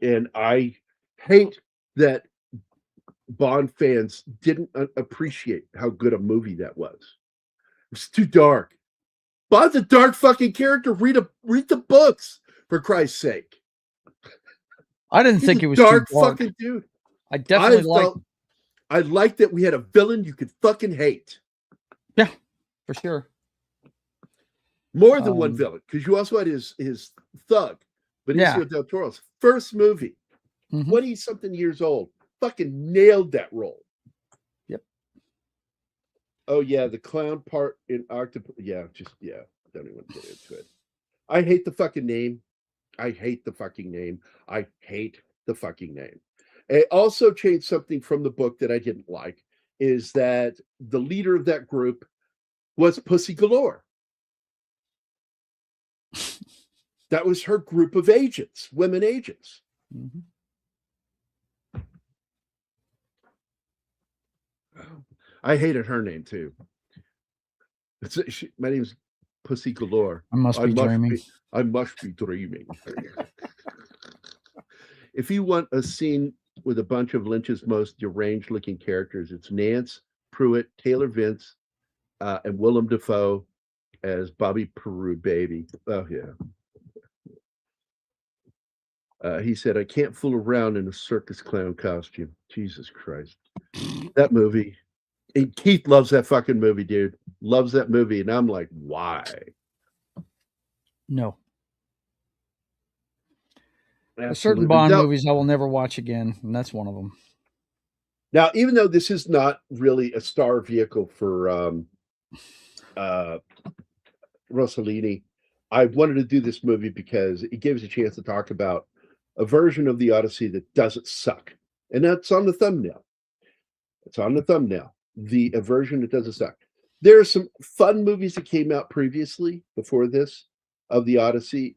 And I hate that Bond fans didn't appreciate how good a movie that was. It's too dark. Bob's a dark fucking character. Read the books, for Christ's sake. I didn't He's think a it was dark too dark. fucking dude. I definitely I liked that we had a villain you could fucking hate. Yeah, for sure. More than one villain, because you also had his thug, Benicio del Toro's first movie, 20-something years old. Fucking nailed that role. Yep. Oh yeah, the clown part in Octopus. Don't even get into it. I hate the fucking name. It also changed something from the book that I didn't like, is that the leader of that group was Pussy Galore. That was her group of agents, women agents. Mm-hmm. I hated her name too. My name's Pussy Galore. I must be dreaming. I must be dreaming. If you want a scene with a bunch of Lynch's most deranged looking characters, it's Nance, Pruitt, Taylor Vince, and Willem Dafoe as Bobby Peru Baby. Oh yeah. He said, I can't fool around in a circus clown costume. Jesus Christ. That movie. And Keith loves that fucking movie, dude. Loves that movie. And I'm like, why? No. Absolutely. Certain Bond movies I will never watch again, and that's one of them. Now, even though this is not really a star vehicle for Rossellini, I wanted to do this movie because it gives a chance to talk about a version of the Odyssey that doesn't suck. And that's on the thumbnail. It's on the thumbnail. The version that doesn't suck. There are some fun movies that came out previously, before this, of the Odyssey.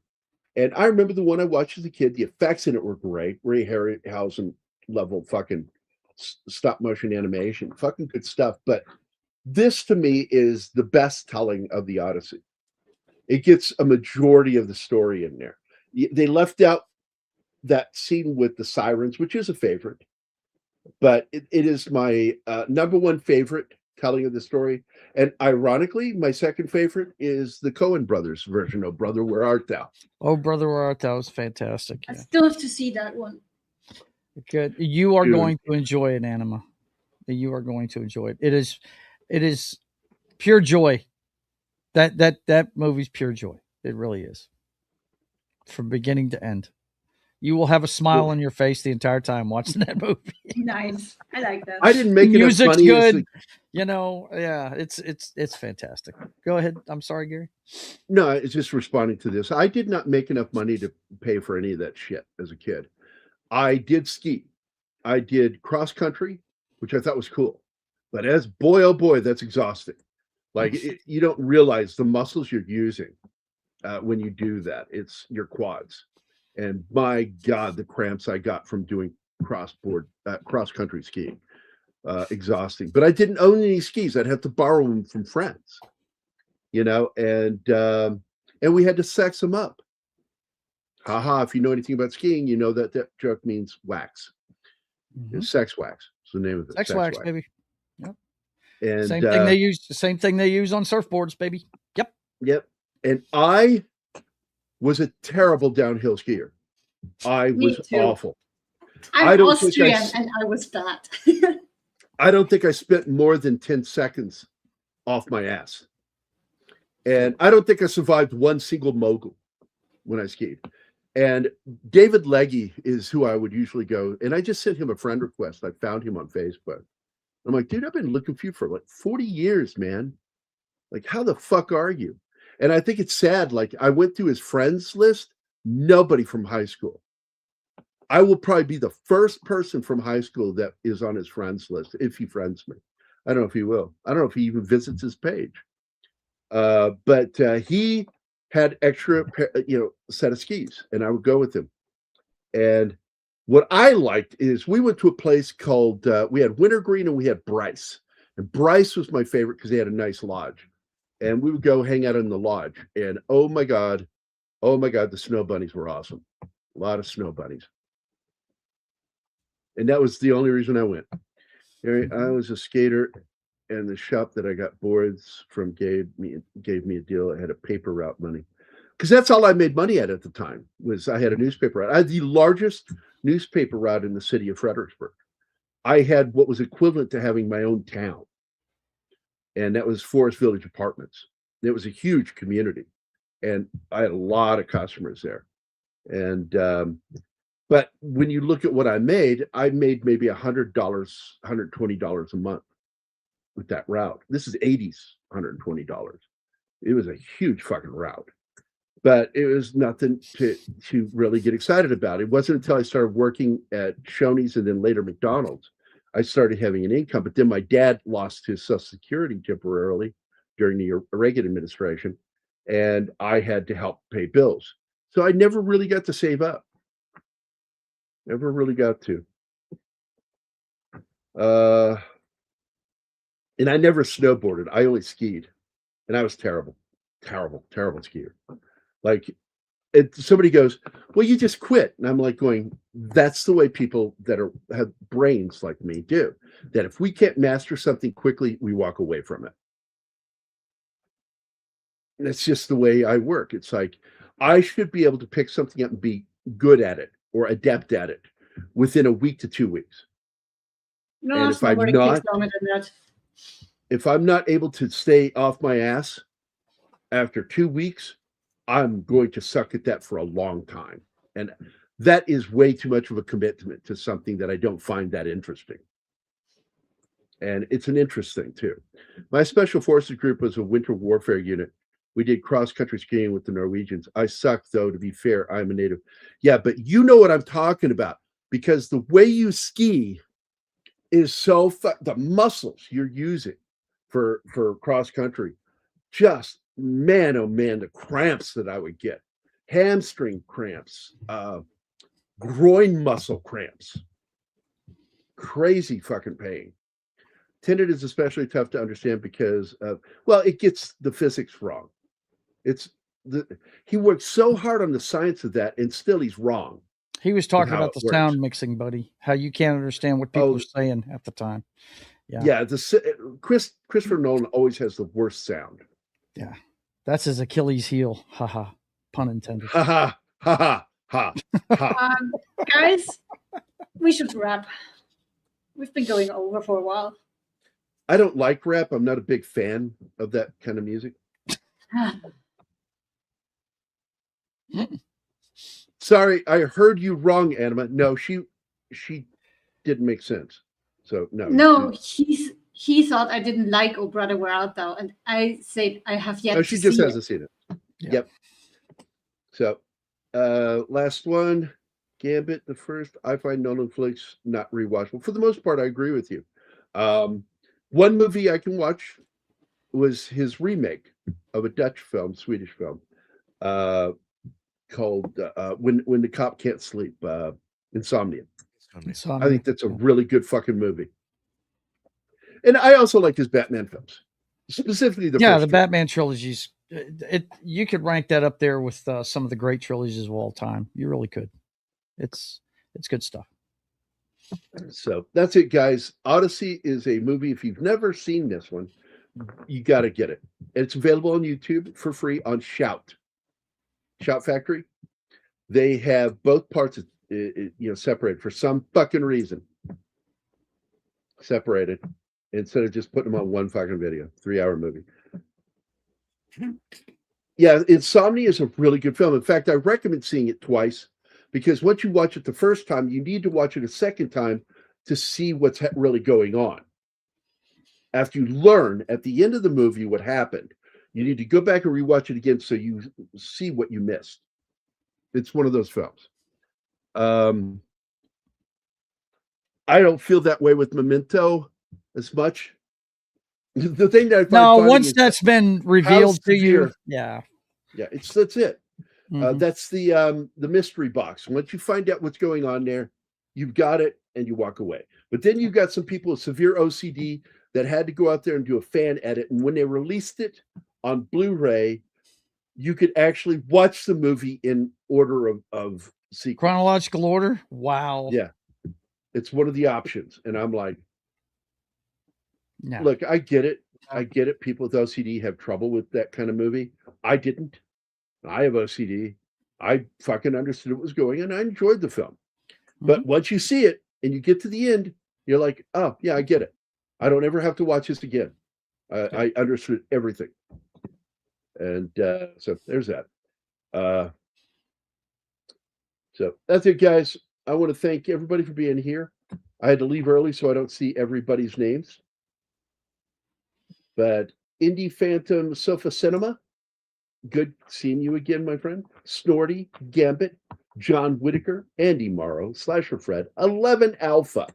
And I remember the one I watched as a kid. The effects in it were great. Ray Harryhausen level fucking stop motion animation. Fucking good stuff. But this, to me, is the best telling of the Odyssey. It gets a majority of the story in there. They left out that scene with the sirens, which is a favorite. But it is my number one favorite telling of the story. And ironically, my second favorite is the Coen brothers version of Brother, Where Art Thou? Oh, Brother, Where Art Thou was fantastic. I still have to see that one. Good. You are going to enjoy it, Anima. You are going to enjoy it. It is pure joy. That movie's pure joy. It really is. From beginning to end. You will have a smile on your face the entire time watching that movie. Nice. I like that. I didn't make it as funny good. It's fantastic. Go ahead. I'm sorry, Gary. No, it's just responding to this. I did not make enough money to pay for any of that shit as a kid. I did ski. I did cross country, which I thought was cool. But oh boy, that's exhausting. Like you don't realize the muscles you're using when you do that. It's your quads. And my God, the cramps I got from doing cross country skiing, exhausting. But I didn't own any skis. I'd have to borrow them from friends, and we had to sex them up. Haha! If you know anything about skiing, you know that joke means wax. Mm-hmm. Sex wax. It's the name of it. Sex wax, baby. Yep. And same thing they use. The same thing they use on surfboards, baby. Yep. Yep. And I was a terrible downhill skier. I was awful. I'm Austrian and I was bad. I don't think I spent more than 10 seconds off my ass. And I don't think I survived one single mogul when I skied. And David Legge is who I would usually go. And I just sent him a friend request. I found him on Facebook. I'm like, dude, I've been looking for you for like 40 years, man. Like, how the fuck are you? And I think it's sad. Like, I went through his friends list. Nobody from high school. I will probably be the first person from high school that is on his friends list if he friends me. I don't know if he will. I don't know if he even visits his page. But he had extra, set of skis, and I would go with him. And what I liked is we went to a place called, we had Wintergreen and we had Bryce. And Bryce was my favorite because they had a nice lodge. And we would go hang out in the lodge. And oh my God, the snow bunnies were awesome. A lot of snow bunnies. And that was the only reason I went. I was a skater and the shop that I got boards from gave me a deal. I had a paper route money, because that's all I made money at the time. Was I had a newspaper route. I had the largest newspaper route in the city of Fredericksburg. I had what was equivalent to having my own town, and that was Forest Village Apartments. It was a huge community, and I had a lot of customers there. And but when you look at what I made maybe $100, $120 a month with that route. This is 80s, $120. It was a huge fucking route, but it was nothing to really get excited about. It wasn't until I started working at Shoney's and then later McDonald's, I started having an income. But then my dad lost his Social Security temporarily during the Reagan administration, and I had to help pay bills. So I never really got to save up. Never really got to. And I never snowboarded. I only skied, and I was terrible skier. Like, somebody goes, "Well, you just quit," and I'm like going, "That's the way people that have brains like me do. That if we can't master something quickly, we walk away from it." And it's just the way I work. It's like I should be able to pick something up and be good at it or adept at it within a week to 2 weeks. No, And if I'm snowboarding not- takes longer than that. If I'm not able to stay off my ass after 2 weeks, I'm going to suck at that for a long time. And that is way too much of a commitment to something that I don't find that interesting. And it's an interest thing too. My special forces group was a winter warfare unit. We did cross-country skiing with the Norwegians. I suck, though, to be fair. I'm a native. Yeah, but you know what I'm talking about, because the way you ski is so the muscles you're using for cross-country, just, man, oh man, the cramps that I would get. Hamstring cramps, groin muscle cramps. Crazy fucking pain. Tenet is especially tough to understand because it gets the physics wrong. He worked so hard on the science of that, and still he's wrong. He was talking about the it works. sound mixing, buddy. How you can't understand what people are saying at the time. Yeah. Christopher Nolan always has the worst sound. Yeah. That's his Achilles heel. Haha. Pun intended. Ha ha ha ha ha. Guys, we should wrap. We've been going over for a while. I don't like rap. I'm not a big fan of that kind of music. Sorry, I heard you wrong, Anima. No, she didn't make sense. So no. No, he thought I didn't like Oh Brother Where Art Thou, and I said I have yet. She just hasn't seen it. Yeah. Yep. So, last one, Gambit. The first, I find Nolan flicks not rewatchable. For the most part, I agree with you. One movie I can watch was his remake of a Dutch film, Swedish film, called When the Cop Can't Sleep, Insomnia. I think that's a really good fucking movie. And I also like his Batman films, specifically the Batman trilogies. You could rank that up there with some of the great trilogies of all time. You really could. It's good stuff. So that's it, guys. Odyssey is a movie. If you've never seen this one, you got to get it. It's available on YouTube for free on Shout Factory. They have both parts, separated for some fucking reason. Separated instead of just putting them on one fucking video. 3-hour movie. Yeah, Insomnia is a really good film. In fact, I recommend seeing it twice, because once you watch it the first time, you need to watch it a second time to see what's really going on. After you learn at the end of the movie what happened, you need to go back and rewatch it again so you see what you missed. It's one of those films. I don't feel that way with Memento as much. The thing that I find once that's been revealed to you, that's it. Mm-hmm. That's the mystery box. Once you find out what's going on there, you've got it and you walk away. But then you've got some people with severe OCD that had to go out there and do a fan edit, and when they released it on Blu-ray, you could actually watch the movie in order of sequence. Chronological order. Wow. Yeah, it's one of the options, and I'm like, No. Look, I get it. I get it. People with OCD have trouble with that kind of movie. I didn't. I have OCD. I fucking understood what was going on. I enjoyed the film. But once you see it and you get to the end, you're like, oh, yeah, I get it. I don't ever have to watch this again. I understood everything. And so there's that. So that's it, guys. I want to thank everybody for being here. I had to leave early so I don't see everybody's names. But Indie Phantom Sofa Cinema, good seeing you again, my friend. Snorty, Gambit, John Whitaker, Andy Morrow, Slasher Fred, 11 Alpha.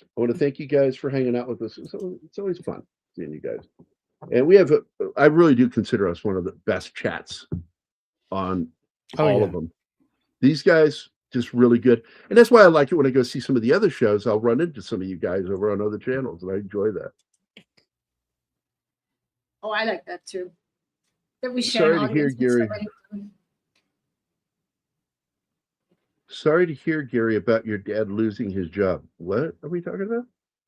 I want to thank you guys for hanging out with us. It's always fun seeing you guys. And we have, I really do consider us one of the best chats on all of them. These guys, just really good. And that's why I like it when I go see some of the other shows. I'll run into some of you guys over on other channels, and I enjoy that. Oh, I like that too. That we share. Sorry to hear, Gary. Sorry to hear, Gary, about your dad losing his job. What are we talking about?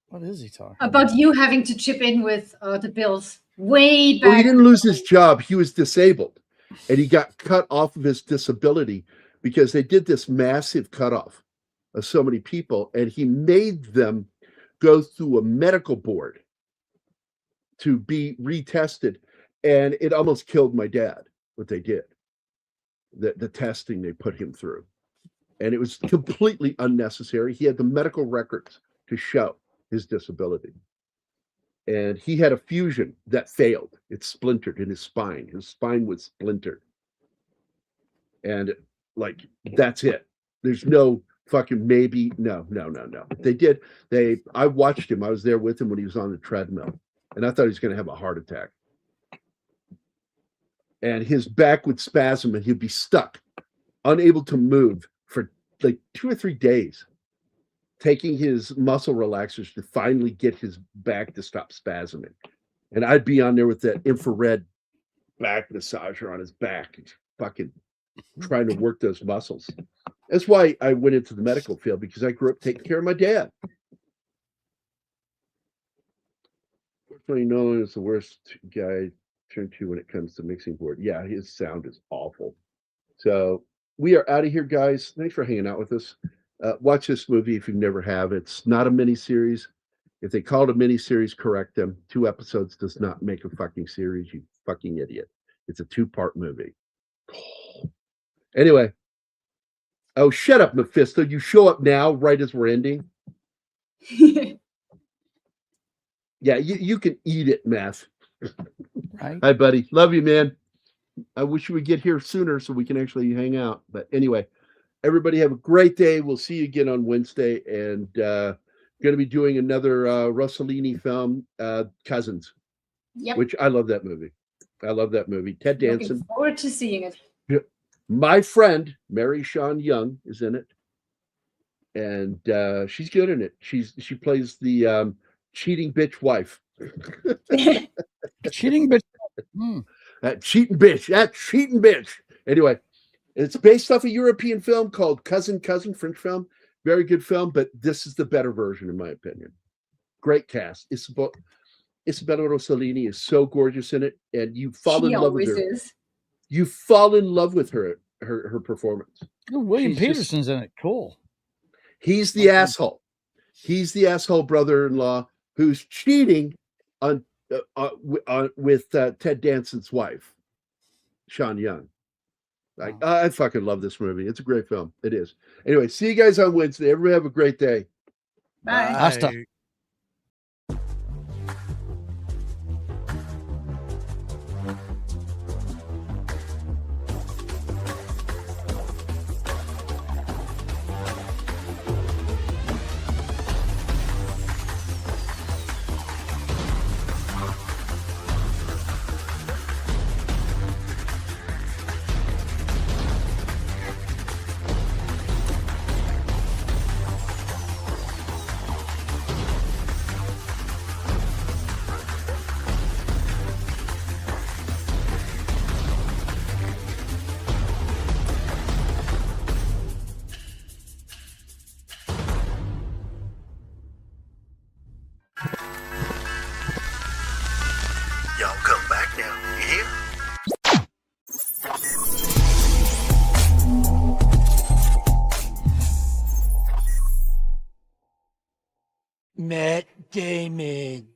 What is he talking about? You having to chip in with the bills way back. Well, he didn't lose his job. He was disabled, and he got cut off of his disability because they did this massive cutoff of so many people, and he made them go through a medical board to be retested, and it almost killed my dad, what they did, the testing they put him through. And it was completely unnecessary. He had the medical records to show his disability. And he had a fusion that failed. It splintered in his spine. His spine was splintered. And like, that's it. There's no fucking maybe. No. I watched him. I was there with him when he was on the treadmill. And I thought he was going to have a heart attack. And his back would spasm and he'd be stuck, unable to move for like 2 or 3 days, taking his muscle relaxers to finally get his back to stop spasming. And I'd be on there with that infrared back massager on his back, fucking trying to work those muscles. That's why I went into the medical field, because I grew up taking care of my dad. Fortunately, Nolan is the worst guy to turn to when it comes to mixing board. Yeah, his sound is awful. So we are out of here, guys. Thanks for hanging out with us. Watch this movie if you never have. It's not a miniseries. If they call it a miniseries, correct them. 2 episodes does not make a fucking series, you fucking idiot. It's a 2-part movie. Anyway. Oh, shut up, Mephisto. You show up now, right as we're ending. Yeah, you can eat it, Meth. Right. Hi, buddy. Love you, man. I wish you would get here sooner so we can actually hang out. But anyway, everybody have a great day. We'll see you again on Wednesday. And going to be doing another Rossellini film, Cousins. Yep. Which I love that movie. Ted Danson. Looking forward to seeing it. My friend, Mary Sean Young, is in it. And she's good in it. She plays the cheating bitch wife. Cheating bitch. That cheating bitch. Anyway, it's based off a European film called Cousin, French film. Very good film, but this is the better version, in my opinion. Great cast. Isabella Rossellini is so gorgeous in it, and you fall in love with her. Is. You fall in love with her performance. Oh, William Peterson's in it. Cool. He's the asshole. He's the asshole brother-in-law who's cheating on with Ted Danson's wife, Sean Young. Like, I fucking love this movie. It's a great film. It is. Anyway, see you guys on Wednesday. Everybody have a great day. Bye. Hasta. gaming.